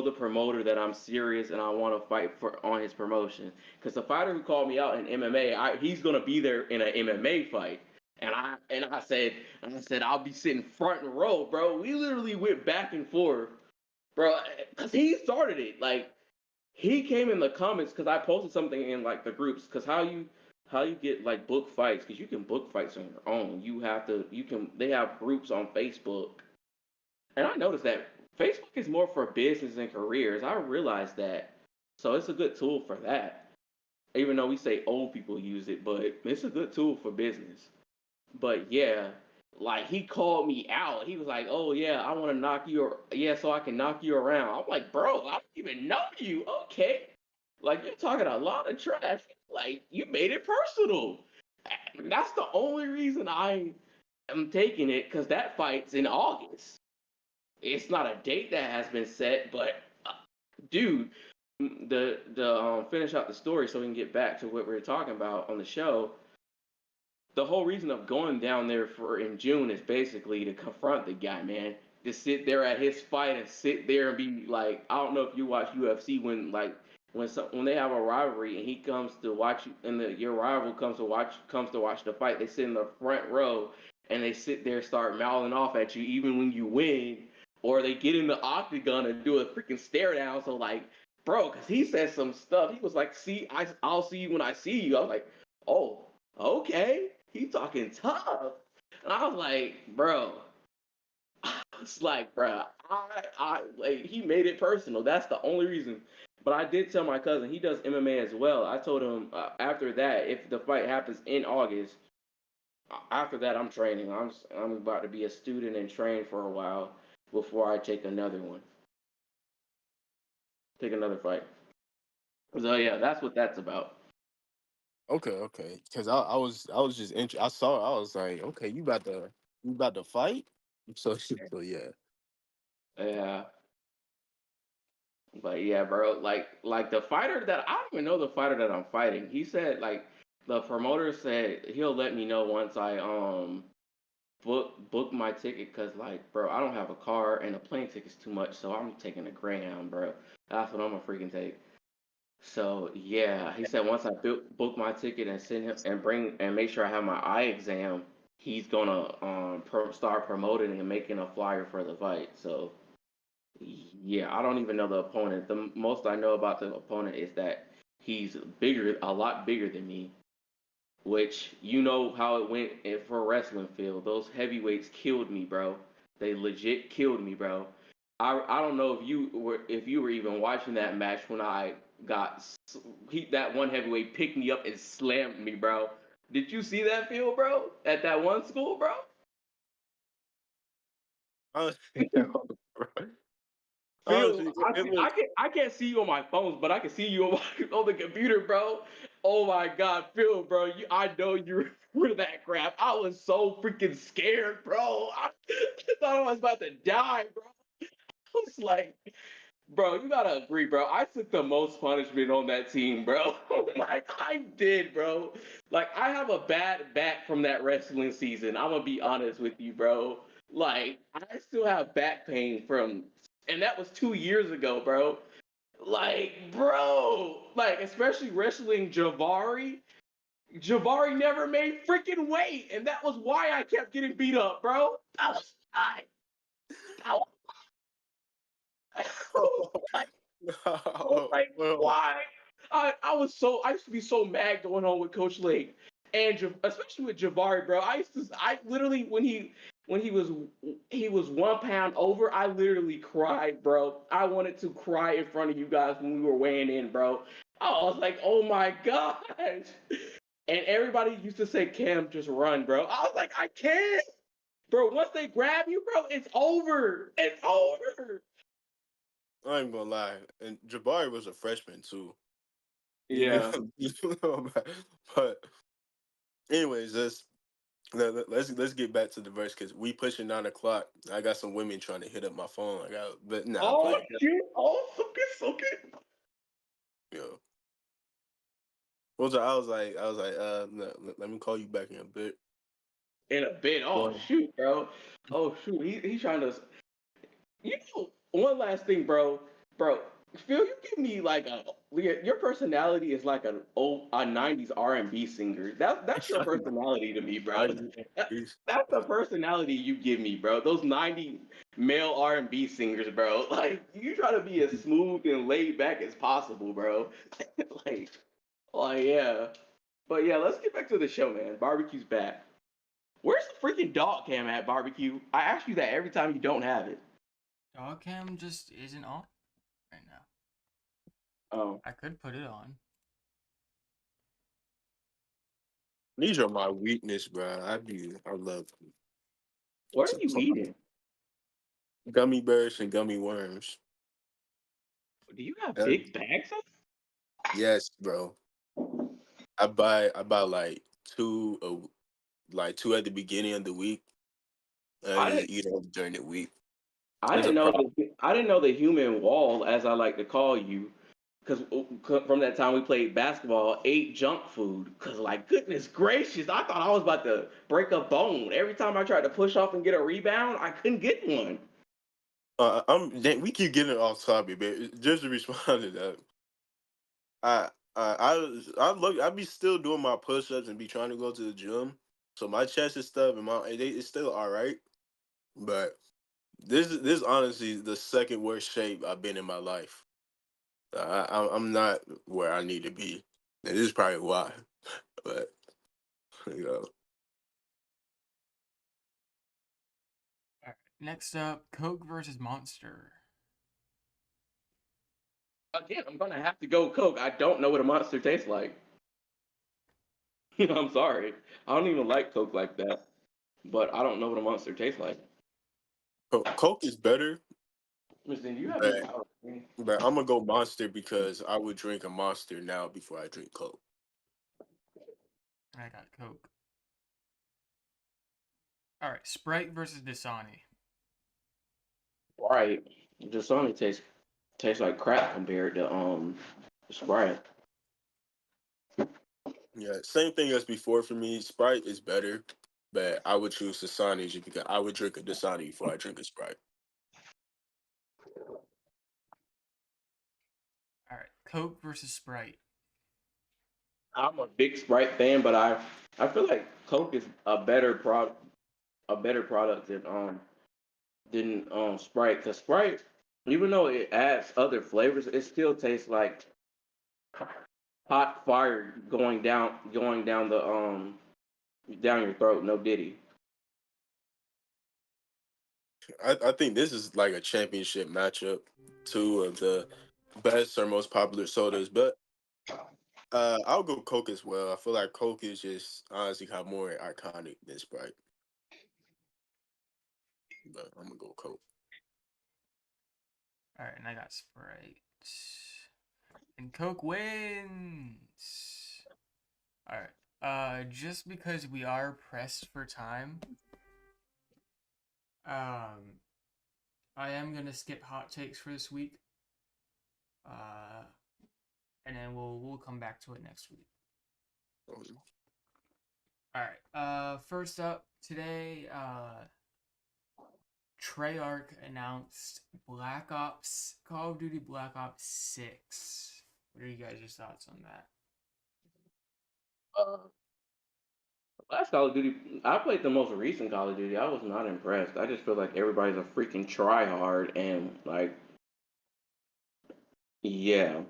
the promoter that I'm serious and I want to fight for on his promotion. Because the fighter who called me out in MMA, he's gonna be there in an MMA fight. And I said I'll be sitting front and row, bro. We literally went back and forth, bro, because he started it. Like he came in the comments because I posted something in like the groups. Because how you get like book fights? Because you can book fights on your own. You can they have groups on Facebook, and I noticed that Facebook is more for business and careers. I realized that, so it's a good tool for that. Even though we say old people use it, but it's a good tool for business. But yeah, like he called me out. He was like, "Oh yeah, I want to knock you. Yeah, so I can knock you around." I'm like, "Bro, I don't even know you. Okay, like you're talking a lot of trash. Like you made it personal. And that's the only reason I am taking it because that fight's in August. It's not a date that has been set, but dude, the finish out the story so we can get back to what we were talking about on the show. The whole reason of going down there for in June is basically to confront the guy, man. Just sit there at his fight and sit there and be like, I don't know if you watch UFC when like when they have a rivalry and he comes to watch you and your rival comes to watch the fight, they sit in the front row and they sit there start mouthing off at you even when you win, or they get in the octagon and do a freaking stare down. So like, bro, because he said some stuff. He was like, "See, I'll see you when I see you." I was like, "Oh, okay." He talking tough. And I was like, bro, it's like, bro, I like he made it personal. That's the only reason. But I did tell my cousin he does MMA as well. I told him after that, if the fight happens in August, after that I'm training. I'm about to be a student and train for a while before I take another one, take another fight. So yeah, that's what that's about. Okay, okay. Because I was just I saw I was like, okay, you about to fight. So yeah. Yeah, but yeah, bro, like the fighter that I don't even know the fighter that I'm fighting. He said like the promoter said he'll let me know once I book my ticket because like bro, I don't have a car and the plane ticket's too much, so I'm taking a Greyhound, bro. That's what I'm gonna freaking take. So yeah, he said once I book my ticket and send him and bring and make sure I have my eye exam, he's gonna start promoting and making a flyer for the fight. So yeah, I don't even know the opponent. The most I know about the opponent is that he's bigger, a lot bigger than me. Which you know how it went for wrestling field. Those heavyweights killed me, bro. They legit killed me, bro. I don't know if you were even watching that match when I got that one heavyweight picked me up and slammed me, bro. Did you see that field, bro? At that one school, bro? Honestly, Phil, honestly, I it see, was. I can't see you on my phones, but I can see you on on the computer, bro. Oh my God, Phil, bro, I know you were that crap. I was so freaking scared, bro. I thought I was about to die, bro. I was like, bro, you gotta agree, bro. I took the most punishment on that team, bro. Like I did, bro. Like I have a bad back from that wrestling season. I'm gonna be honest with you, bro. Like I still have back pain from, and that was 2 years ago, bro. Like, bro, like especially wrestling Javari. Jabari never made freaking weight, and that was why I kept getting beat up, bro. That was I. That was, I was No, like, no. why? I used to be so mad going on with Coach Lake, and especially with Jabari, bro. I literally when he was 1 pound over, I literally cried, bro. I wanted to cry in front of you guys when we were weighing in, bro. I was like, oh my gosh. And everybody used to say, Cam, just run, bro. I was like, I can't. Bro, once they grab you, bro, it's over. It's over. I ain't gonna lie. And Jabari was a freshman too. Yeah. But anyways, let's get back to the verse because we pushing 9 o'clock. I got some women trying to hit up my phone. But nah, I'm Oh, playing. shoot. Oh, okay. Yo. I was like, no, let me call you back in a bit. In a bit. Oh, Well, shoot, bro. Oh, shoot. He's trying to. You know, one last thing, bro. Bro, Phil, you give me like your personality is like a 90s R&B singer. That's your personality to me, bro. That's the personality you give me, bro. Those 90 male R&B singers, bro. Like you try to be as smooth and laid back as possible, bro. like, yeah. But yeah, let's get back to the show, man. Barbecue's back. Where's the freaking dog cam at, Barbecue? I ask you that every time you don't have it. Dog cam just isn't on right now. Oh. I could put it on. these are my weakness, bro. I love What are you eating? gummy bears and gummy worms. Do you have Uh, big bags of? yes, bro. I buy like two at the beginning of the week. I I just didn't eat them during the week. I It's a didn't know problem. I didn't know the human wall, as I like to call you, because from that time we played basketball, ate junk food. Cause like goodness gracious, I thought I was about to break a bone. Every time I tried to push off and get a rebound, I couldn't get one. We keep getting off topic, but just to respond to that, I be still doing my push ups and be trying to go to the gym. So my chest and stuff and it's still all right. But this honestly the second worst shape I've been in my life. I'm not where I need to be, and this is probably why. But you know, Alright. Next up, Coke versus Monster. Again, I'm gonna have to go Coke. I don't know what a monster tastes like. I'm sorry. I don't even like Coke like that. But I don't know what a monster tastes like. Coke is better, Listen, do you have any but power? I'm gonna go Monster because I would drink a Monster now before I drink Coke. I got Coke. Alright, Sprite versus Dasani. Right. Just only tastes like crap compared to Sprite. Yeah, same thing as before for me. Sprite is better, but I would choose Dasani just because I would drink a Dasani before I drink a Sprite. Alright, Coke versus Sprite. I'm a big Sprite fan, but I feel like Coke is a better product than Sprite. Cause Sprite, even though it adds other flavors, it still tastes like hot fire going down the down your throat. No diddy. I think this is like a championship matchup, two of the best or most popular sodas, but I'll go Coke as well. I feel like Coke is just honestly kind of more iconic than Sprite, but I'm gonna go Coke. Alright, and I got Sprite. And Coke wins. Alright. Just because we are pressed for time, I am gonna skip hot takes for this week. And then we'll come back to it next week. Alright. First up today, Treyarch announced Call of Duty Black Ops 6. What are you guys' thoughts on that? Last Call of Duty, I played the most recent Call of Duty. I was not impressed. I just feel like everybody's a freaking tryhard and like, yeah,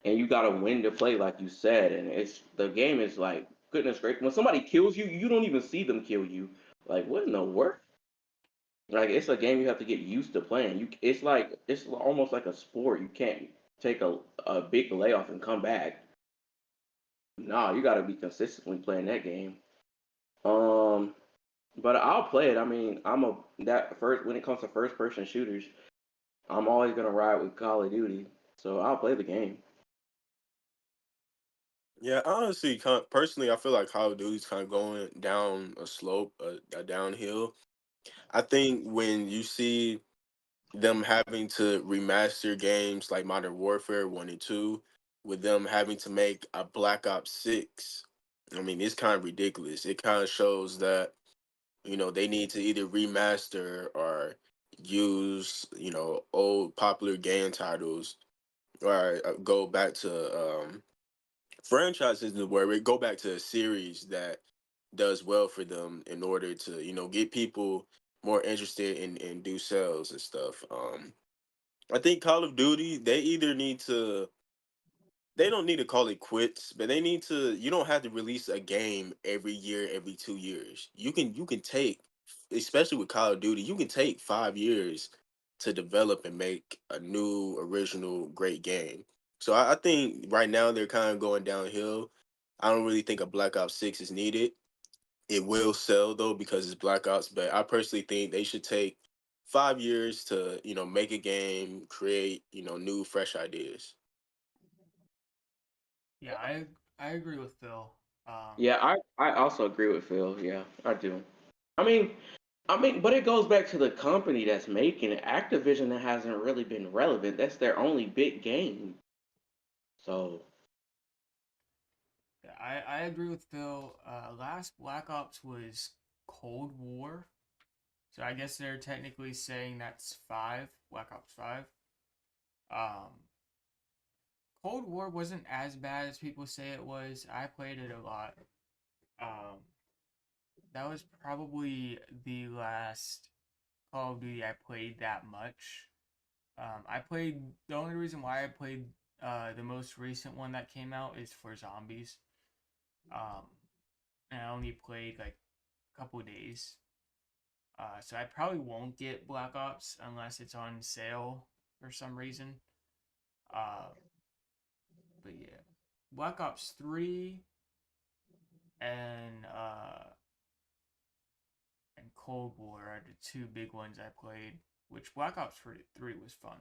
and you gotta win to play, like you said. And it's the game is like goodness gracious. When somebody kills you, you don't even see them kill you. Like what in the world? Like it's a game you have to get used to playing. It's like it's almost like a sport. You can't take a big layoff and come back. Nah, you gotta be consistently playing that game. Um, but I'll play it. I mean, I'm a that first when it comes to first person shooters, I'm always gonna ride with Call of Duty. So I'll play the game. Yeah, honestly, personally, I feel like Call of Duty's kind of going down a slope, a downhill. I think when you see them having to remaster games like Modern Warfare 1 and 2, with them having to make a Black Ops 6, I mean, it's kind of ridiculous. It kind of shows that, they need to either remaster or use, old popular game titles or go back to franchises where we go back to a series that does well for them in order to get people more interested in do sales and stuff. I think Call of Duty, they don't need to call it quits, but they need to. You don't have to release a game every year, every 2 years. You can take, especially with Call of Duty, you can take 5 years to develop and make a new, original, great game. So I think right now they're kind of going downhill. I don't really think a Black Ops 6 is needed. It will sell though because it's Black Ops, but I personally think they should take 5 years to make a game, create new, fresh ideas. Yeah, I agree with Phil. Um, Yeah, I also agree with Phil. Yeah, I do. I mean, but it goes back to the company that's making it. Activision that hasn't really been relevant. That's their only big game. So yeah, I agree with Phil. Last Black Ops was Cold War, so I guess they're technically saying that's five, Black Ops 5. Um, Cold War wasn't as bad as people say it was. I played it a lot. Um, that was probably the last Call of Duty I played that much. I played the only reason why I played the most recent one that came out is for zombies. Um, and I only played like a couple days. So I probably won't get Black Ops unless it's on sale for some reason. Uh, but yeah, Black Ops 3 and Cold War are the two big ones I played. Which Black Ops 3 was fun.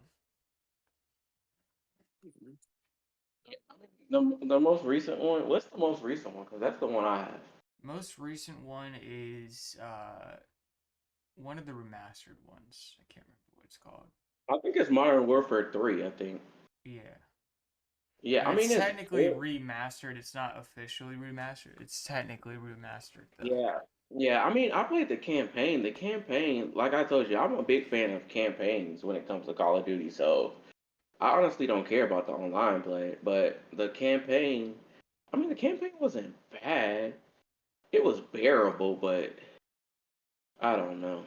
the most recent one. What's the most recent one? Because that's the one I have. Most recent one is one of the remastered ones. I can't remember what it's called. I think it's Modern Warfare 3. I think. Yeah. Yeah, And I mean it's it's technically good. remastered. It's not officially remastered. It's technically remastered though. Yeah. Yeah, I mean, I played the campaign. The campaign, like I told you, I'm a big fan of campaigns when it comes to Call of Duty. So I honestly don't care about the online play, but the campaign, I mean, the campaign wasn't bad. It was bearable, but I don't know.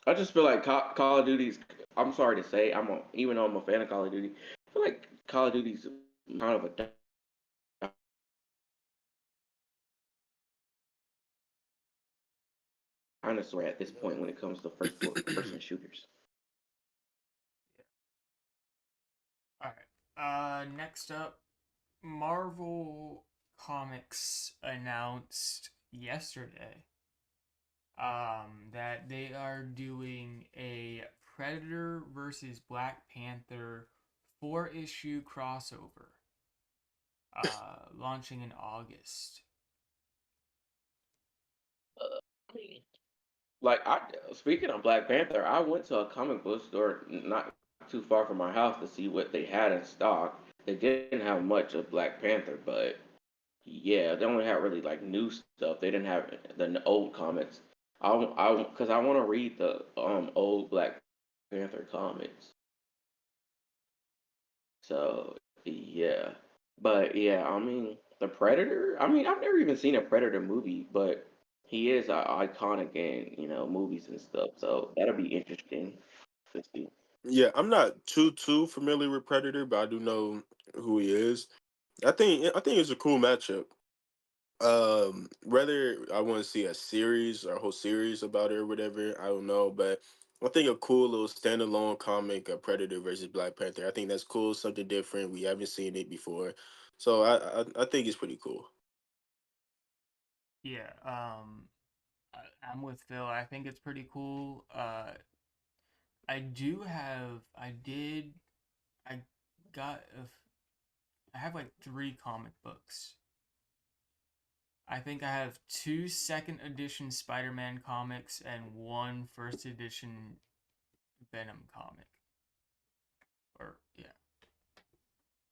I just feel like Call of Duty's. I'm sorry to say, even though I'm a fan of Call of Duty, I feel like Call of Duty's kind of a dinosaur at this point when it comes to first person shooters. All right. Next up, Marvel Comics announced yesterday that they are doing a Predator versus Black Panther 4-issue crossover launching in August. Like I speaking of Black Panther, I went to a comic book store not too far from my house to see what they had in stock. They didn't have much of Black Panther, but yeah, they only had really like new stuff. They didn't have the old comics. Because I want to read the old Black Panther comics. So yeah, but yeah, I mean. the Predator. I mean, I've never even seen a Predator movie, but he is iconic in movies and stuff. So that'll be interesting to see. Yeah, I'm not too familiar with Predator, but I do know who he is. I think it's a cool matchup. Whether I want to see a series or a whole series about it or whatever, I don't know. But I think a cool little standalone comic of Predator versus Black Panther. I think that's cool, something different. We haven't seen it before, so I think it's pretty cool. Yeah, I'm with Phil. I think it's pretty cool. I did, I got, I have like 3 comic books. I think I have 2 second edition Spider-Man comics and 1 first edition Venom comic. Or yeah,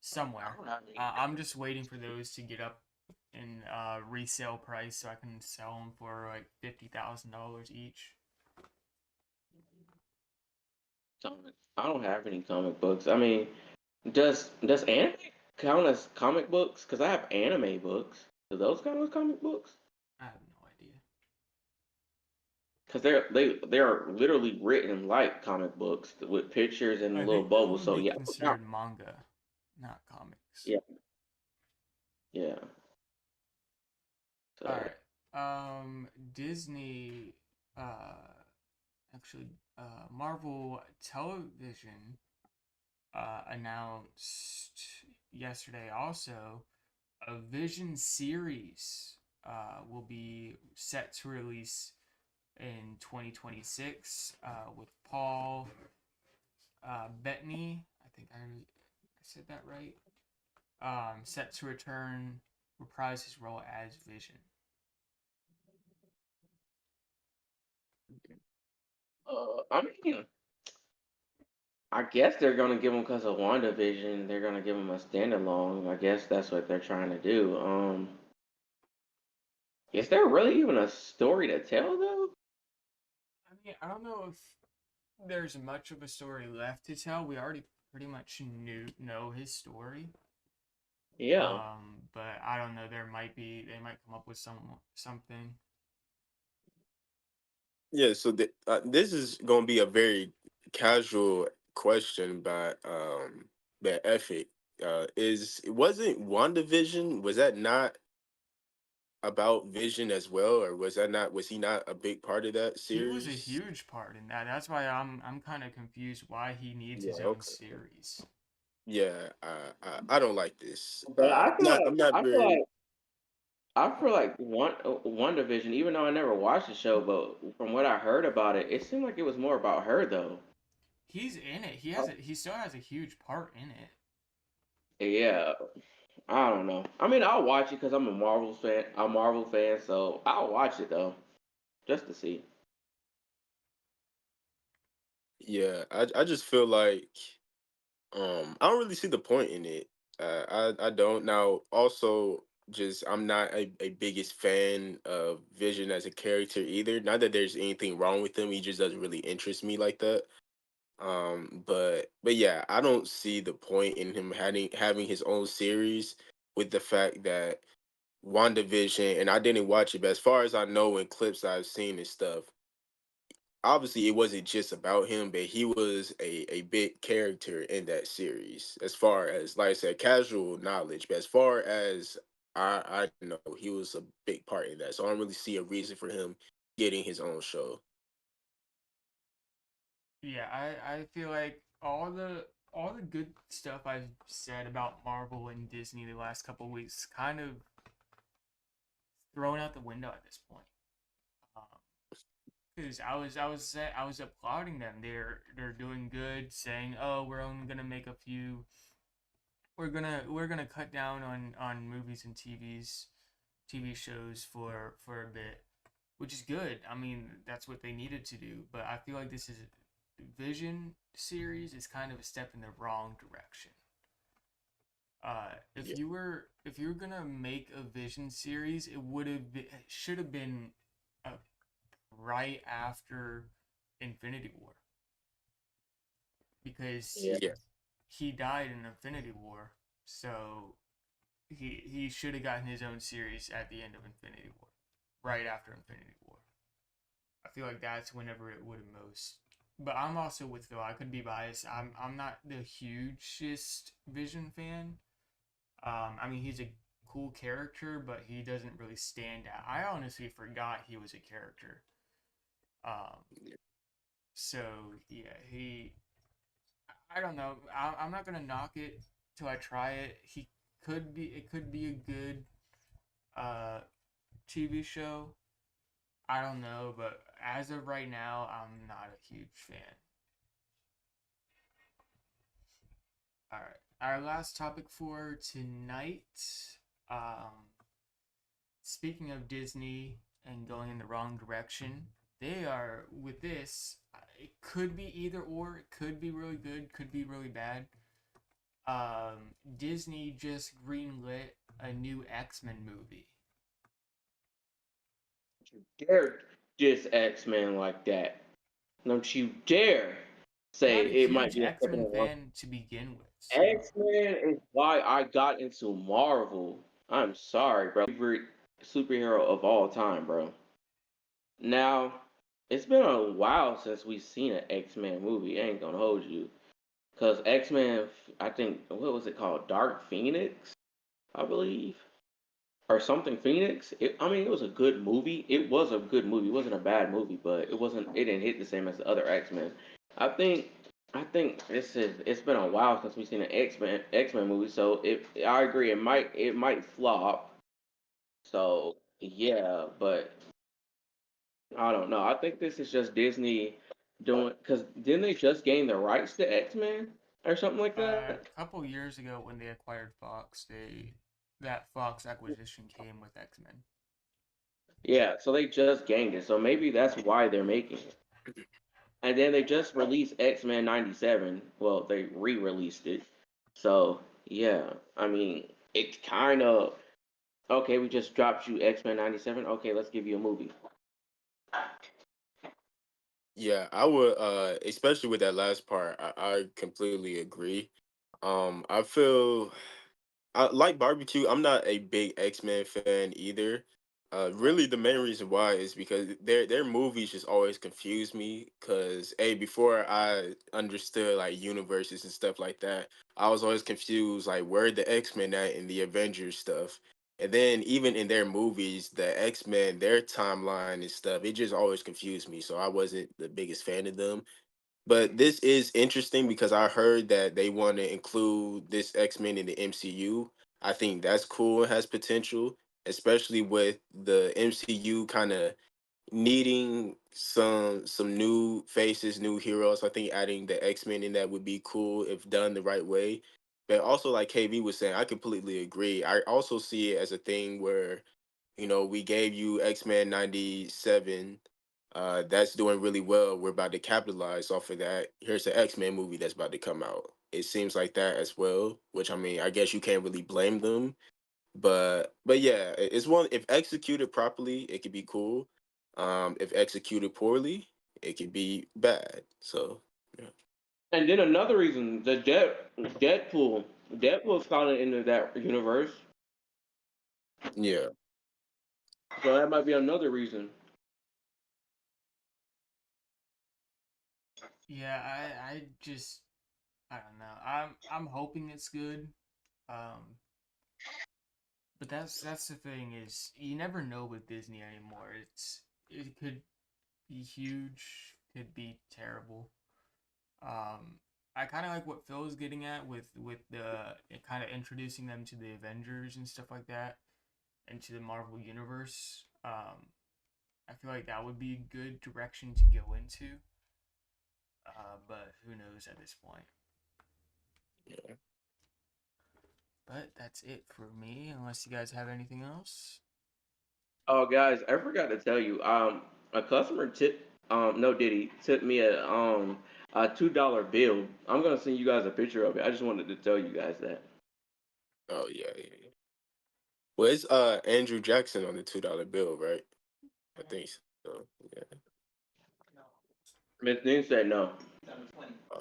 somewhere. I don't have any. I'm just waiting for those to get up in resale price so I can sell them for like $50,000 each. I don't have any comic books. I mean, does anime count as comic books? Because I have anime books. Do those count as comic books? I have no idea. Because they are literally written like comic books with pictures and I little think those bubbles. would So be yeah, considered manga, not comics. yeah, yeah. All So right. Disney, actually, Marvel Television, announced yesterday also a Vision series, will be set to release in 2026, with Paul, Bettany. I think I said that right. Set to reprise his role as Vision. I mean, I guess they're gonna give him because of WandaVision. They're gonna give him a standalone. I guess that's what they're trying to do. Is there really even a story to tell though? I mean, I don't know if there's much of a story left to tell. We already pretty much know his story. Yeah. But I don't know. They might come up with something. Yeah, so this is going to be a very casual question by Effie. Wasn't WandaVision, was that not about Vision as well, or was he not a big part of that He was a series? huge part in that. That's why I'm kind of confused why he needs Yeah, his own okay. series. Yeah, I don't like this. But I feel I'm like not I feel very. like I feel like One Division, even though I never watched the show, but from what I heard about it, it seemed like it was more about her though. He's in it. He still has a huge part in it. Yeah, I don't know. I mean, I'll watch it because I'm a Marvel fan. I'm a Marvel fan, so I'll watch it though, just to see. Yeah, I just feel like I don't really see the point in it. I don't now. Also, just I'm not a biggest fan of Vision as a character either. Not that there's anything wrong with him. He just doesn't really interest me like that. But yeah, I don't see the point in him having his own series with the fact that WandaVision, and I didn't watch it, but as far as I know in clips I've seen and stuff, obviously it wasn't just about him, but he was a big character in that series. As far as, like I said, casual knowledge, but as far as I know, he was a big part in that. So I don't really see a reason for him getting his own show. Yeah, I feel like all the good stuff I've said about Marvel and Disney the last couple weeks kind of thrown out the window at this point. Because I was applauding them. They're doing good, saying, "Oh, we're only gonna make a few. We're gonna cut down on movies and TV shows for a bit," which is good. I mean, that's what they needed to do. But I feel like this is Vision series is kind of a step in the wrong direction. Yeah, If you were gonna make a Vision series, should have been uh, right after Infinity War, because Yeah. yeah, he died in Infinity War. So he should have gotten his own series at the end of Infinity War, right after Infinity War. I feel like that's whenever it would have most. But I'm also with Phil. I could be biased. I'm not the hugest Vision fan. I mean, he's a cool character, but he doesn't really stand out. I honestly forgot he was a character. Um, so yeah, he. I don't know. I'm not gonna knock it till I try it. He could be. It could be a good uh TV show. I don't know, but as of right now, I'm not a huge fan. All right. Our last topic for tonight. Um, Speaking of Disney and going in the wrong direction, they are with this. It could be either or. It could be really good. Could be really bad. Disney just greenlit a new X-Men movie. Dare diss X-Men like that. Don't you dare I'm say not a it might huge be a second X-Men one. fan to begin with, so X-Men is why I got into Marvel. I'm sorry, bro. Favorite superhero of all time, bro. Now, it's been a while since we've seen an X-Men movie. I ain't gonna hold you. Because X-Men, I think, what was it called? Dark Phoenix, I believe. Or something Phoenix. I mean, it was a good movie. It was a good movie. It wasn't a bad movie, but it wasn't. It didn't hit the same as the other X Men. I think. I think it's been a while since we've seen an X Men movie. So I agree, it might flop. So yeah, but I don't know. I think this is just Disney doing because didn't they just gain the rights to X Men or something like a that? couple years ago when they acquired Fox, they that Fox acquisition came with X-Men. Yeah, so they just gained it. So maybe that's why they're making it. And then they just released X Men '97. Well, they re released it. So, yeah, I mean, it's kind of okay, we just dropped you X Men '97. Okay, let's give you a movie. Yeah, I would especially with that last part, I completely agree. I feel I like barbecue. I'm not a big X-Men fan either. Really, the main reason why is because their movies just always confuse me. Cause before I understood like universes and stuff like that, I was always confused like where the X-Men at in the Avengers stuff. And then even in their movies, the X-Men, their timeline and stuff, it just always confused me. So I wasn't the biggest fan of them. But this is interesting because I heard that they want to include this X-Men in the MCU. I think that's cool and has potential, especially with the MCU kind of needing some new faces, new heroes. I think adding the X-Men in that would be cool if done the right way. But also, like KV was saying, I completely agree. I also see it as a thing where we gave you X-Men 97. That's doing really well. We're about to capitalize off of that. Here's an X-Men movie that's about to come out. It seems like that as well, which I mean, I guess you can't really blame them. But yeah, it's one if executed properly, it could be cool. If executed poorly, it could be bad. So yeah. And then another reason, Deadpool. Deadpool's kind of into that universe. Yeah. So that might be another reason. Yeah, I just I don't know. I'm hoping it's good. Um, but that's the thing is you never know with Disney anymore. It could be huge, could be terrible. I kind of like what Phil is getting at with the kind of introducing them to the Avengers and stuff like that, into the Marvel universe. I feel like that would be a good direction to go into. But who knows at this point? Yeah. But that's it for me, unless you guys have anything else. Oh, guys, I forgot to tell you. A customer tip. No, Diddy tipped me a $2 bill. I'm gonna send you guys a picture of it. I just wanted to tell you guys that. Oh yeah, yeah, yeah. Well, it's Andrew Jackson on the $2 bill, right? I think so. Yeah. No, Miss Dean said no. number 20. Uh,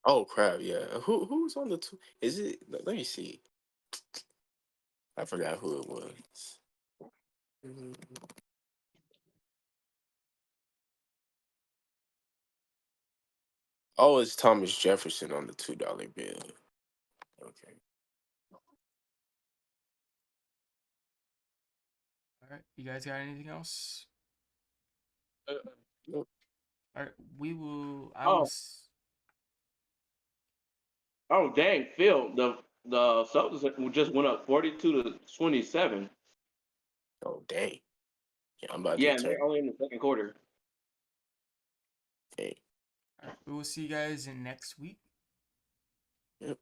Oh crap! Yeah, who's on the two? Is it? Let me see. I forgot who it was. Oh, it's Thomas Jefferson on the $2 bill. Okay. All right, you guys got anything else? Nope. All right, we will. Oh. Oh dang, Phil, the Celtics just went up 42-27. Oh, dang. Yeah, I'm about to Yeah, and turn. they're only in the second quarter. Dang. All right, we will see you guys in next week. Yep.